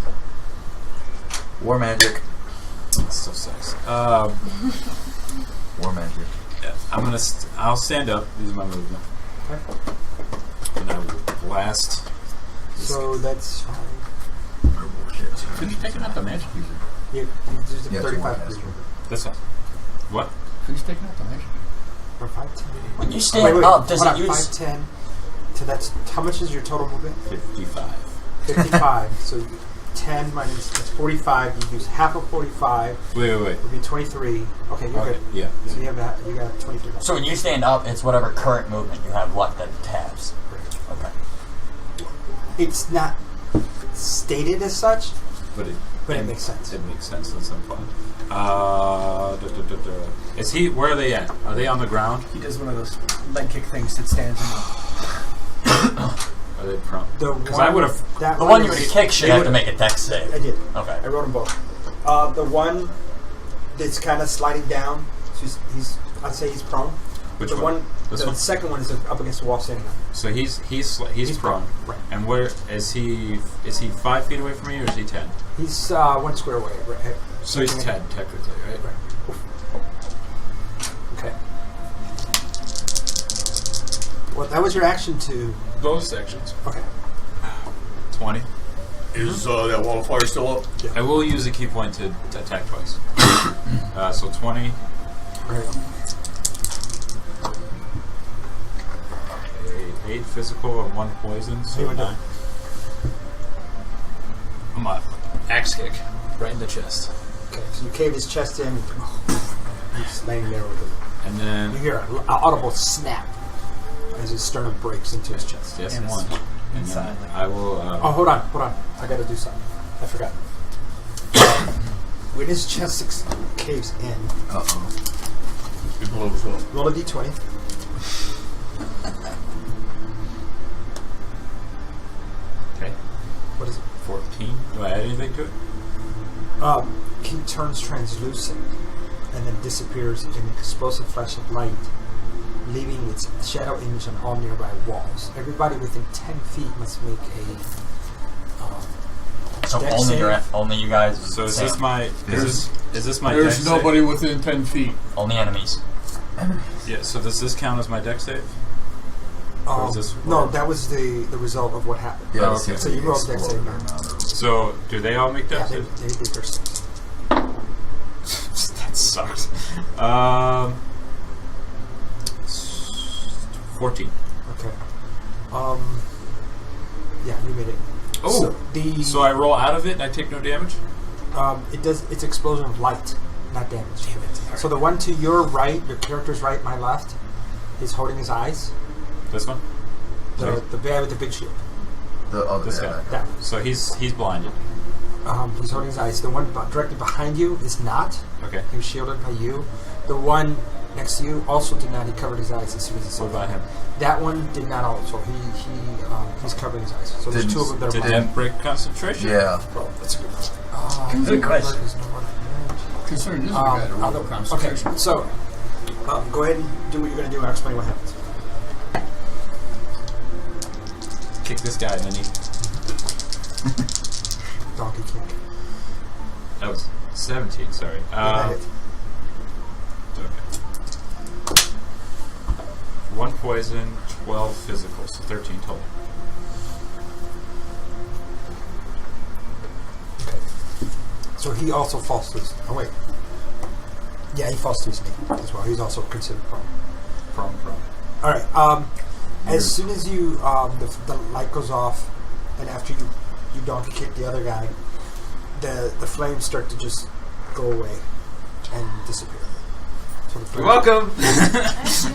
War magic. That still sucks. War magic. Yeah, I'll stand up, use my movement. Okay. And I will blast. So that's fine. Finish taking out the magic user. You just Yeah, 35 it's feet. That's not. What? Finish taking out the magic Or 5'10". When you stand up, does it use... 5'10". So that's how much is your total movement? 55. 55. So 10 minus that's 45. You use half of 45. Wait. Would be 23. Okay, you're good. Yeah. So you have that. You got 23. So when you stand up, it's whatever current movement you have left that it tabs. Okay. It's not stated as such, But but it makes sense. It makes sense at some point. Is he? Where are they at? Are they on the ground? He does one of those leg kick things that stands in Are they prone? The Because I would have. That The one you is- would kick should have to make a dex save. I did. Okay. I wrote them both. The one that's kind of sliding down. So I'd say he's prone. Which the one? This the one? second one is up against the wall standing up. So he's He's prone. Right. And where is he? Is he 5 feet away from me, or is he 10? He's 1 square away. Right. So he's 10 technically, right? Right. Okay. Well, that was your action to. Both sections. Okay. 20. Is that wall of fire still up? I will use a key point to attack twice. So 20. Right. 8 physical and 1 poison, so You would 9. I'm a axe kick right in the chest. Okay. So you cave his chest in. He's laying there with it. And then You hear an audible snap as his sternum breaks into his chest. yes, And 1. And inside. then I will. Oh, hold on. I gotta do something. I forgot. When his chest caves in, It blows up. roll a d20. Okay. What is it? 14. Do I add anything to it? He turns translucent and then disappears in an explosive flash of light, leaving its shadow image on all nearby walls. Everybody within 10 feet must make a So dex only save. only you guys. So is Sam. this my? Is this my? There's dex nobody within 10 feet. Only enemies. Save? Yeah. So does this count as my dex save? Or is this No, that was the result of what happened. Yeah, Oh, to see okay. if So you they rolled dex explode save or now. not. So, do they all make Yeah, death they saves? did their saves. That sucks. 14. Okay. Yeah, you made it. Oh, so I roll out of it and I take no damage? It does. It's explosion of light, not damage. Damn it. So the one to your right, your character's right, my left, is holding his eyes. This one? The guy with the big shield. The other This guy. That. So he's blinded. He's holding his eyes. The one directly behind you is not. Okay. He was shielded by you. The one next to you also did not. He covered his eyes as soon as he saw What about him? That one did not also. He's covering his eyes. So there's Didn't- two of them that are Did blind. that break concentration? Yeah. That's a good one. Good question. Considering this is a guy to roll Okay, concentration. so go ahead and do what you're going to do and I'll explain what happens. Kick this guy in the knee. Donkey kick. That was 17, sorry. That hit. Okay. 1 poison, 12 physical, so 13 total. Okay. So he also falls to his... Oh, wait. Yeah, he falls to his knee as well. He's also considered prone. Prone. All right. As soon as you the light goes off, and after you donkey kick the other guy, the flames start to just go away and disappear. So the You're welcome!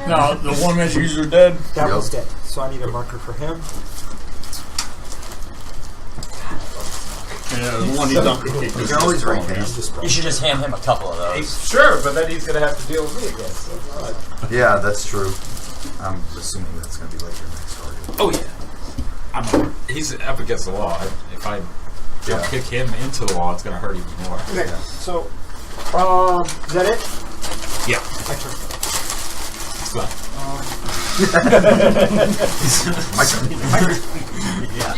Now, the one magic user dead. That Yep. one's dead. So I need a marker for him. Yeah, the one he dunked kicked. You can always I'm recast. just You should just hand him a couple of those. Sure, but then he's gonna have to deal with me again. So. Yeah, that's true. I'm assuming that's going to be like your next target. Oh yeah, he's up against the wall. If I jump kick him into the wall, it's gonna hurt even more. Okay. Yeah. So, is that it? Yeah, My turn. it's fine.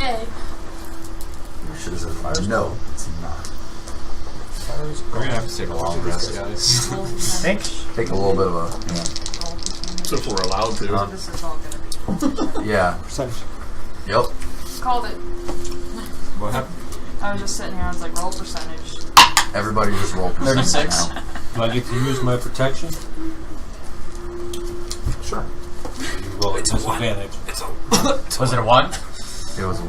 Yay. You should have said no. It's not. We're gonna have to take a long rest, guys. Roll percentage. Think? Take a little bit of Roll percentage. So if we're allowed to. This is all gonna be. a yeah. Percentage. Yep. Called it. What happened? I was just sitting here. I was like, roll percentage. Everybody just roll 36. now. Do I get to use my protection? Sure. You roll at disadvantage. Was it a 1? It was.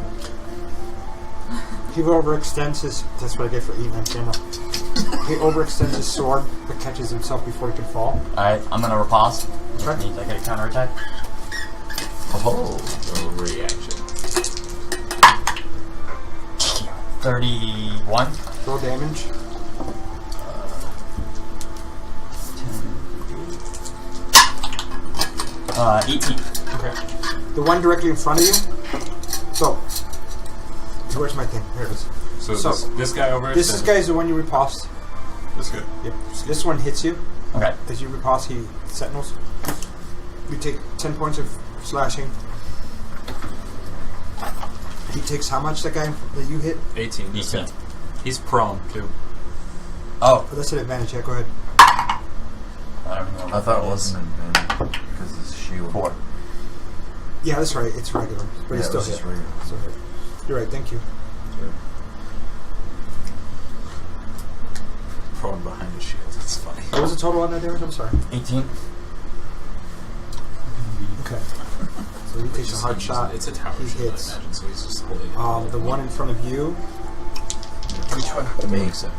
He overextends his. That's what I get for eating on camera. He overextends his sword, but catches himself before he can fall. Alright, I'm gonna riposte. Okay. Means I get a counterattack. Oh. Reaction. 31. Roll damage. 18. Okay. The one directly in front of you. So, where's my thing? Here it is. So this guy over. This guy is the one you riposte. This guy. Yep. This one hits you. Okay. As you riposte, he sentinels. You take 10 points of slashing. He takes how much, that guy that you hit? 18. this 18. guy. He's prone too. Oh. Oh, that's an advantage. Yeah, go ahead. I don't even know I what thought that it wasn't an advantage because his shield. 4. Yeah, that's right. It's regular. But Yeah, it's it still was hit. just regular. Still hit. You're right. Thank you. Prone behind the shield. That's funny. What was the total on that damage? I'm sorry. 18. Okay. So he takes a hard shot. It's a tower He shield, hits. I imagine, so he's just holding it. The one in front of you. Which one? Me. 7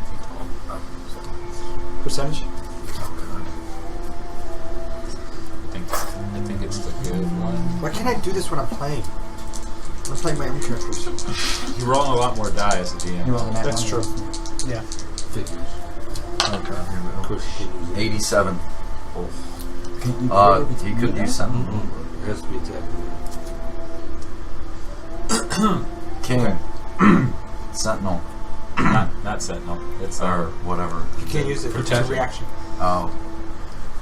Percentage? I think it's the good one. Why can't I do this when I'm playing? I'm playing my own characters. You're rolling a lot more die as a DM. You roll that That's one? true. Yeah. Figures. Okay. Of course you can use it. 87. Can you He could use something. It has to be attacked. King. Sentinel. Not Sentinel. It's Or whatever. You can't use it. It's a Protection. reaction. Oh.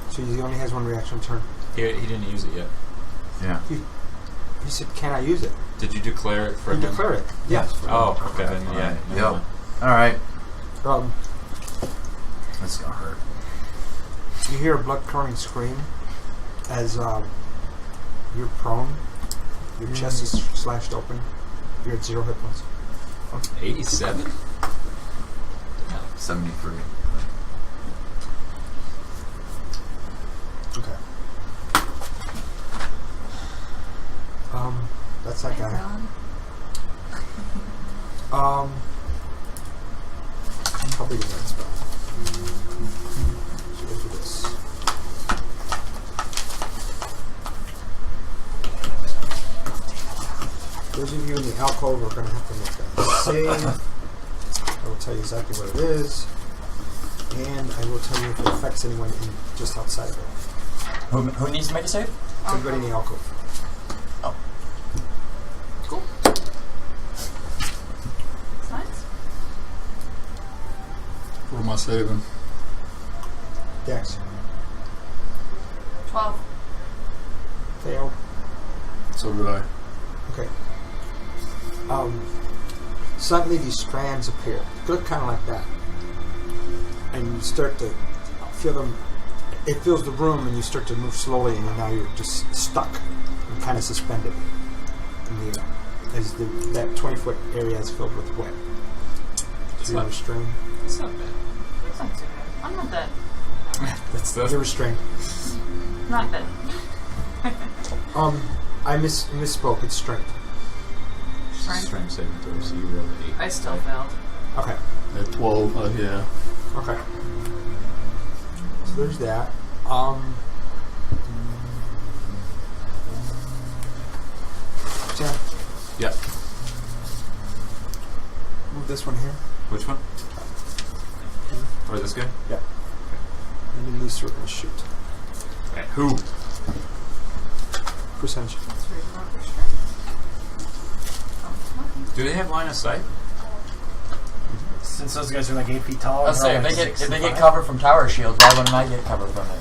So he only has one reaction turn. he didn't use it yet. Yeah. He said, can I use it? Did you declare it for He him? declared it. Yes. Oh, okay. Then yeah. never Yep. mind. Alright. This That's gonna hurt. You hear a blood-curdling scream as you're prone, Your chest is slashed open. You're at 0 hit points. 87? 73. Okay. That's that guy. Probably the right spell. So we'll do this. Those of you in the alcove are going to have to make that save. I will tell you exactly what it is, and I will tell you if it affects anyone just outside of it. Who needs to make a save? Everybody in the alcove. Oh. Cool. Nice. What am I saving? Dex. 12. Failed. So did I. Okay. Suddenly these strands appear. Look kind of like that. And you start to feel them. It fills the room and you start to move slowly and now you're just stuck and kind of suspended in the air. As that 20-foot area is filled with wet. So you're restrained. It's not bad. It's not too bad. I'm not dead. You're restrained. Not dead. I misspoke. It's strength. Strength saving throw, so you rolled an 8. I still failed. Okay. At 12, yeah. Okay. So there's that. Sam, Yeah. move this one here. Which one? Or this guy? Yeah. And then these two are going to shoot. Okay. Who? Percentage. Let's read about the strength. Do they have line of sight? Since those guys are like 8 feet tall, Let's say they're if like they get 6'5". cover from tower shields, why wouldn't I get cover from it?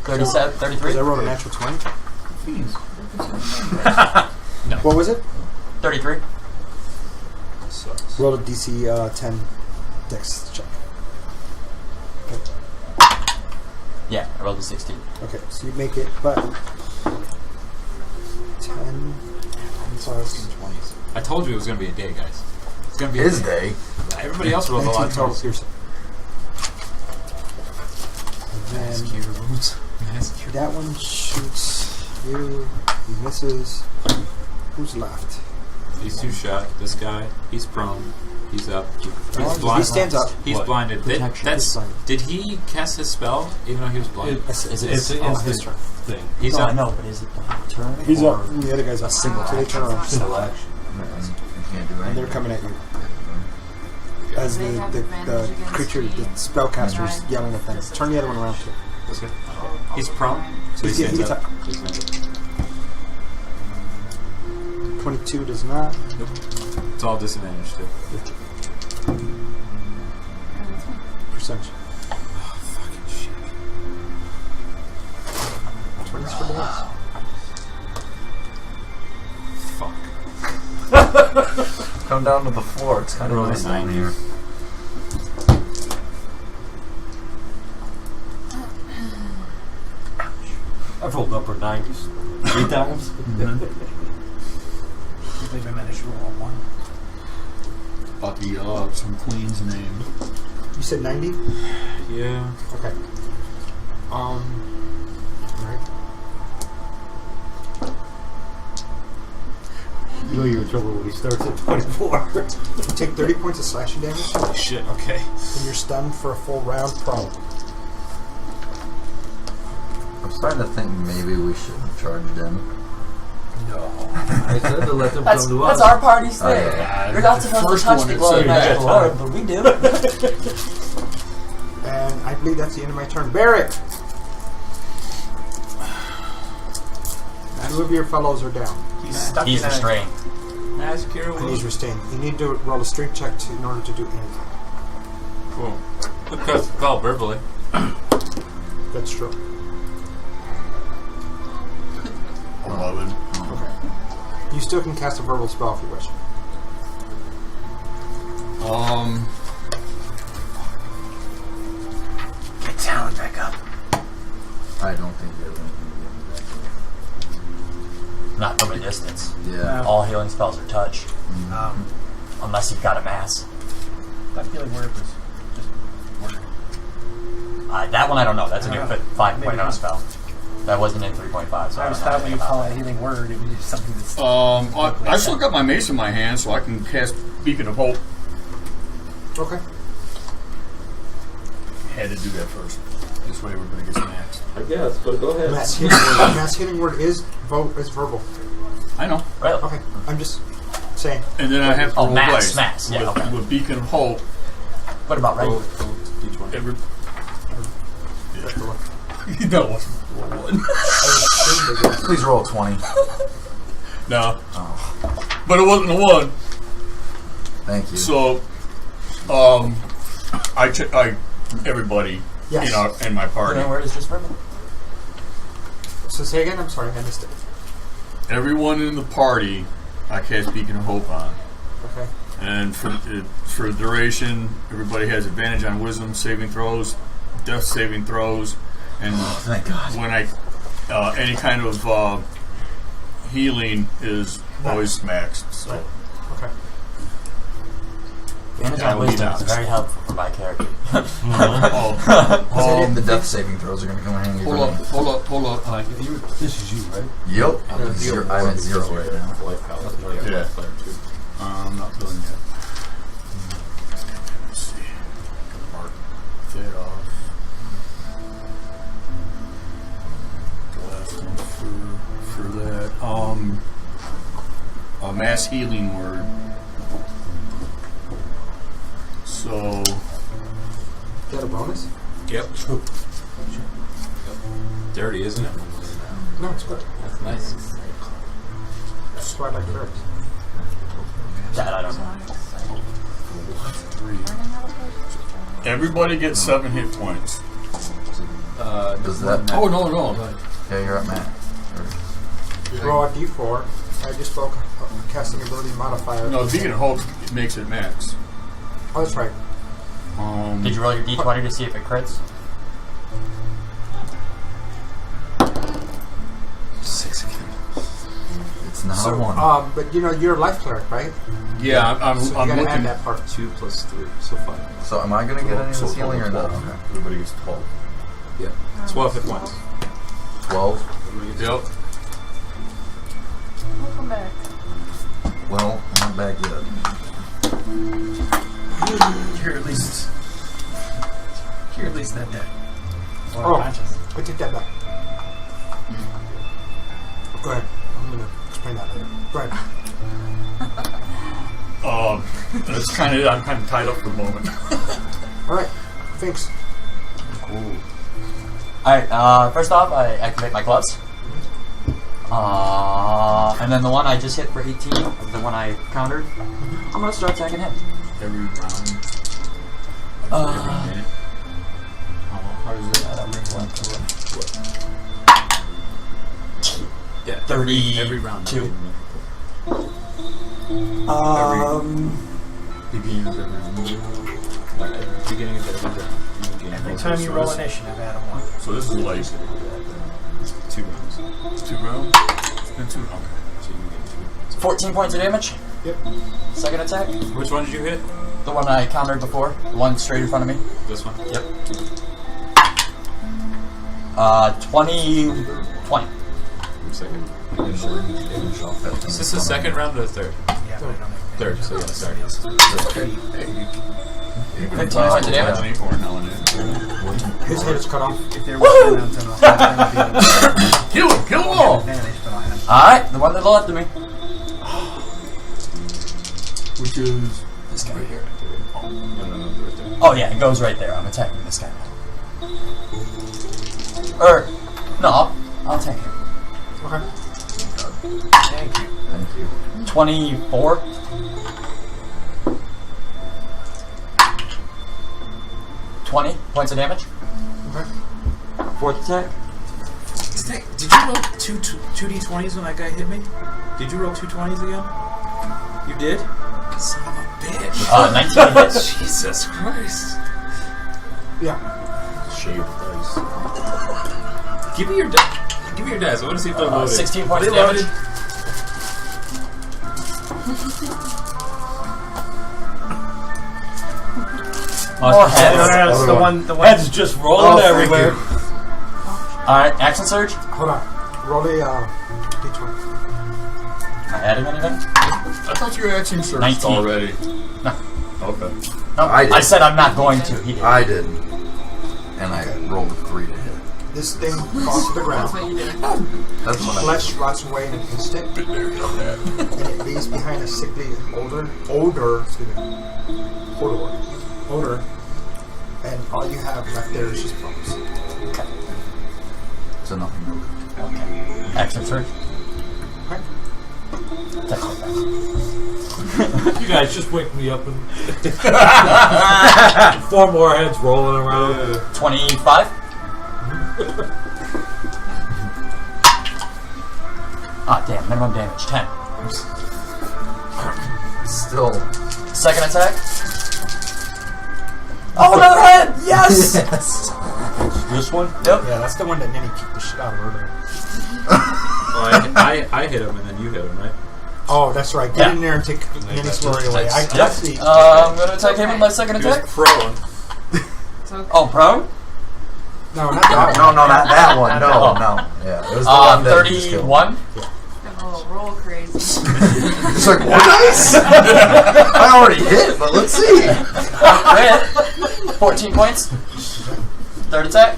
37, 33? Because I rolled a natural 20. No. What was it? 33. Sucks. Rolled a DC 10 dex check. Yeah, I rolled a 16. Okay, so you make it, but 10 plus 20s. I told you it was going to be a day, guys. It's going to be His a day. Everybody else rolled a lot 19 of total totals. piercing. And then that one shoots you. He misses. Who's left? These two shot. This guy, he's prone. He's up. He's He blind. stands up. He's What? blinded. Protection. That's. He's blinded. Did he cast his spell even though he was blind? It's Is it It's an his instant turn. thing. He's no, up. I know, but is it the turn? He's or up. And the other guy's up. So they turn around. Single action. You can't do And anything. they're coming at you. As They have the advantage against creature, the me. spellcaster's yelling at them. Turn the other one around too. This guy. He's prone, so he He stands gets up. up. He's landed. 22 does not. Nope. It's all disadvantage too. Percentage. Fucking shit. 20's for the hits. Fuck. Come down to the floor. It's kind of Roll a nice down 9. here. I've rolled upper 90s 3 times. I believe I managed to roll a 1. About to yell out some queen's name. You said 90? Yeah. Okay. Alright. You know you're in trouble when he starts at 24. You take 30 points of slashing damage, Holy shit. Okay. and you're stunned for a full round prone. I'm starting to think maybe we shouldn't have charged in. I said to let them That's, come to that's us. our party's thing. yeah. You're not supposed to First touch one the it glow of said magical that. orb, but we do. And I believe that's the end of my turn. Barrick! 2 of your fellows are down, He's stuck He's in a... restrained. Ask your and he's restrained. You need to roll a strength check in order to do anything. Cool. Because call verbally. That's true. 11. Okay. You still can cast a verbal spell if you wish. Get down, back up. I don't think there's anything to get me back Not from a distance. Yeah. All healing spells are touch, Um, unless you've got a mass. that feeling word was just word. That one I don't know. That's a I new don't know. 5.0 Maybe just- spell. That wasn't in 3.5. So I I just don't know thought when you anything call about it a healing word, it was just something that's. I still got my mace in my hand, so I can cast Beacon of Hope. Okay. Had to do that first. This way everybody gets max. I guess, but go ahead. Mass healing word is verbal. I know. that. Really? Okay, I'm just saying. And then I have to Oh, roll max, dice. max, yeah, with, okay. with Beacon of Hope. What about Roll, regular? roll D20. Every. That wasn't one. Please roll 20. No. But it wasn't a one. Thank you. So, everybody Yes. in my party, Healing word is just verbal. So say again. I'm sorry, I missed it. everyone in the party, I cast Beacon of Hope on. Okay. And for duration, everybody has advantage on Wisdom saving throws, Death saving throws, and Thank God. when I any kind of healing is always maxed. So Okay. Advantage Yeah, on we wisdom need is that. very helpful for my character. The death saving throws are going to come in handy. hold up. This is you, right? Yep. I'm at 0 right now. Life palette. Yeah. Life player too. I'm not done yet. Let's see. Gonna mark that off. The last one for that. A mass healing word. So Is that a bonus? Yep. Dirty, isn't it? No, it's good. That's nice. That's why I like herbs. That I don't know. everybody gets 7 hit points. Does that? Oh no. Yeah, you're at max. Roll a d4. I just spoke casting ability modifier. No, Beacon of Hope makes it max. Oh, that's right. Did you roll your d20 to see if it crits? 6 again. It's not a one. But you're a life cleric, right? Yeah, I'm So you gotta looking. add that part. 2 plus 3, so 5. So am I going to get any of this healing or not? 12. Okay. Everybody gets 12. Yeah. 12 hit points. 12. Yep. Welcome back. Well, I'm not back yet. You're at least that dead. Or Oh. unconscious. I take that back. Go ahead. I'm going to explain that later. Go ahead. That's kind of. I'm kind of tied up for the moment. All right. Thanks. Cool. Alright, first off, I activate my gloves. And then the one I just hit for 18, the one I countered, I'm gonna start attacking him. Every round. Every minute. How does that? Yeah. 32. Every round. Beginning of every round. Like, at the beginning of every round. Every time you roll initiative, add a 1. So this is like 2 rounds. 2 rounds. And 2. Okay. So you get 2. 14 points of damage. Yep. Second attack. Which one did you hit? The one I countered before. The one straight in front of me. This one? Yep. 20. Second. Is Is this the second round or the third? Yeah, but I don't think Third, so yeah, sorry. 15 points of damage. 24 now and then. His head is cut off. if there was 10 rounds in Kill him! Kill them all! advantage, but I'll have Alright, the one to the left of me. Which is This guy here. No, right there. Oh yeah, it goes right there. I'm attacking this guy. No, I'll take him. Okay. Thank you. Thank you. 24. 20 points of damage. Okay. Fourth attack. Did you roll two d20s when that guy hit me? Did you roll 2 20s again? You did? Son of a bitch. 19 hits. Jesus Christ. Yeah. shaved dice. Give me your dice. I want to see if they're loaded. 16 Are points they of damage. loaded? More heads. No, it's Other the one. one. The one. Heads just rolling thank everywhere. you. Alright, action surge. Hold on. Roll a d20. Am I adding anything? I thought you were action searched 19. already. No. Okay. No, I did. I said I'm not going to. He did. I didn't. And I rolled a 3 to hit. This thing falls to the ground. That's what you did. That's what I Flesh rots away in an instant, and it leaves behind a sickly odor, and all you have left there is just bones. So nothing really. Okay. Action surge. Okay. That's okay. You guys just wake me up and 4 more heads rolling around. 25. Ah, damn. Minimum damage. 10. Still. Second attack. Oh, another head! Yes! Yes. This one? Yep. Yeah, that's the one that Nenny kicked the shit out of earlier. I hit him and then you hit him, right? Oh, that's right. Get Yeah. in there and take Nenny's glory away. I Yep. see. I'm gonna attack him with my second He was attack. prone. So, Oh, prone? No, not that No, one. not that one. No, Oh. no. Yeah, it was the one that you just killed. 31. oh, roll crazy. It's like, what dice? I already hit, but let's see. Crit. 14 points. Third attack.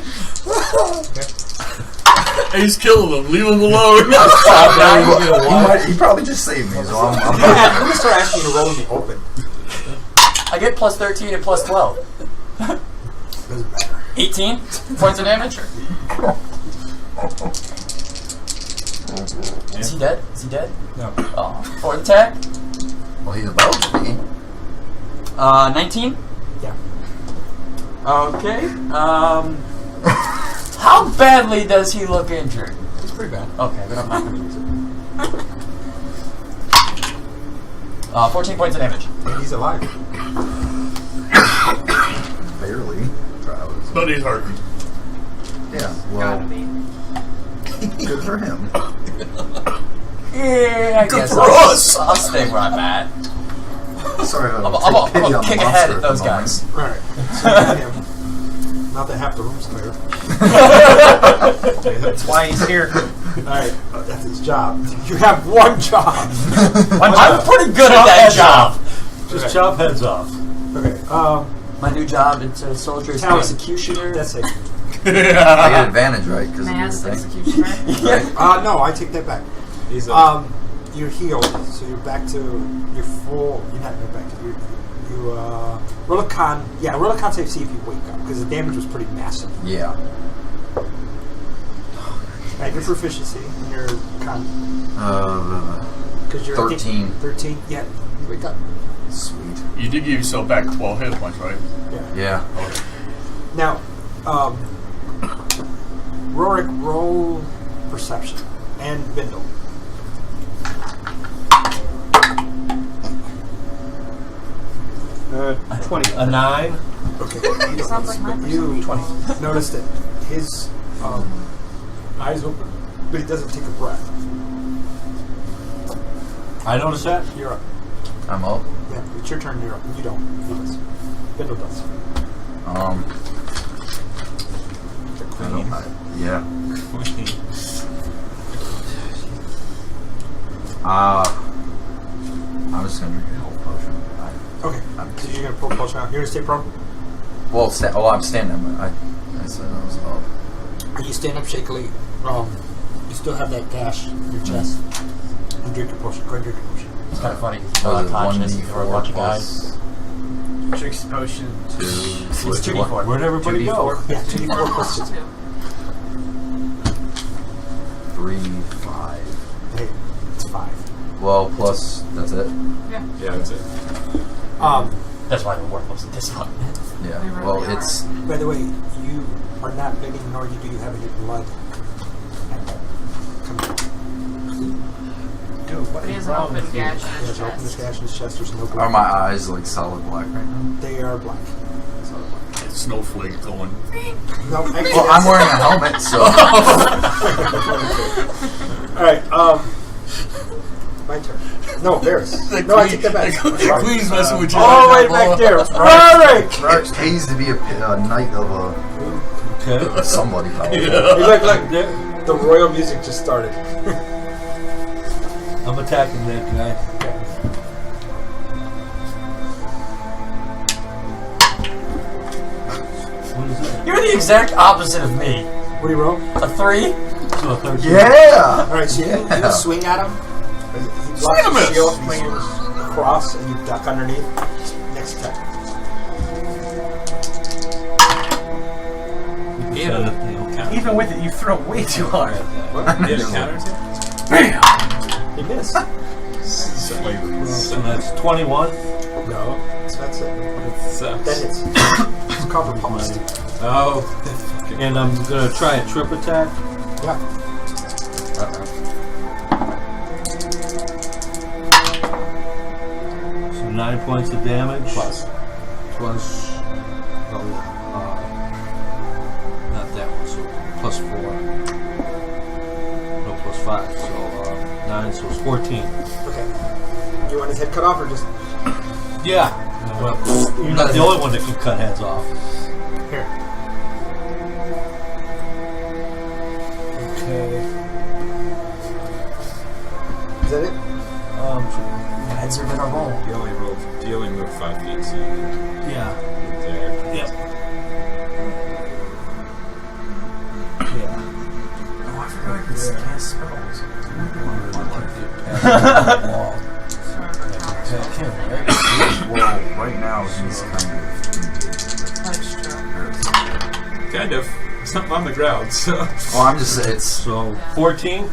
Hey, he's killing him. Leave him alone. He probably just saved me, so I'm I'm going to start asking you to roll in the open. I get plus 13 and plus 12. Doesn't matter. 18 points of damage. Is he dead? Is he dead? No. Oh. Fourth attack. Well, he's about to be. 19. Yeah. Okay. How badly does he look injured? It's pretty bad. Okay, then I'm not going to use it. 14 points of damage. And he's alive. Barely. But he's hurting. Yeah, Gotta well, be. good for him. Yeah, I guess for I'll, us. I'll stay where I'm at. Sorry, I'm gonna kick ahead at those guys. Right. So you got him. Not that half the room's clear. That's why he's here. Alright, that's his job. You have one job. I'm pretty good at that job. Just chop heads off. Okay, My new job is a soldier's Talent. executioner. that's it. I get advantage, right? Because Mass of your thing. executioner. No, I take that back. He's You're healed, so you're back to your full. You're not back to you. Roll a con. Yeah, roll a con save. See if you wake up because the damage was pretty massive. Yeah. Add your proficiency in your con. Because you're 13. 13. Yeah, you wake up. Sweet. You did give yourself back 12 hit points, right? Yeah. Yeah. Now, Rorik, roll perception and Bindle. 20. A 9. Okay. Sounds like my You notice that his eyes open, but he doesn't take a breath. I noticed that. You're up. I'm up. Yeah, it's your turn. You're up. You don't. He does. Bindle does. Yeah. I'm just gonna drink a health potion. Okay. So you're gonna pull potion out. You're gonna stay prone. Well, I'm standing. But I said I was up. You stand up shakily. You still have that gash in your chest. And drink your potion. Go ahead and drink your potion. It's kind of funny. Was it Conscious for a bunch of guys. 1d4 Drinks potion. plus 2. It's 2d4. Where'd everybody go? 2d4? Yeah, 2d4 plus 2. 3, 5. Hey, it's 5. Well, plus that's it. Yeah. Yeah, that's it. That's why they're worthless at this point. Yeah. They really Well, are. it's By the way, you are not bleeding, nor do you have any blood. Come on. Dude, what But he is has an wrong open with you? gash in He his has open his chest. gash in his chest. There's no blood. are my eyes like solid black right now? They are black. Solid black. Snowflake going. No, actually, Well, I'm wearing a helmet, so All right. My turn. No, Varys. The No, I take that back. The queen's messing with you. All the way back there. Rorik! Rarik's pays to be a knight of Okay. somebody. Probably. Yeah. Hey, look. The royal music just started. I'm attacking that guy. What is that? You're the exact opposite of me. What do you roll? A 3? So a 13. Yeah. Alright, so you swing at him. He blocks Swing the and shield, miss. swinging across, and you duck underneath. Next attack. Even with it, you throw way too hard. Did it counter to? Bam! He missed. So that's 21. No, that's it. It sucks. That hits. It's cover post. Oh. And I'm going to try a trip attack. Yeah. So 9 points of damage. Plus. Oh, yeah. Not that one, so plus 4. No, plus 5. So 9, so it's 14. Okay. You want his head cut off or just. Yeah. Well, you're not the only one that can cut heads off. Here. Okay. Is that it? Heads are gonna roll. You only move 5 feet, so Yeah. you're there. Yep. Yeah. Oh, I forgot I could cast spells. Well, right now he's kind That's true. Kind of. It's not on the ground, so. of. Well, I'm just saying it's. So 14.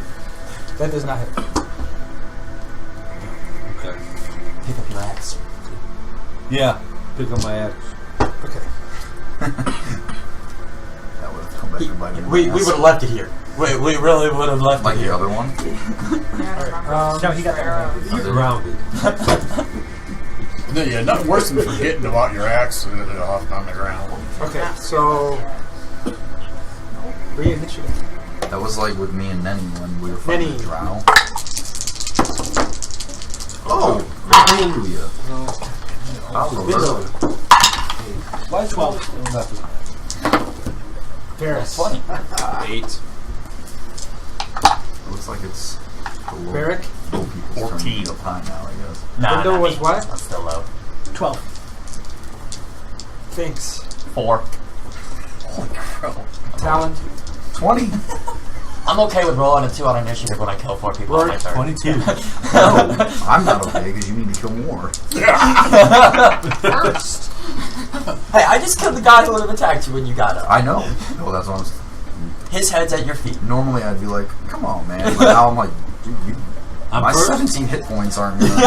That does not hit. Okay. Pick up your axe. Yeah. Pick up my axe. Okay. That would have come back to bite me. We would have left it here. We really would have left Like it the here. other one. Yeah, No, he got that. You're grounded. No, yeah, nothing worse than forgetting about your axe and it off on the ground. Okay, so. Reinitiative. That was like with me and Nenny when we were fighting Nenny. the drow. Oh, hallelujah. Hallelujah. Why 12? Nothing. Varys. 20. 8. It looks like it's the low, Barrick. low people's 14. turn up high now, I guess. Nah, Window not was me. what? I'm still low. 12. Thanks. 4. Talent. 20? I'm okay with rolling a 2 on initiative when I kill 4 people on my turn. 22. No, I'm not okay because you need to kill more. First. Hey, I just killed the guy who would have attacked you when you got up. I know. No, that's what His head's at your feet. normally I'd be like, come on, man. But now I'm like, dude, I'm my first. 17 hit points aren't going to be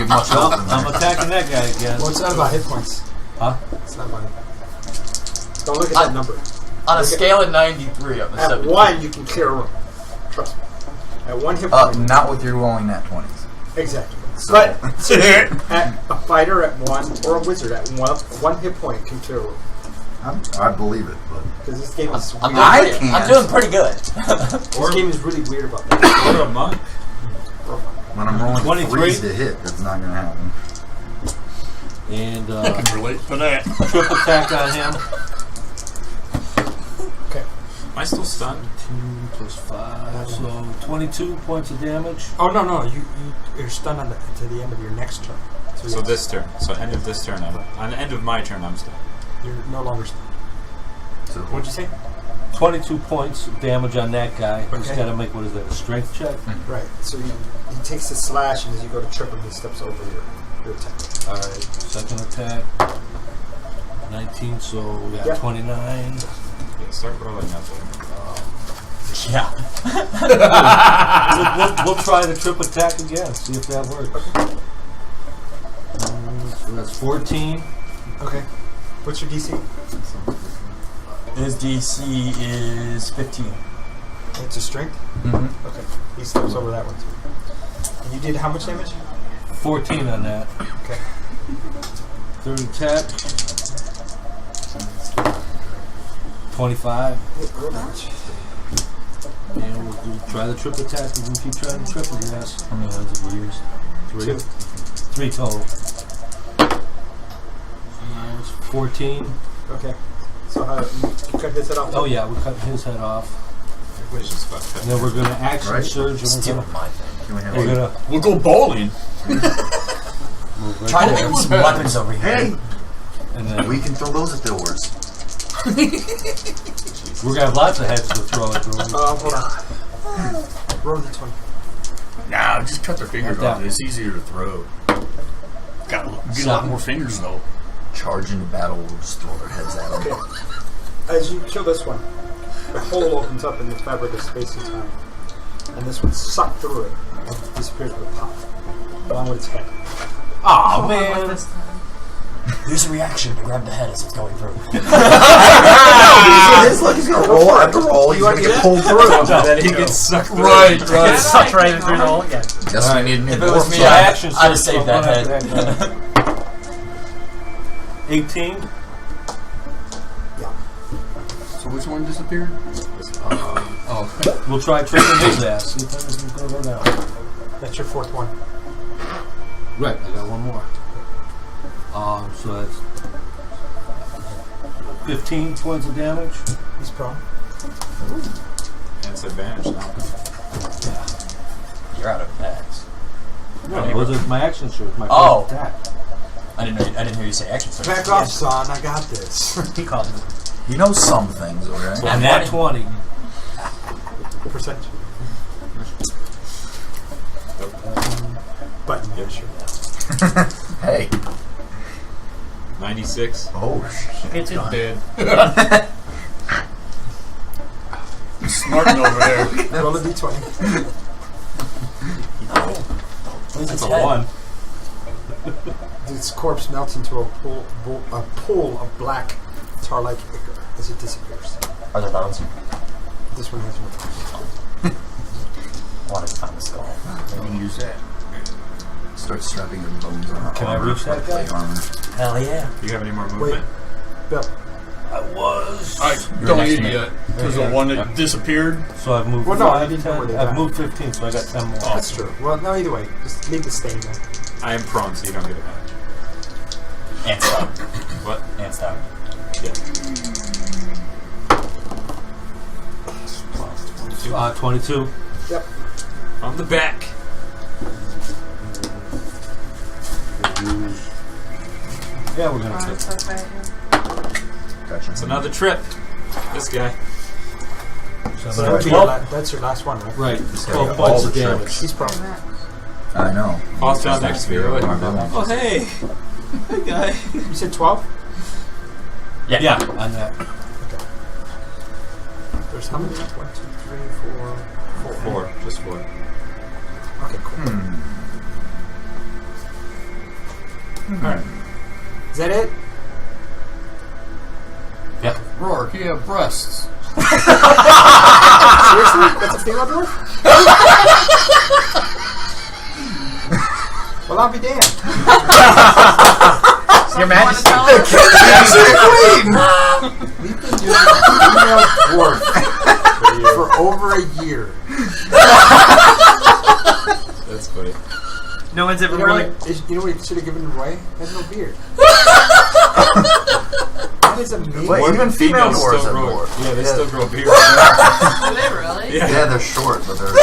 of much Well, help in I'm there. attacking that guy again. Well, it's not about hit points. Huh? It's not about hit points. Don't look at that number. On a Okay. scale of 93, I'm a At 17. 1, you can clear a room. Trust me. At 1 hit point. Not with your rolling nat 20s. Exactly. So, But at a fighter at 1 or a wizard at 1 hit point can clear a room. I believe it, but Because this game is I'm weird. I'm doing pretty good. This game is really weird about that. Or a monk. when I'm rolling 23? 3s to hit, that's not going to happen. And I can relate to that. trip attack on him. Okay. Am I still stunned? 2 plus 5, so 22 points of damage. Oh, no. You're stunned on to the end of your next turn. So yes, this turn. So end of this turn. On the end of my turn, I'm stunned. You're no longer stunned. So, What'd you say? 22 points of damage on that guy. He's Okay. got to make, what is that, a strength check? Right. So he takes the slash, and as you go to trip him, he steps over your attack. Alright, second attack. 19, so we got Yeah. 29. Yeah, start rolling up there. Yeah. We'll try the trip attack again, see if that works. So that's 14. Okay. What's your DC? His DC is 15. It's a strength? mm-hmm. Okay. He steps over that one, too. And you did how much damage? 14 on that. Okay. Third attack. 25. Real damage. And we'll try the trip attack. We can keep trying the triple, yes. How many hundreds of years? 3. 2. 3 total. 14. Okay. So how you cut his head off? Oh yeah, we cut his head off. Everybody's just fucked up. And then we're going to action Right. surge, and Stealing my thing. Can we have we're going to We'll go bowling. move right Trying to make forward. some weapons over here. Hey, And then we can throw those at doors. we're going to have lots of heads to throw at the room. Hold on. Roll the 20. Nah, just cut their fingers Right off. down. It's easier to throw. Got get a lot more fingers though. Charge into battle, we'll just throw their heads at them. Okay. As you kill this one, the hole opens up in the fabric of space and time. And this one sucked through it and disappears with a pop. Along with its head. Oh, What man. this time? Use a reaction to grab the head as it's going through. It's like he's gonna roll after roll, he's gonna get pulled through. Then he gets sucked through. Right. Get sucked right through the hole again. Guess we need a new If it was dwarf me, side. I'd action have surge, saved so that I'm head. gonna have to 18. So which one disappeared? Oh, We'll try tricking his ass. See if that doesn't go down. That's your 4th one. Right, I got one more. So that's 15 points of damage. He's prone. And it's advantage now. You're out of attacks. No, it was my action surge, my Oh. first attack. I didn't hear you say action surge. Back off, son. I got this. He called it. You know some things, okay? And that 20. Percentage. Button masher. Hey. 96. Oh, shit. It's in. dead. Smarting over there. Roll a d20. Where's That's its a head? 1. Its corpse melts into a pool of black tar-like ichor as it disappears. Are there bones? This one has no bones. I wanted to find the skull. I'm gonna use that. Start strapping your bones on our Can I armor, reach that plate guy? armor. Hell yeah. Do you have any more Wait, movement? Bill. I was. I You're don't next need to it me. yet because Okay. the one that disappeared. So I've moved Well, no, I 5, didn't know where 10. they I've died. moved 15, so I got 10 more. That's true. Well, no, either way. Just leave the stain there. I am prone, so you don't get advantage. And stop. What? And stop. Yeah. 22. Yep. From the back. Yeah, we're gonna Oh, take it's okay. Gotcha. It's another trip. This guy. So So that'd be well- that's your last one, right? Right, This guy 12 got points all of the damage. tricks. He's prone. I know. Falls down next to me. Really? Oh, hey. Hey, guy. You said 12? Yeah, on that. There's how many left? 1, 2, 3, 4, 4. 4. Just 4. Okay, cool. Alright. Is that it? Yeah. Rourke, you have breasts. Seriously? That's a female dwarf? Well, I'll be damned. Your Majesty. We've been doing female dwarf for over a year. That's funny. No one's ever You know, really. what, you know what you should have given away? Has no beard. That is amazing. Wait, even female Females dwarves still have grow. more. Yeah, they still grow beards. Do they really? Yeah. Yeah, they're short, but they're.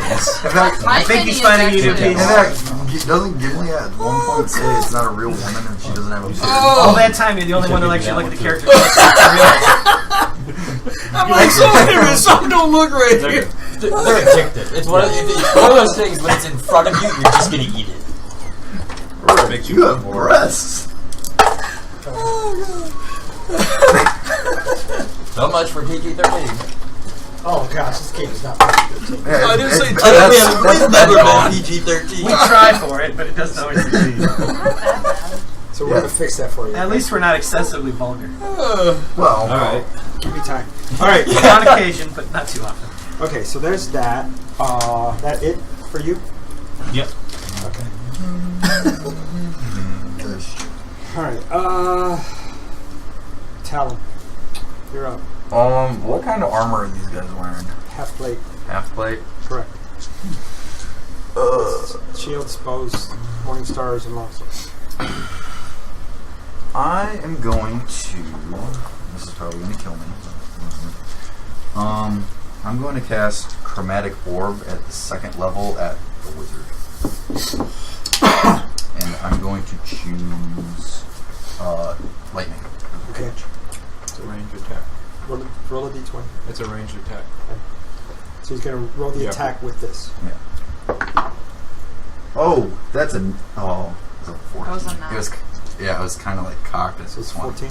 Yes. In fact, My I think he's mini is finding you new actually in piece. fact, doesn't Gimli at one point say it's not a real woman and she doesn't have a beard? All that time, you're the only one that actually look at the character. I'm like, some don't look right here. They're addicted. It's one of those things when it's in front of you, you're just gonna eat it. Makes You have breasts. So much for PG-13. Oh gosh, this game is not good. Yeah, I didn't say We've never been gone. PG-13. We try for it, but it doesn't always succeed. Not that bad. So we're gonna fix that for you. At least we're not excessively vulgar. Well, Alright. Give me time. All right. On occasion, but not too often. Okay, so there's that. That it for you? Yep. Okay. All right. Talon, you're up. what kind of armor are these guys wearing? Half plate. Half plate. Correct. Shields, bows, morning stars, and longswords. I am going to. This is probably going to kill me. I'm going to cast Chromatic Orb at the 2nd level at the wizard, and I'm going to choose lightning. Okay. It's a ranged attack. Roll a d20. It's a ranged attack. So he's going to roll the Yep. attack with this. Yeah. Oh, that's a. Oh, it was a 14. That was a 9. It was. Yeah, it was kind of like cocked as So it's this one. 14.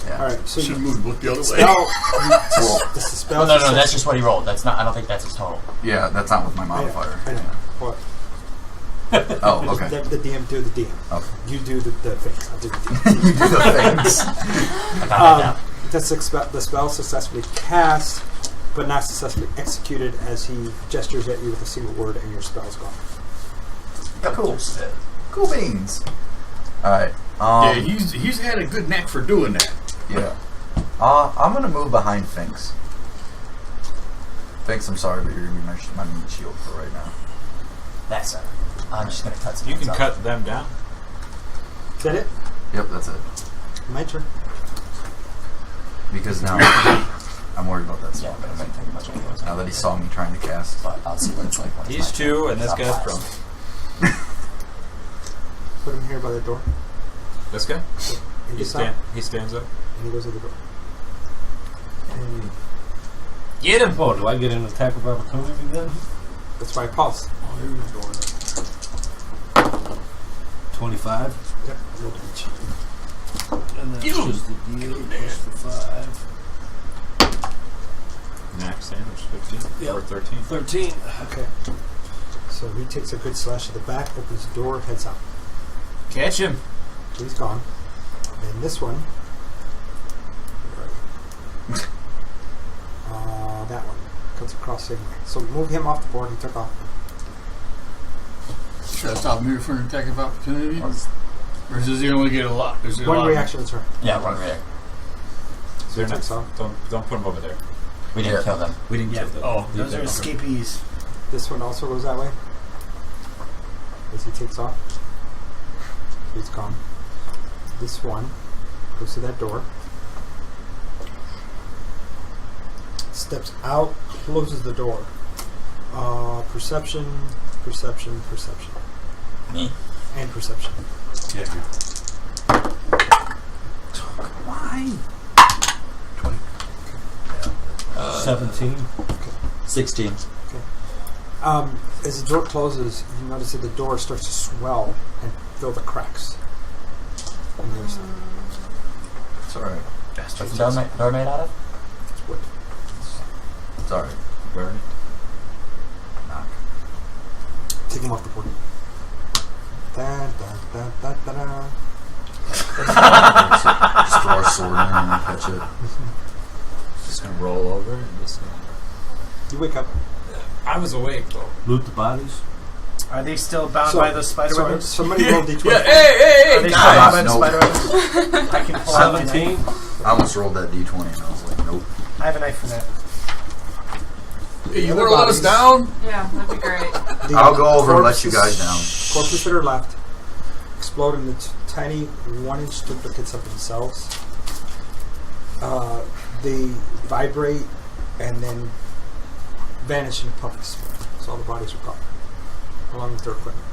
Yeah. All right. So Should you have moved look the other way. spell. Well, This is spell. No, that's just what he rolled. That's not. I don't think that's his total. yeah, that's not with my modifier. I know. What? Oh, okay. The DM do the DM. Okay. You do the thing. I'll do the DM. You do the things. I got it down. The spell successfully cast, but not successfully executed as he gestures at you with a single word and your spell's gone. Cool. Cool beans. Alright. Yeah, he's had a good knack for doing that. Yeah. I'm gonna move behind Finks. Finks, I'm sorry, but you're gonna be my meat shield for right now. That's it. I'm just gonna cut some. You can things off. cut them down. Is that it? Yep, that's it. My turn. Because now I'm worried about that Yeah, spell. but it wouldn't take much anyways. Now that he saw me trying to cast. But I'll see what it's like when it's He's my 2, turn. and this Stop guy's last. drunk. Put him here by the door. This guy? And He stands up. And he goes to the door. Get him! Oh, do I get an attack of opportunity then? That's why I pulse. 25. Yep. Roll damage. And that's just the deal plus the 5. Max damage, 15 Yep. or 13. 13. Okay. So he takes a good slash to the back, opens the door, heads out. Catch him! He's gone. And this one. That one. Cuts across the same way. So move him off the board. He took off. Should I stop me for an attack of opportunity? Or does he only get a lot? Is it a One lot? reaction turn. Yeah, one reaction. So he takes off. Don't put him over there. We didn't kill them. We didn't Yeah. kill them. Oh, Those are escapees. This one also goes that way. As he takes off. He's gone. This one goes to that door. Steps out, closes the door. Perception. Me. And perception. Yeah. Why? 17. 16. As the door closes, you notice that the door starts to swell and fill the cracks on the other side. It's alright. What's the door made out of? It's wood. It's alright. Burn. Knock. Take him off the board. Da, da, da, da, da, da. Just throw our sword in and catch it. Just gonna roll over and just. You wake up. I was awake though. Loot the bodies. Are they still bound So- by those spider so webs? somebody roll d20. Yeah, Are hey, they still guys, bound by the nope. spider webs? I can pull out my 17. knife. I almost rolled that d20 and I was like, nope. I have a knife for that. Hey, you other want to let us bodies- down? Yeah, that'd be great. The I'll go over and let you corpses- guys down. Corpses that are left explode into tiny 1-inch duplicates of themselves. They vibrate and then vanish in a puff of smoke. So all the bodies are gone, along with their equipment.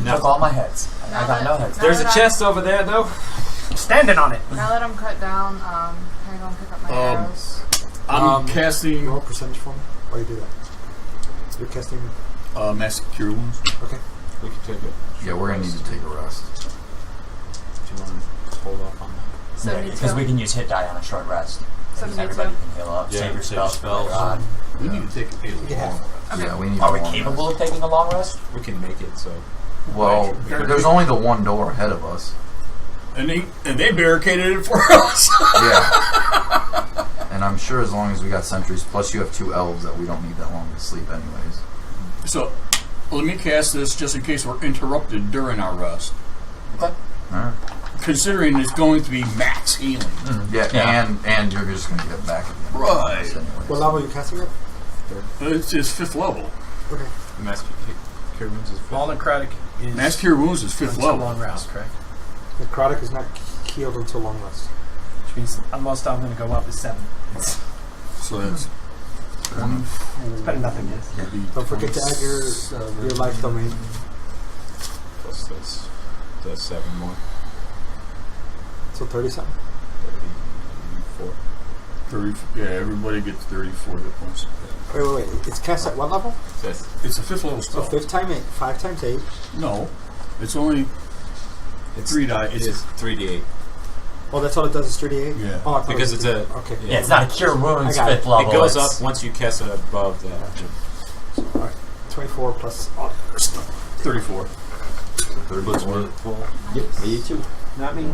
Took all my heads. I got no heads. There's a chest over there though. I'm standing on it. Now that I'm cut down, can I go and pick up my arrows? I'm casting Roll percentage for me. Why do you do that? You're casting. Massive Cure Wounds. Okay. We can take it. Yeah, we're gonna need to take a rest. Do you want to hold off on that? 72. Because we can use hit die on a short rest. 72. Everybody can heal up. Yeah, Save your save your spells. spells. later on. We need to take a long Yeah. rest. Okay. Yeah, we need Are a we long capable rest. of taking a long rest? We can make it so. Well, there's only the one door ahead of us. And they barricaded it for us. Yeah. And I'm sure as long as we got sentries, plus you have 2 elves that we don't need that long to sleep anyways. So, let me cast this just in case we're interrupted during our rest. Okay. Alright. Considering it's going to be max healing. Yeah, Yeah. and you're just gonna get back at the end of the Right. rest anyways. What level are you casting at? It's his 5th level. Okay. Mass Cure Wounds is All necrotic is Mass Cure Wounds is 5th until level. long rest, correct? Necrotic is not healed until long rest. Which means the most I'm going to go up is 7. So that's It's better than nothing, yes. Don't forget to add your life domain. plus that's 7 more. So 30 something. 34. 30. Yeah, everybody gets 34 hit points. Wait. It's cast at what level? Fifth. It's a 5th level So spell. 5 times 8, 5 times 8. No, it's only It's 3 die. It is 3d8. Oh, that's all it does is 3d8? Yeah. Oh, I thought Because it was it's a- 3D8. Okay. Yeah, it's not a cure wounds I got it. 5th level. It goes it's- up once you cast it above that. Alright. 24 plus all the other stuff. 34. 34. Yep. You too. Not me.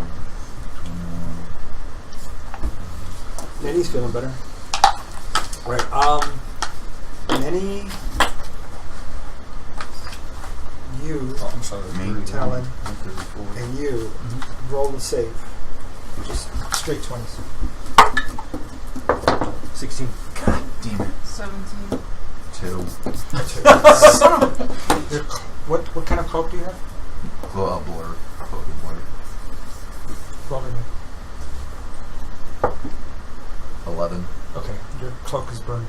Nenny's feeling better. Right. Nenny, you, Oh, I'm sorry. Me. Talon, 34. and you roll the save. Just straight 20s. 16. God damn it. 17. 2. What kind of cloak do you have? Blur. Cloak blur. Roll it. 11. Okay, your cloak is burned.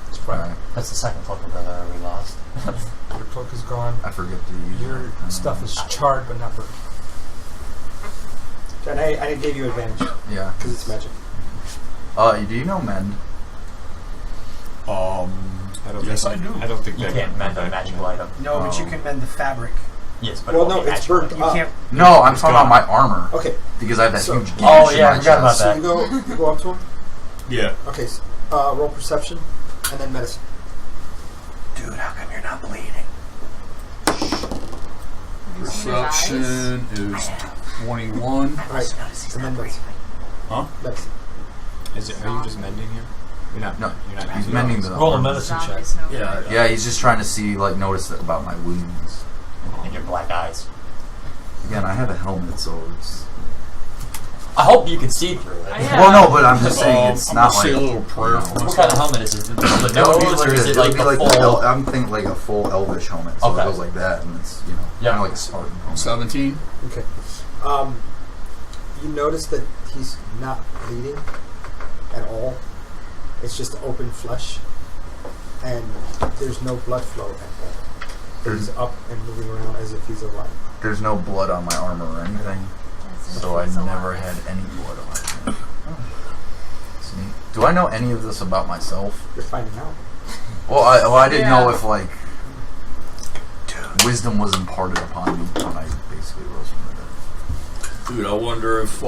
It's fine. Alright. That's the second fucking brother we lost. Your cloak is gone. I forget to use Your it. stuff is charred but not burned. And I gave you advantage Yeah. because it's magic. Do you know mend? Yes, I do. I don't think You that can't mend a magical item. No, but you can mend the fabric. Yes, but Well, it won't no, be it's magical. burnt You up. can't. No, I'm talking about my armor. Okay, Because I have that So- huge gash Oh, in yeah, I my forgot about chest. so that. you go up to him. Yeah. Okay, roll perception and then medicine. Dude, how come you're not bleeding? Have you seen his eyes? Perception is 21. Alright, and then medicine. Huh? Medicine. Is it? Are you just mending him? You're not. No, You're not. he's using mending those. the Roll a armor. medicine check. Zombies, no Yeah, good. Yeah, he's just trying to see, notice about my wounds. And your black eyes. Again, I have a helmet, so it's... I hope you can see through it. Yeah. Well, no, but I'm just saying it's I'm not gonna say a little prayer for What myself. kind of helmet is it? The It would be nose, or like is a- it it would like be the like full? I'm thinking like a full elvish helmet, so Okay. it goes like that, and it's, Yep. kind of like a Spartan helmet. 17. Okay. You notice that he's not bleeding at all. It's just open flesh, and there's no blood flow at all. He's up and moving around as if he's alive. There's no blood on my armor or anything, so I never had any blood on my thing. It's neat. Do I know any of this about myself? You're finding out. Well, I didn't know Yeah. if, wisdom was imparted upon me when I basically rose from the dead. Dude, I wonder if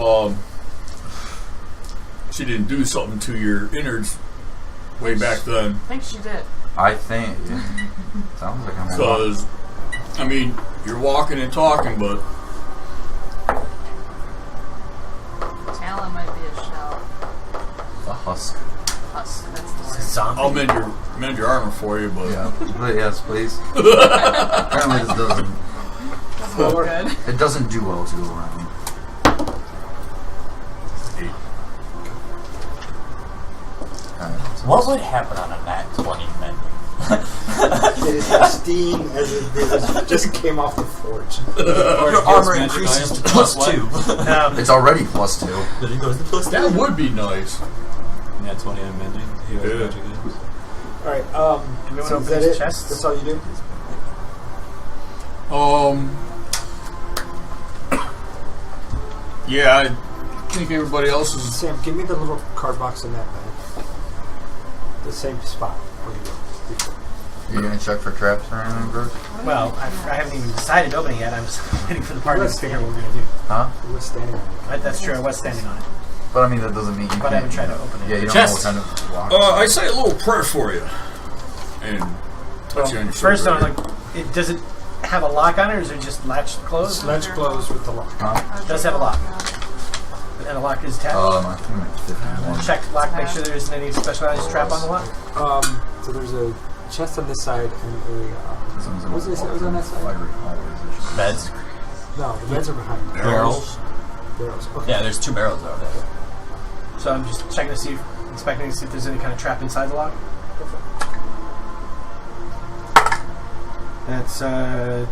she didn't do something to your innards way back then. I think she did. I think, yeah. Sounds like I'm Because, I mean, you're walking and talking, but Talon might be a shell. a husk. Husk, that's the word. Zombie. I'll mend your armor for you, but Yeah, but yes, please. Apparently this doesn't. Doesn't look good. It doesn't do well to go around. 8. What would happen on a nat 20 mending? It is pristine as if it just came off the forge. Your armor increases to +2. It's already +2. Then it goes to +2. that would be nice. Yeah, 20 on mending. Yeah. Magic items. Alright, Do we want so to is open that his it? chest? That's all you do? Yeah, I think everybody else is. Sam, give me the little card box in that bag. The same spot where you were before. You gonna check for traps or anything, Bruce? Well, I haven't even decided to open it yet. I'm just waiting for the party to figure out what we're going to do. Huh? You were standing on it. That's true. I was standing on it. But I mean, that doesn't mean you But I haven't tried to open it. Yeah, you don't Chest. know what kind of lock. I say a little prayer for you, and touch you on your First, shoulder. on does it have a lock on it, or is it just latch closed? Sledge close with the lock. Huh? It does have a lock. And a lock is attached. I think it's 51. Check lock, make sure there isn't any specialized trap on the lock. So there's a chest on this side and a. What was it that was on that side? Fiery hallways. Beds. No, the beds are behind. Barrels. Barrels. Okay. Yeah, there's 2 barrels over there. So I'm just checking to see, inspecting to see if there's any kind of trap inside the lock. That's 17.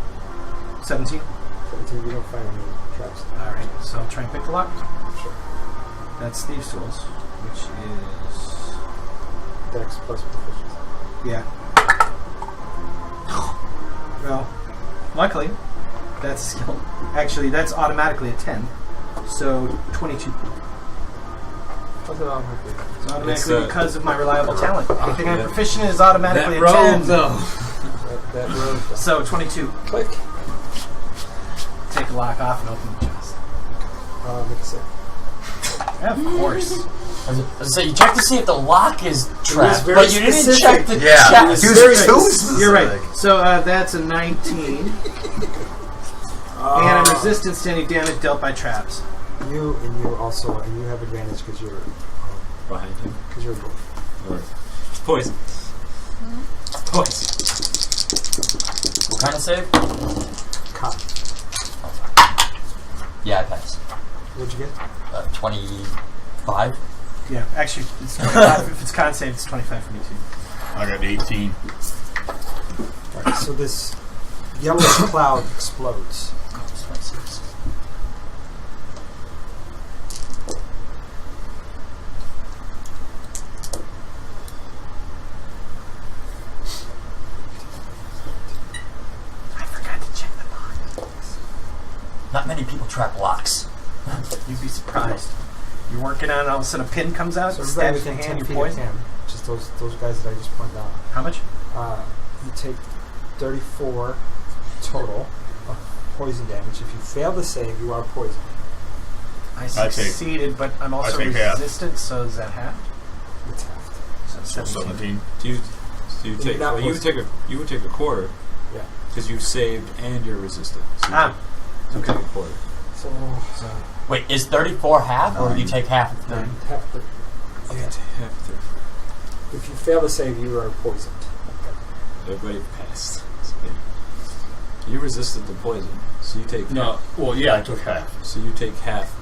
17, you don't find any traps. Alright, so I'll try and pick the lock. Sure. That's Thieves' Tools, which is... Dex plus proficiency. Yeah. Well, luckily, that's skill. Actually, that's automatically a 10. So, 22. How's it automatically? It's automatically It's, because of my reliable talent. Anything I'm proficient in is automatically That a 10. rogue, though. That rogue. So, 22. Click. Take the lock off and open the chest. Make a save. Yeah, of course. So you check to see if the lock is trapped, very but you didn't specific. check the Yeah. chest. He was very too specific. You're right. specific. So, that's a 19. And I'm resistant to any damage dealt by traps. You have advantage because you're Behind him. because you're a dwarf. Or poison. Poison. What kind of save? Con. Yeah, I pass. What'd you get? 25. Yeah, actually, it's 25. If it's con save, it's 25 for me too. I got 18. Right, so this yellow cloud explodes. Oh, it's 26. I forgot to check the box. Not many people trap locks. You'd be surprised. You're working on it, all of a sudden a pin comes out, So stabs everybody your within hand, 10 you're feet of poisoned. him, just those guys that I just pointed out. How much? You take 34 total of poison damage. If you fail to save, you are poisoned. I take- succeeded, but I'm also take half. resistant, so is that half? It's halved. So So 17. So you take. not Well, you would take a. You would take a quarter. Yeah. Because you've saved and you're resistant. So you take, Okay. take a quarter. So Wait, is 34 half, or do you take half of 30? half the, You get half through. if you fail to save, you are poisoned. Everybody passed. You resisted the poison, so you take No, half. well, yeah, I took half. So you take half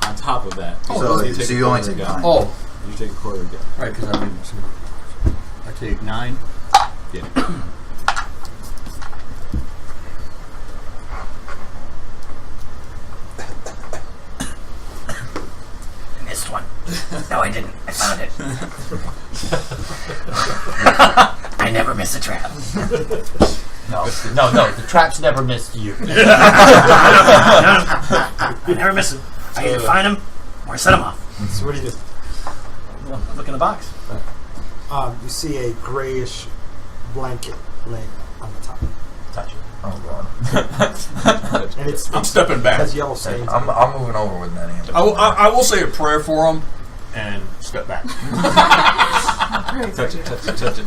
on top of that. So- you take so a you only quarter take again. 9. Oh, You take a quarter again. right, because I take 9. Yeah. Missed one. No, I didn't. I found it. I never miss a trap. No, the traps never missed you. I never miss them. I either find them or set them off. So what do you do? Well, look in the box. You see a grayish blanket laying on the top, Touch it. Oh god. and I'm stepping it back. has yellow stains. on it. I'm moving over with Manny. I will say a prayer for him and step back. Touch it, touch it, touch it.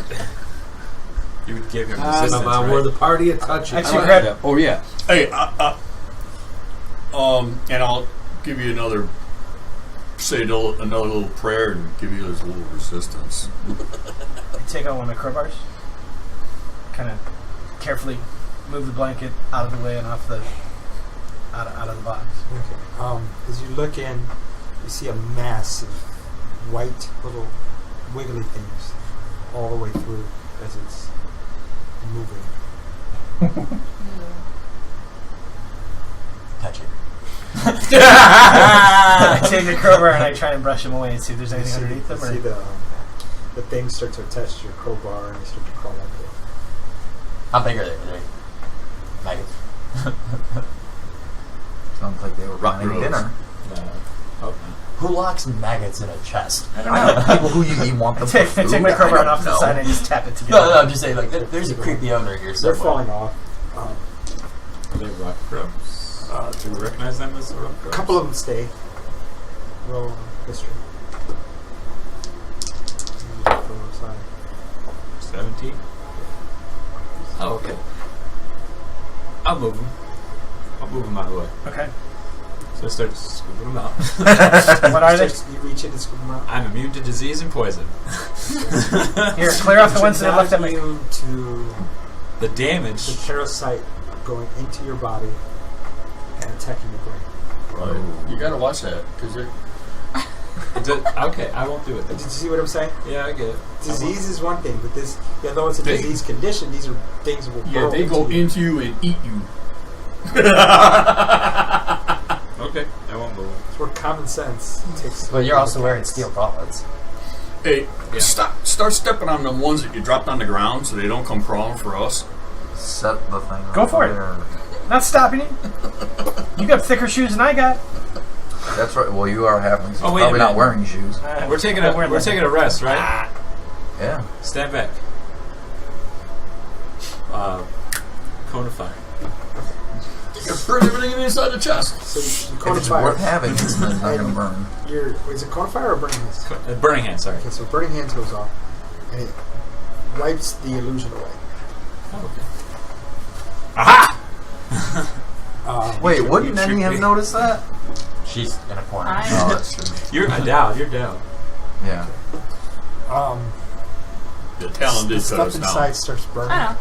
You would give him resistance, We're right? the party of touching. Actually, grab. Oh yeah. Hey, and I'll give you another little prayer and give you this little resistance. I take out one of my crowbars. Kind of carefully move the blanket out of the way and off the out of the box. Okay. As you look in, you see a mass of white little wiggly things all the way through as it's moving. Touch it. I take the crowbar and I try and brush them away and see if there's anything underneath them. You see the things start to attach to your crowbar and they start to crawl up it. How big are they? Are they maggots? Sounds like they were running Gross. dinner. Who locks maggots in a chest? I know people who you want them I for take food. my crowbar I and off to the don't side know. and I just tap it together. No, I'm just saying, like, there's a creepy owner here They're somewhere. falling off. Are they rock grubs? Do you recognize them as rock A grubs? couple of them stay. Roll history. 17? Oh, okay. I'll move them. I'll move them out of the way. Okay. So I start scooping them out. What are they? You reach in and scoop them out. I'm immune to disease and poison. Here, clear off the ones that are left at me. immune to The damage. the parasite going into your body and attacking your brain. Right. You gotta watch that because Okay, I won't do it. Did you see what I'm saying? Yeah, I get it. Disease is one thing, but this, although it's a They- disease condition, these are things that will Yeah, burrow they go you. into you and eat you. Okay, I won't go. It's where common sense takes. But you're also wearing steel gauntlets. Hey, Yeah. start stepping on the ones that you dropped on the ground so they don't come crawling for us. Set the thing. Go for it. there. Not stopping you. You got thicker shoes than I got. That's right. Well, you are having. So Oh, wait a probably not minute. wearing shoes. We're taking a rest, right? Yeah. Stand back. Cone of fire. You burn everything inside the chest. So you If cone of it's fire. worth having, it's not gonna burn. Is it cone of fire or burning hands? Burning hand, sorry. Okay, so burning hands goes off, and it wipes the illusion away. Aha! Wait, wouldn't any have noticed that? She's in a corner. Oh, I that's true. You're down. You're down. Yeah. The Talon The did cut stuff us inside down. starts burning. know.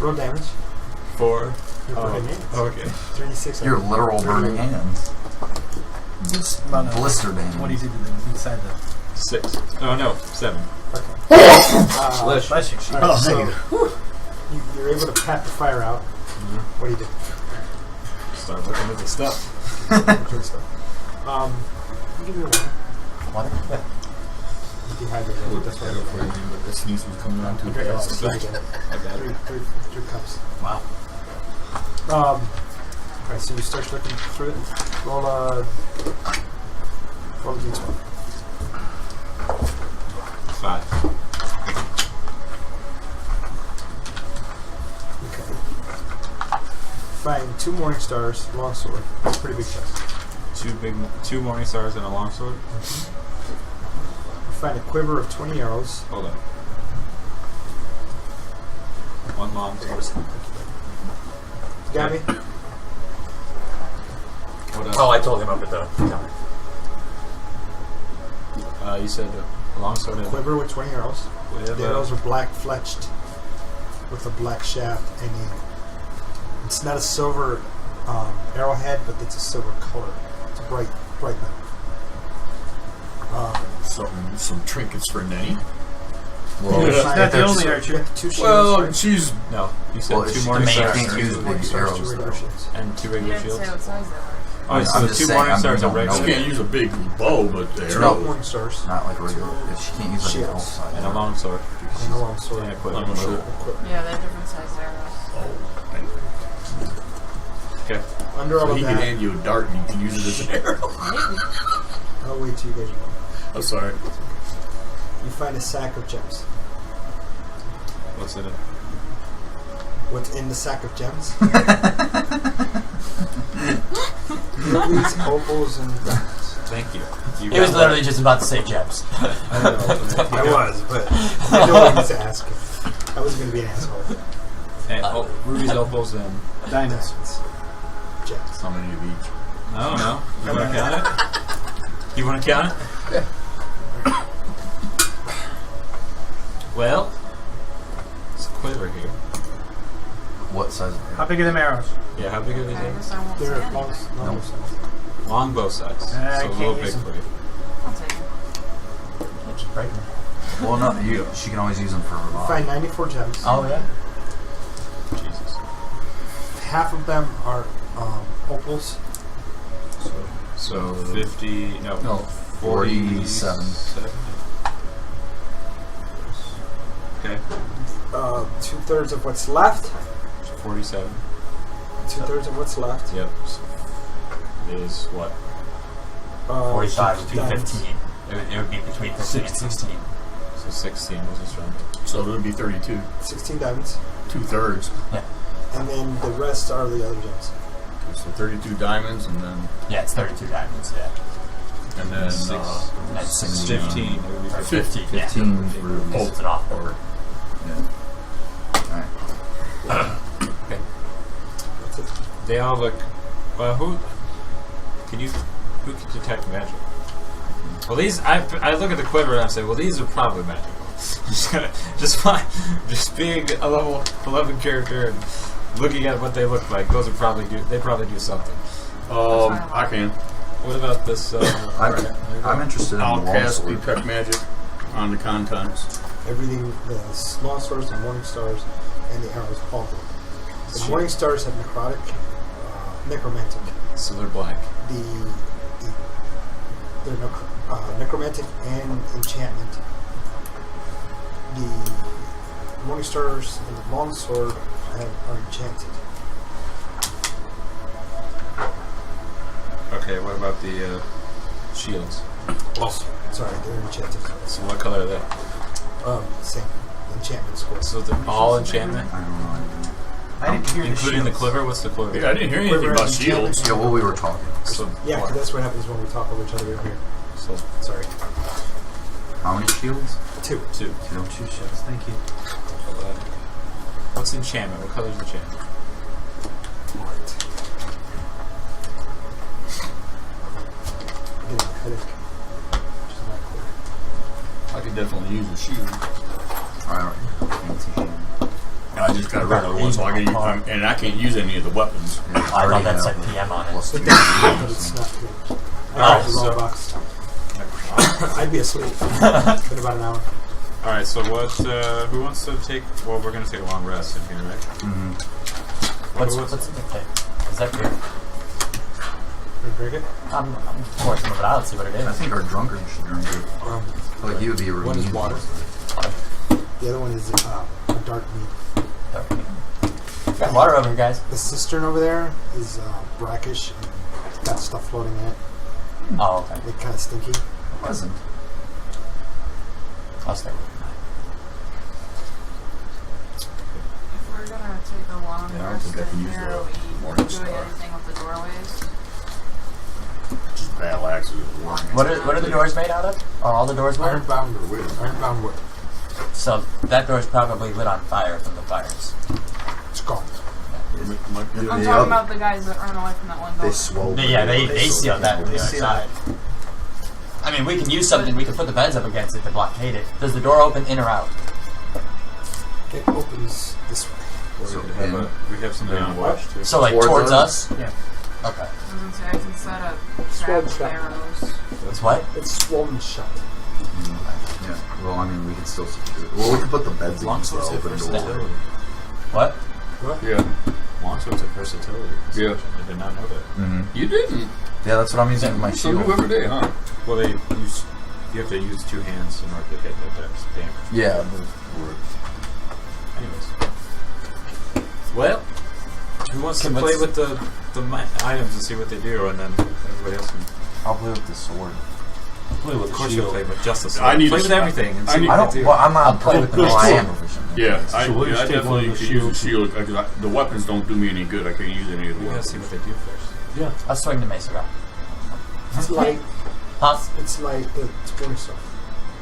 Roll damage. 4. Your burning hands. Okay. 36. Your literal burning hands. Blister damage. What do you do to them inside the 6. Oh no, 7. bless you? Alright, so you're able to pat the fire out. What do you do? Start looking at the stuff. Good stuff. Give me one. What? Dehydrated. That's what I do for you. But the sneeze was coming on too Okay, fast. so three cups. Wow. Alright, so you start looking through it. Roll a d20. 5. Okay. Find 2 morning stars, longsword. That's a pretty big chest. 2 morning stars and a longsword. You find a quiver of 20 arrows. Hold on. 1 longsword. Got me? What else? Oh, I told him up at the counter. You said a longsword and Quiver with 20 arrows. with, The arrows are black fletched with a black shaft, and it's not a silver arrowhead, but it's a silver color. It's a bright metal. Some trinkets for Nenny. Well, You She's find not the there's- only archer. you got 2 shields. Well, right? she's No, you said Well, 2 she- morning the main stars can't use Morning big stars, arrows, 2 regular though. shields. and 2 You regular didn't say shields. what size they were. Oh, I'm so just 2 saying, morning I stars are don't know. she regular can't use a big bow, but the 2 arrow. morning stars Not like regular. If she can't use like an Shields. outside. and a longsword. and a long sword. And I'm equipment. not sure. Equipment. Yeah, they're different sized arrows. Okay. Under all So of he can that, hand you a dart and you can use it as an arrow. Maybe. I'll wait till you guys are done. I'm sorry. You find a sack of gems. What's in it? What's in the sack of gems? Rubies, opals, and diamonds. Thank you. You He was got literally just about to say gems. I was, but I know what to ask him. I wasn't going to be an asshole. And, rubies, opals, and Diamonds. Gems. How many of each? I don't know. You want to count it? You want to count it? Well, it's a quiver here. What size? How big are them arrows? Yeah, how big are these I arrows? guess I won't They're say long, anything. long size. Long bow size. I So a can't little use big them. for you. I'll take it. Right. Well, no, she can always use them for You revive. find 94 gems. Oh, yeah. Jesus. Half of them are opals. So 50, no, 47. Okay, 2/3 of what's left. so 47. 2/3 of what's left. Yep. Is what? 45 to diamonds. 15. It would be between 15 and 16. So 16 was this round. So it would be 32. 16 diamonds. 2/3. And then the rest are the other gems. So 32 diamonds and then Yeah, it's 32 diamonds, yeah. and then And that's 16. 15. It would be Or 15. 15, yeah. 15 for Oh, it's an off order. Alright. Okay. That's it. They all look. Who can detect magic? Well, these I look at the quiver and I say, well, these are probably magical. just being a level 11 character and looking at what they look like, they probably do something. I can. What about this? I'm interested in the I'll cast longsword. detect magic on the contents. Everything, the long swords, the morning stars, and the arrows all go. The morning stars have necrotic, necromantic. So they're black. They're necromantic and enchantment. The morning stars and the long sword are enchanted. Okay, what about the shields? Sorry, they're enchanted. So what color are they? Same. Enchantment score. So they're all enchantment? I don't know. I didn't hear Including the the quiver? What's the quiver? Yeah, I didn't hear anything Quiver about and shields. enchantment. Yeah, well, we were talking. So, Yeah, 'cause that's what happens when we talk over each other over here. so Sorry. How many shields? 2. 2. Two shields. Thank you. What's enchantment? What color is enchantment? I could definitely use a shield. I don't know. Fancy shield. I just got a regular one, so I can use, and I can't use any of the weapons. Yeah, I already thought that have said PM on it. plus But 2. but it's not good. I got the wrong box. I'd be asleep in about an hour. Alright, so what, who wants to take, well, we're going to take a long rest in here, right? Mm-hmm. What's in the thing? Is that beer? Very good. I'm pouring some of it out and see what it I is. think our drunkard should drink it. I feel like he would be a One is really water. The other one is a dark meat. Got water over here, guys. The cistern over there is brackish and got stuff floating in it. Oh, okay. Like kind of stinky. Pleasant. I'll stay with If we're gonna take a long Yeah, I don't rest think I can in use here, the are we morning doing star. anything with the doorways? Just battle axes. What are the doors made out of? Are all the doors wood? Ironbound or wood. Ironbound wood. So that door's probably lit on fire from the fires. It's gone. I'm They talking up- about the guys that ran away from that one door. They swole. Yeah, they sealed that from the other seal side. I mean, we can use something. We can put the beds up against it to blockade it. Does the door open in or out? It opens this way. Or So we could have, we have somebody on watch, too. So like Towards towards us? us? Yeah. Okay. I was gonna say I can set up Sword traps shut. arrows. It's what? It's swollen shut. Yeah. Well, I mean, we can still secure it. Well, we can put the beds against the open door. What? Yeah. Longswords have versatility. Yeah. I did not know that. Mm-hmm. You didn't. Yeah, that's what I'm using with my Some shield. do every day, huh? Well, you have to use 2 hands in order to hit that damage. Yeah. Anyways. Well, who wants to Okay, play let's- with the items and see what they do, and then everybody else can. I'll play with the sword. Play with Of the course, you'll shield. play with just the sword. I need play a with s- everything and I see need- what I they don't. do. Well, I'm not playing with the There's no, I two. am proficient. Yeah, I So we'll just take one definitely of the could use a shields. shield. Because the weapons don't do me any good. I can't use any of the We gotta weapons. see what they do first. Yeah. I'll swing the mace around. It's like Huh? it's like the morning stuff.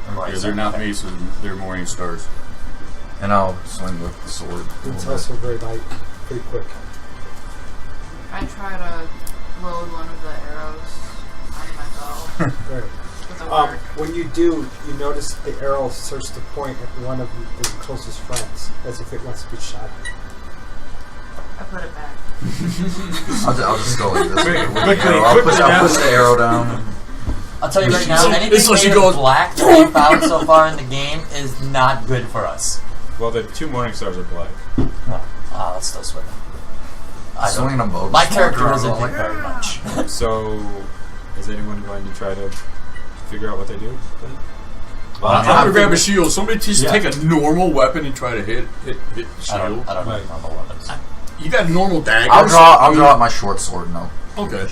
I'm right, Yeah, so- they're not okay. maces. They're morning stars. And I'll swing with the sword. It's also very light, pretty quick. I try to load one of the arrows on my bow Right. with a work. When you do, you notice the arrow starts to point at one of the closest friends, as if it wants to be shot. I put it back. I'll just go like this. Quickly, I'll quickly push the arrow down. I'll tell you right now, So- anything so she made goes- of black that we've found so far in the game is not good for us. Well, the 2 morning stars are black. I'll still swing them. I don't- Swinging them both. My Just character walk doesn't around think like very much. So, is anyone going to try to figure out what they do? Then? I'm trying to grab a shield. Somebody just Yeah. take a normal weapon and try to hit the I don't shield. know Right. normal weapons. You got normal daggers. I'll draw out my short sword and I'll Okay.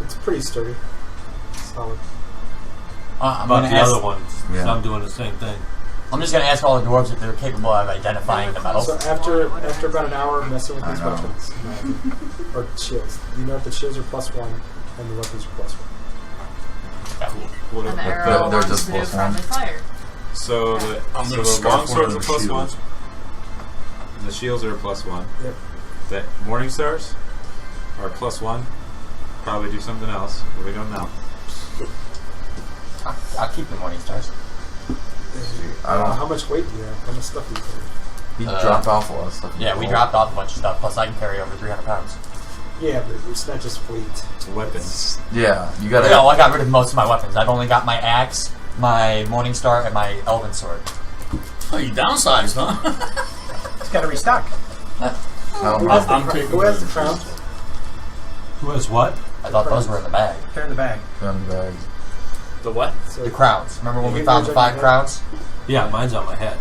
It's pretty sturdy. Solid. I'm About gonna the ask. other ones. Yeah. I'm doing the same thing. I'm just gonna ask all the dwarves if they're capable of identifying the metal. So after about an hour messing with I these know. weapons, or shields, you know that the shields are +1 and the weapons are +1. What And the are- arrow they're wants just to do +1. friendly fire. So I'm so gonna the scarf long swords one are of plus the 1. shields. The shields are plus 1. Yep. The morning stars are plus 1. Probably do something else, but we don't know. I'll keep the morning stars. I don't. How much weight do you have? How much stuff do you carry? He dropped off a lot of stuff. Yeah, we dropped off a bunch of stuff. Plus, I can carry over 300 pounds. Yeah, but it's not just weight. Weapons. Yeah, you gotta. No, I got rid of most of my weapons. I've only got my axe, my Morning Star, and my Elven Sword. Oh, you downsized, huh? Just gotta restock. I'm taking Who has the crown? Who has what? I thought those were in the bag. They're in the bag. Gun bag. The what? The crowns. Remember when we You found the guys are 5 crowns? Yeah, mine's on my head.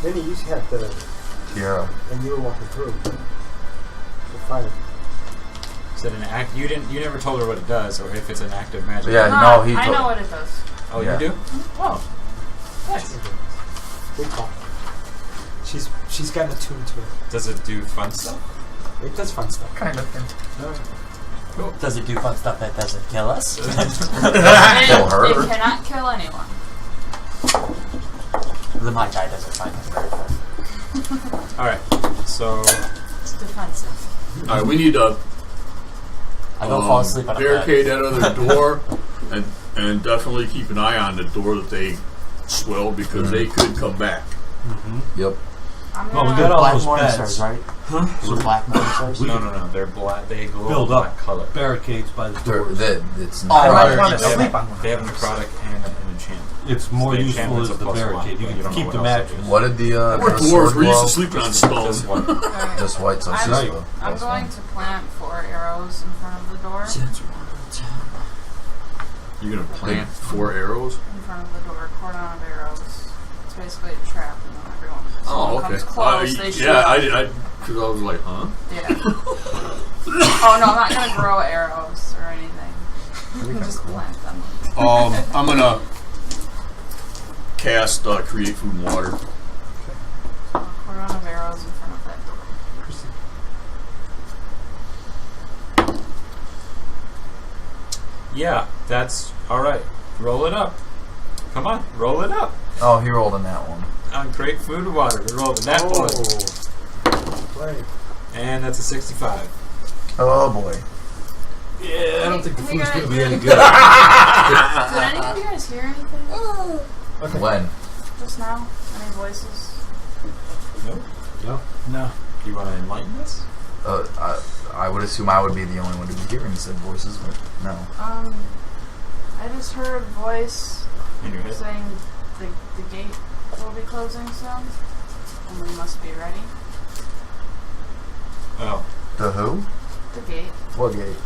Then you used to have the, Tiara. and you were walking through. The fire. Is it an act? You never told her what it does, or if it's an active magic. Yeah, No, no, he I told- know what it does. Oh, Yeah. you do? Oh. Yes. We call. She's got an attune to it. Does it do fun stuff? It does fun stuff. Kind of thing. Does it do fun stuff that doesn't kill us? Kill her. It cannot kill anyone. The my guy doesn't find it very fun. Alright, so. It's defensive. Alright, we need to I go fall asleep on a barricade bed. that other door and definitely keep an eye on the door that they swell because they could come back. Yep. I'm Well, we gonna. got all Black those Morning beds. Stars, right? Huh? So black Morning Stars? No, they're black. They glow Build black up color. barricades by the They're- doors. It's Oh, I necrotic. want to They have- sleep on one. They have necrotic and an enchantment. It's more The useful enchantment's as a the +1, barricade. You but can don't know keep what the else it matches. is. What did the We're the dwarves. sword We're used glow? to sleeping on stones. Just one. Alright. Just white, so it's I'm, just Right. I'm plus going one. to plant 4 arrows in front of the door. You're gonna plant 4 arrows. In front of the door, cordon of arrows. It's basically a trap, and then everyone comes close, they shoot. Yeah, because I was like, huh? Yeah. Oh no, I'm not gonna grow arrows or anything. Just plant them. I'm gonna cast create food and water. Cordon of arrows in front of that door. Yeah, that's alright. Roll it up. Come on, roll it up. Oh, he rolled in that one. On great food and water. We rolled a nat one. Right. And that's a 65. Oh boy. Yeah, I don't think the Hey, food's guys. going to be any good. Did any of you guys hear anything When? just now? Any voices? Nope. No? No. You want to enlighten us? I would assume I would be the only one to be hearing said voices, but no. I just heard a voice In your head? saying the gate will be closing soon, and we must be ready. Oh. The who? The gate. What gate?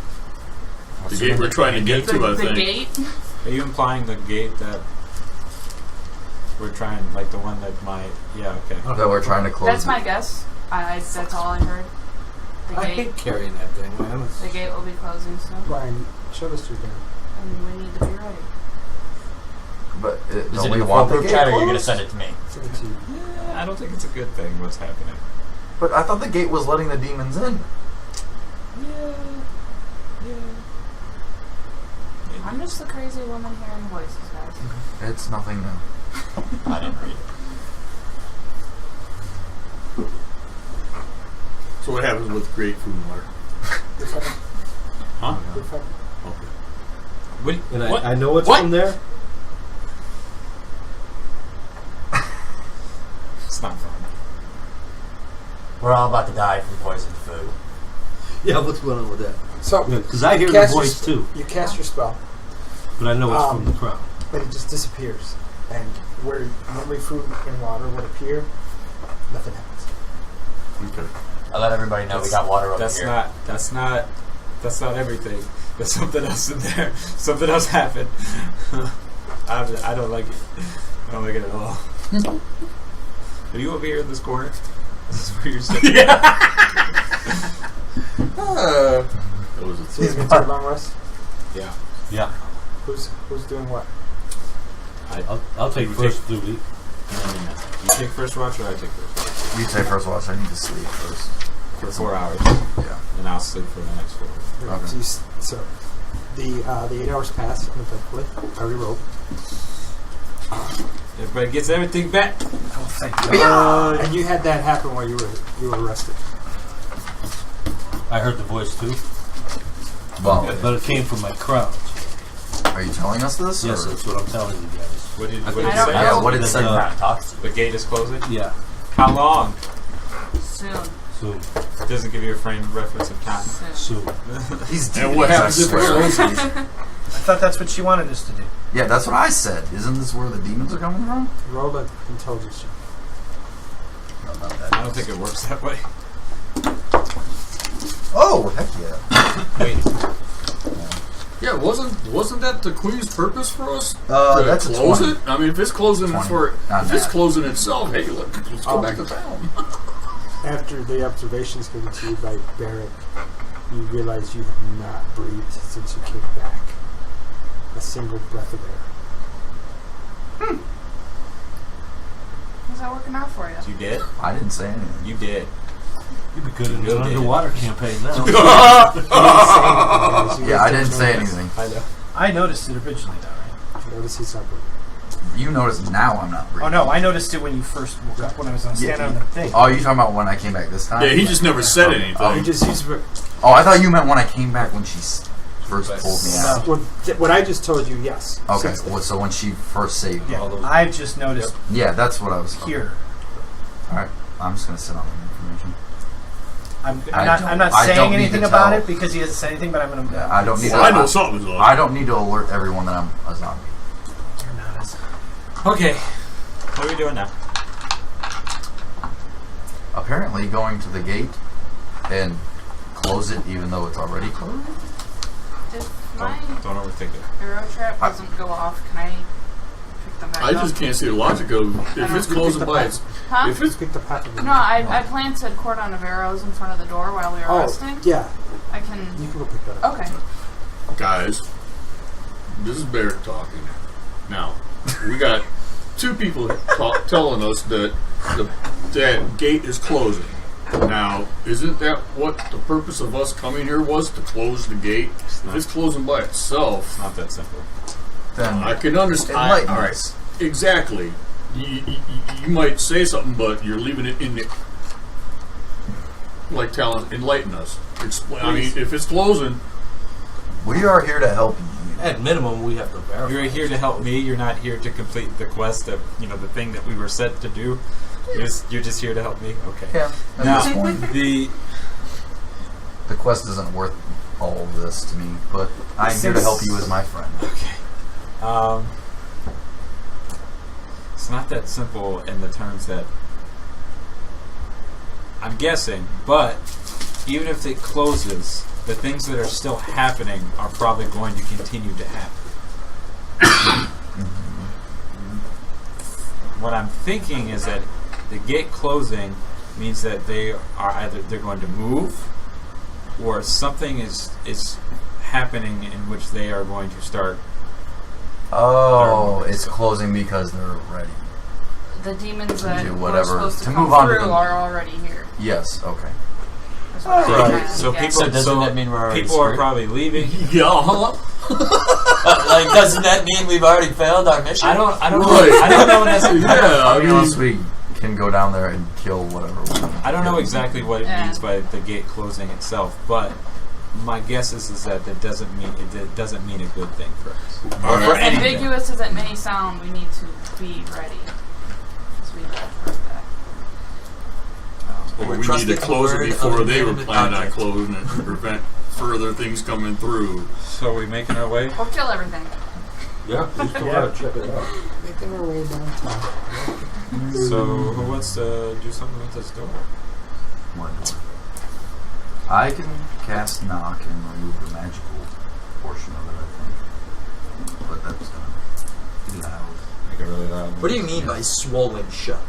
The gate we're trying to get to, I The think. gate. Are you implying the gate that we're trying, like the one that might... Yeah, okay. That we're trying to close. That's my guess. That's all I heard. The I gate. hate carrying that thing, man. The gate will be closing soon, Brian, show us your game. and we need to be ready. But Is don't it we in the want the group gate chat or are you going to closed? send it to me? Send it to you. Yeah, I don't think it's a good thing what's happening. But I thought the gate was letting the demons in. Yeah. I'm just the crazy woman hearing voices, guys. It's nothing new. I didn't read it. So what happens with great food and water? Good fight. Huh? Good fight. Okay. What? And What? I know it's What? from there. It's not fun. We're all about to die from poisoned food. Yeah, what's going on with that? So, Because I hear the cast your voice too, you cast your spell, but I know it's from the crowd. but it just disappears. And where normally food and water would appear, nothing happens. Okay. I let everybody know we got water over That's here. that's not everything. There's something else in there. Something else happened. I don't like it. I don't like it at all. Are you over here in this corner? This is where you're sitting. That was a So you can take a long rest. Yeah. Yeah, Who's doing what? I'll take You first duty. You take first watch or I take first watch? You say first watch. I need to sleep first. For 4 hours. Yeah. And I'll sleep for the next 4. Okay. So the 8 hours pass uneventfully. I rerolled. Everybody gets everything back. Oh, thank you. And you had that happen while you were arrested. I heard the voice too, Well, but it came from my crowd. are you telling us this? Yes, or? that's what I'm telling you guys. What did I it don't say? know. Yeah, what did it That, say? Crowd talks to you. The gate is closing? Yeah, How long? Soon. soon. It doesn't give you a frame reference of time. So, These And demons, what I happens if it swear. closes? I thought that's what she wanted us to do. Yeah, that's what I said. Isn't this where the demons are coming from? Roll an intelligence check. No, not I that. don't think it works that way. Oh, heck yeah. Wait. Yeah, wasn't that the Queen's purpose for us? That's a close 20. it. I mean, if it's closing 20. for, Not if it's that. closing itself, hey, let's go back to town. After the observations given to you by Barrick, you realize you have not breathed since you came back. A single breath of air. How's that working out for you? You did? I didn't say anything. You did. you'd be good in You an did. underwater campaign now. Yeah, I didn't say anything. I know. I noticed it originally, though, right? Notice he's not breathing. You notice now I'm not breathing. Oh no, I noticed it when you first woke up when I was on Yeah. standing on the thing. Oh, you talking about when I came back this time? Yeah, he just never said Oh, anything. You just used Oh, I thought you meant when I came back when she first pulled me out. what I just told you. Yes. Okay, Since then. well, so when she first saved me. Yeah, I've just noticed Yeah, that's what I was here. Alright, I'm just going to sit on the information. I'm not I don't saying need anything to about tell. it because he hasn't said anything, but I'm going to... Yeah, I don't need Well, I know to. something's up. I don't need to alert everyone that I'm a zombie. You're not as... Okay. What are we doing now? Apparently, going to the gate and close it, even though it's already closed. If my Don't overthink it. arrow trap doesn't go off, can I pick them back I up? just can't see the logic of if it's closing by its. Huh? If it's Pick the path of the No, I planted a cordon of arrows in front of the door while we were resting. yeah. I can. You can go pick that up. Okay. guys, this is Barrett talking. Now, we got two people telling us that that gate is closing. Now, isn't that what the purpose of us coming here was, to close the gate? If it's closing by itself, It's not that simple. Then I can understand. enlighten All right, us. exactly. You might say something, but you're leaving it in the. Like telling, enlighten us. Explain. I mean, if it's closing, We are here to help you. At minimum, we have to verify. You're here to help me. You're not here to complete the quest of, the thing that we were set to do. You're just here to help me? Okay. Yeah, at Now, this point, the the quest isn't worth all of this to me, but I'm here to help you as my friend. It's not that simple in the terms that I'm guessing, but even if it closes, the things that are still happening are probably going to continue to happen. What I'm thinking is that the gate closing means that they're going to move, or something is happening in which they are going to start. Oh, it's closing because they're ready. The demons that Do were whatever supposed to to come move on to through the- are already here. Yes, okay. That's what I'm Alright. trying to So get. people, So doesn't that mean we're already people are screwed? probably leaving? yeah, huh? Like, doesn't that mean we've already failed our mission? I don't know. Right. I don't know necessarily. Yeah, I mean, unless we can go down there and kill whatever we want. I don't know exactly what it Yeah. means by the gate closing itself, but my guess is that it doesn't mean a good thing for us. Or for As anything. ambiguous as it may sound, we need to be ready. So we left heard that. Or We're we need trusting to the close it word before of they were inanimate planning on object. closing it to prevent further things coming through. So are we making our way? Or kill everything. Yeah, we still gotta check it out. Making our way downtown. So who wants to do something with this door? What door? I can cast knock and remove the magical portion of it, I think. But that's gonna be loud. Make it really loud. What do you mean by swollen shut?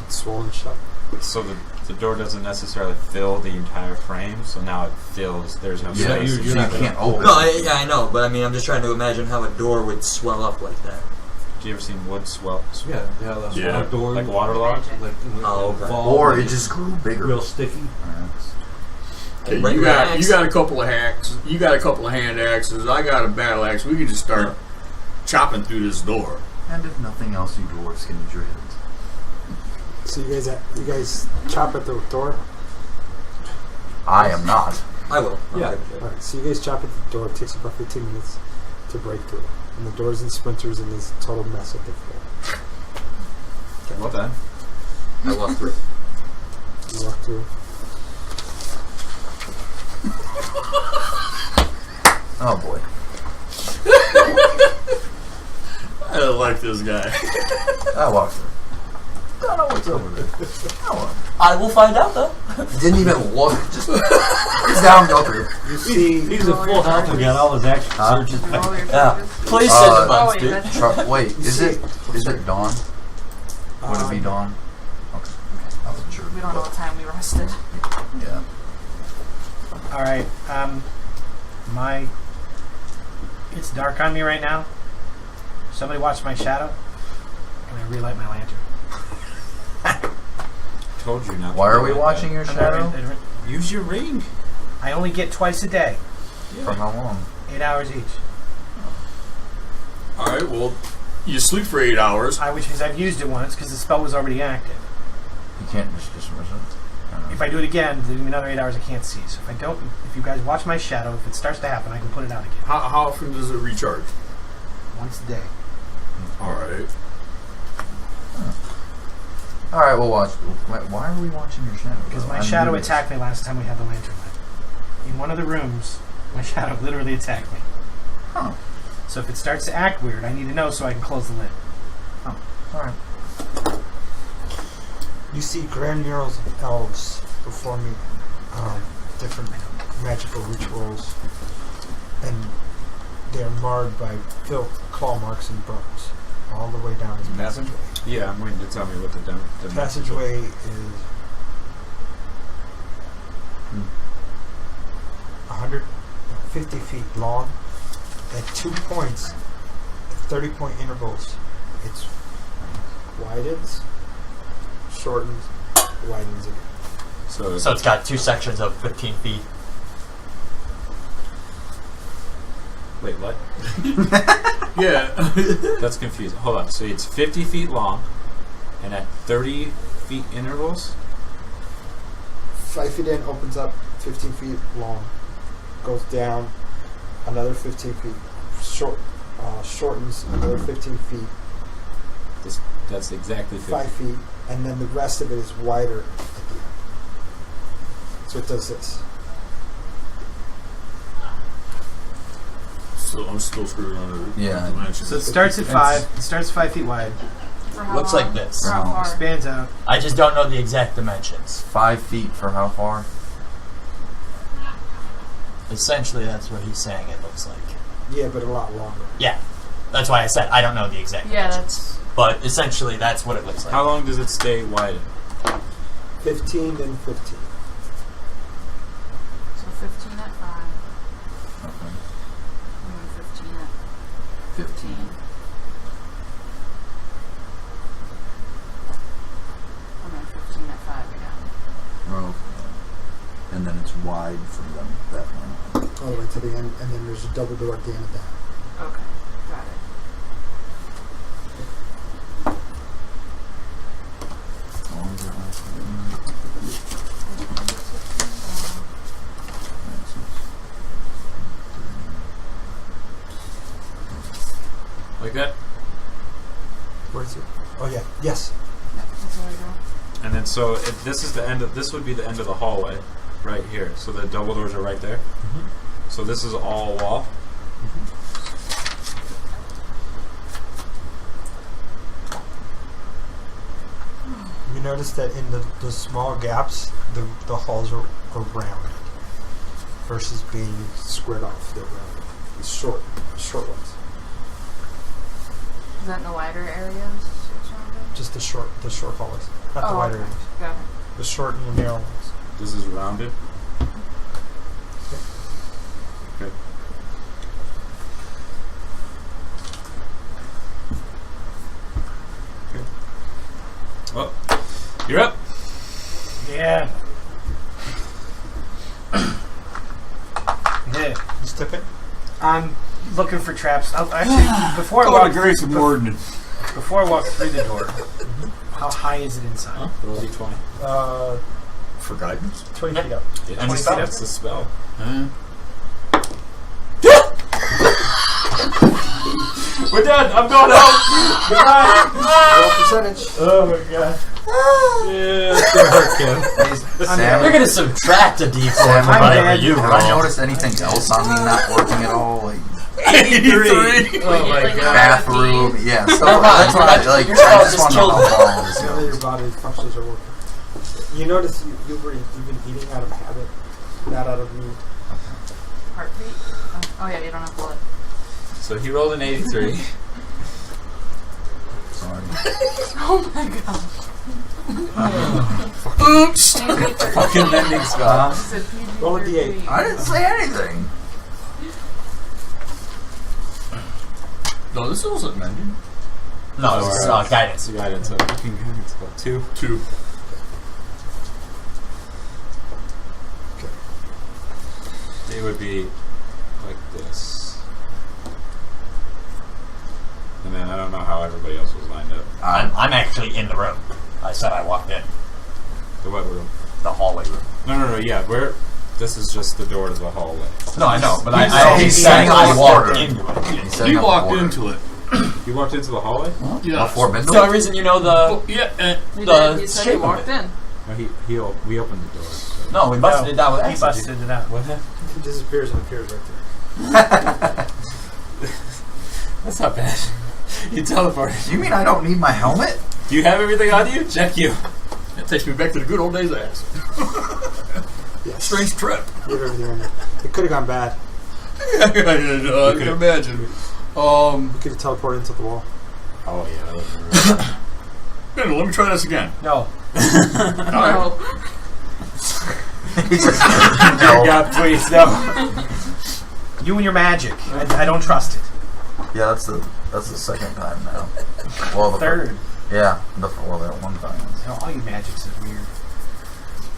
It's swollen shut. So the door doesn't necessarily fill the entire frame, so now it fills. There's no Yeah, space. so you're you not can't gonna- open No, it. I know, but I mean, I'm just trying to imagine how a door would swell up like that. Have you ever seen wood swell? Yeah, that's Yeah. door. Like waterlogged? Like, Oh, okay. fall, Or like, it just grew bigger. real sticky. Okay, Bring you the got axe. a couple of hacks. You got a couple of hand axes. I got a battle axe. We can just start chopping through this door. And if nothing else, you dwarves can use your hands. So you guys chop at the door. I am not. I will. Yeah. Okay. Alright, so you guys chop at the door. It takes about 15 minutes to break through. And the door's in splinters and there's a total mess at the floor. Well then. I walk through. You walk through. Oh boy. I don't like this guy. I walked through. I don't know what's over there. I will find out though. Didn't even look. Just he's down, go through. You see, He's at full health again. All his action surges back. Roll your Yeah. charges. Please send Uh, him on, wait, dude. that's- Wait, is it dawn? Would it be dawn? Okay. I wasn't sure. We don't know what time we rested. Yeah. All right. It's dark on me right now. Somebody watch my shadow. And I relight my lantern. Told you not. Why to are do we that. watching your shadow? Use your ring. I only get twice a day, For how long? 8 hours each. All right. Well, you sleep for 8 hours. Which means I've used it once because the spell was already active. You can't just dismiss it. I don't know. If I do it again, there's another 8 hours I can't see. So if you guys watch my shadow, if it starts to happen, I can put it out again. How often does it recharge? Once a day. All right. All right, we'll watch. Why are we watching your shadow? Because though? my I'm shadow new to attacked me last time we had the lantern lit. In one of the rooms, my shadow literally attacked me. Huh. So if it starts to act weird, I need to know so I can close the lid. All right. you see grand murals of elves performing different magical rituals, and they're marred by filth, claw marks, and burns all the way down this passageway. Yeah, I'm waiting to tell me what the The passageway is 150 feet long. At 2 points, at 30-point intervals, it widens, shortens, widens again. So So it's got 2 sections of 15 feet. wait, what? Yeah. That's confusing. Hold on. So it's 50 feet long, and at 30 feet intervals. 5 feet in, opens up, 15 feet long, goes down another 15 feet, shortens another 15 feet, That's exactly 50. 5 feet, and then the rest of it is wider at the end. So it does this. So I'm still screwed on it. Yeah. So it starts at 5. It starts 5 feet wide. For how Looks long? like this. For how far? Expands out. I just don't know the exact dimensions. 5 feet for how far? Essentially, that's what he's saying it looks like. Yeah, but a lot longer. Yeah. That's why I said I don't know the exact Yeah, dimensions. But essentially, that's what it looks like. How long does it stay wide? 15, then 15. So 15 at 5, Okay. and then 15 at 15. And then 15 at 5 again. Oh, and then it's wide from them that point. All the way to the end, and then there's a double door at the end of that. Okay, got it. How long is that last Like that? Where's it? Oh yeah, yes. That's where I go. And then so this is the end of this would be the end of the hallway, right here. So the double doors are right there. So this is all wall. You notice that in the small gaps, the halls are rounded versus being squared off. They're rounded. It's short ones. Is that in the wider areas? It's rounded? Just the short hallways, not the wider okay. ones. Got it. The short and the narrow ones. This is rounded. Okay. Okay. Well, you're up. Yeah. Yeah. You step it. I'm looking for traps. Actually, before I walk Grace of Warden. before I walk through the door, how high is it inside? Roll d20. For guidance? 20 feet up. Yeah, 20 feet up? that's the spell. We're done. I'm going home. Goodbye. Roll percentage. Oh my god. Yeah, it's gonna hurt Kim. Sam, You're gonna subtract a D4 Sam, from whatever you have roll. I noticed anything else on me not working at all? Like 83. Oh my Like, god. bathroom, yeah. Stuff Never like mind, that's what I like. your I spell just just want to know killed how all this Now that goes. your body functions are working. You notice you've been eating out of habit, not out of need. Heartbeat? Oh yeah, you don't have blood. So he rolled an 83. Sorry. Oh my god. Oops. Fucking mending spell. Is it PG Roll a or D8. PG? I didn't say anything. No, this wasn't mending. No, it's guidance. It's a guidance. Fucking guidance spell. 2. 2. They would be like this. And then I don't know how everybody else was lined up. I'm actually in the room. I said I walked in. The what room? The hallway room. No, yeah, this is just the door to the hallway. No, I know, but He's said setting up I an walked order. into it. He's setting He up walked order. into it. You walked into the hallway? Yeah. Before That's the Bindle? only reason you know the... Oh, yeah. He The did. He said he shape of walked it. in. No, we opened the door. So. No, we busted it down with He acid. busted it out. What happened? He disappears and appears right there. That's not bad. You teleported. You mean I don't need my helmet? Do you have everything on you? Check you. That takes me back to the good old days ass. Yes. Strange trip. You have everything on there. It could have gone bad. I can imagine. You could have teleported into the wall. Oh, yeah. That was Bindle, let me try this again. No. No. He's just, no. God, please, no. You and your magic. I don't trust it. Yeah, that's the second time now. Well, the Third. Yeah, that one time. No, all your magics is weird.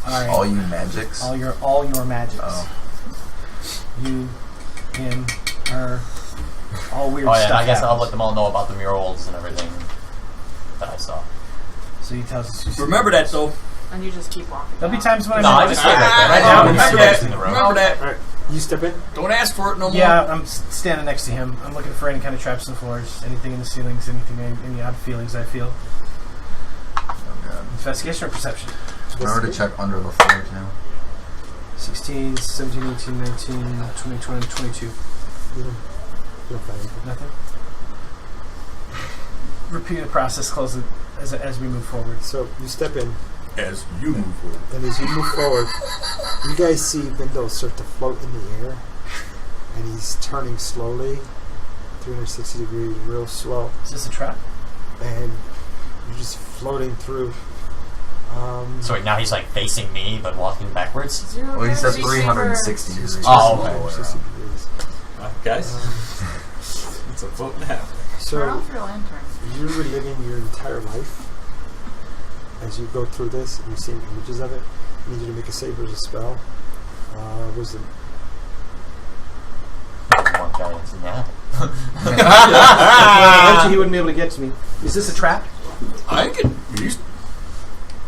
All right. All you magics. All your magics. Oh. You, him, her, all weird Oh yeah, stuff. I guess I'll happens. let them all know about the murals and everything that I saw. So he tells us. Remember that, though. And you just keep walking. There'll be down. times when No, I just stay right there. Right now, I'm remember just that. in the room. Remember that. Alright, you step in. Don't ask for it no more. Yeah, I'm standing next to him. I'm looking for any kind of traps in the floors, anything in the ceilings, any odd feelings I feel. Oh, God. Investigation or perception? Remember to check under the floor too. 16, 17, 18, 19, 20, 20, 22. You don't find anything. Nothing? Repeat the process, close it as we move forward. So you step in, As you move forward. and as you move forward, you guys see Bindle start to float in the air, and he's turning slowly, 360 degrees, real slow, Is this a trap? and you're just floating through. So wait, now he's like facing me but walking backwards. Zero Well, he said gravity 360 saver. degrees. Oh, okay. 360 degrees. Guys, it's a float and a half. Turn So off your lantern. you're reliving your entire life as you go through this, and you're seeing images of it. I need you to make a save versus spell. Wisdom. One guidance, yeah. He wouldn't be able to get to me. Is this a trap? I can.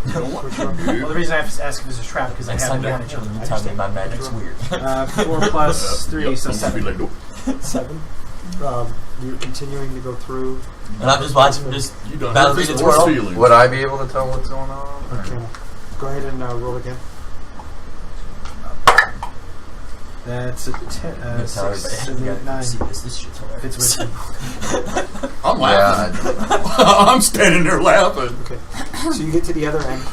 You know what? Well, the reason I have to ask if it's a trap because I Next have time you advantage on you it. tell me my magic's weird. 4 plus 3, so Don't be 7. like, nope. 7. You're continuing to go through. And I'm just watching him just You done battle hurt through this the horse twirl. feelings. Would I be able to tell what's going on? or- Okay. Go ahead and roll again. That's a 10, I'm gonna tell 6, everybody, 7, you 8, gotta 9. see this shit's Fits hilarious. wisdom. I'm Yeah, laughing. I'm standing there laughing. Okay. So you get to the other end.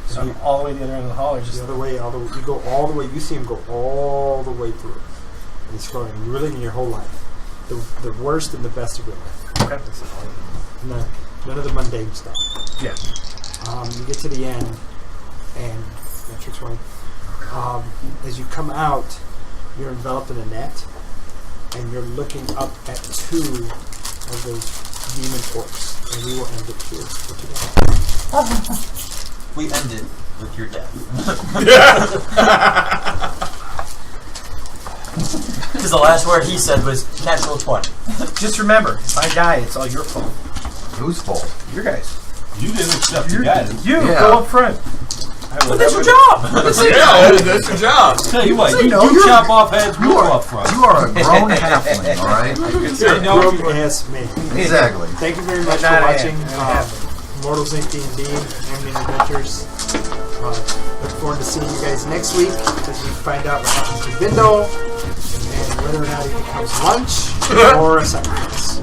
So I'm all the way to the other end of the hall, or just The other way, you go all the way. You see him go all the way through, and he's floating. You're living your whole life, the worst and the best of your life. okay. That's all. None of the mundane stuff. Yeah. You get to the end, and natural 20. As you come out, you're enveloped in a net, and you're looking up at 2 of those demon orcs, and we will end it here for today. We end it with your death. Because the last word he said was natural 20. Just remember, if I die, it's all your fault. whose fault? Your guys. You didn't accept the guidance. You Yeah. go up front. But that's your job! Yeah, that's your job. Tell you what, Say you no, you're- chop off heads, we'll go up front. You are a grown halfling, all right? You're a grown ass man. Exactly. Thank you very much Not for a watching. half. Immortals Inc. D&D, Amnian Adventures. Look forward to seeing you guys next week as we find out what happens to Vindo and whether or not he becomes lunch or a sacrifice.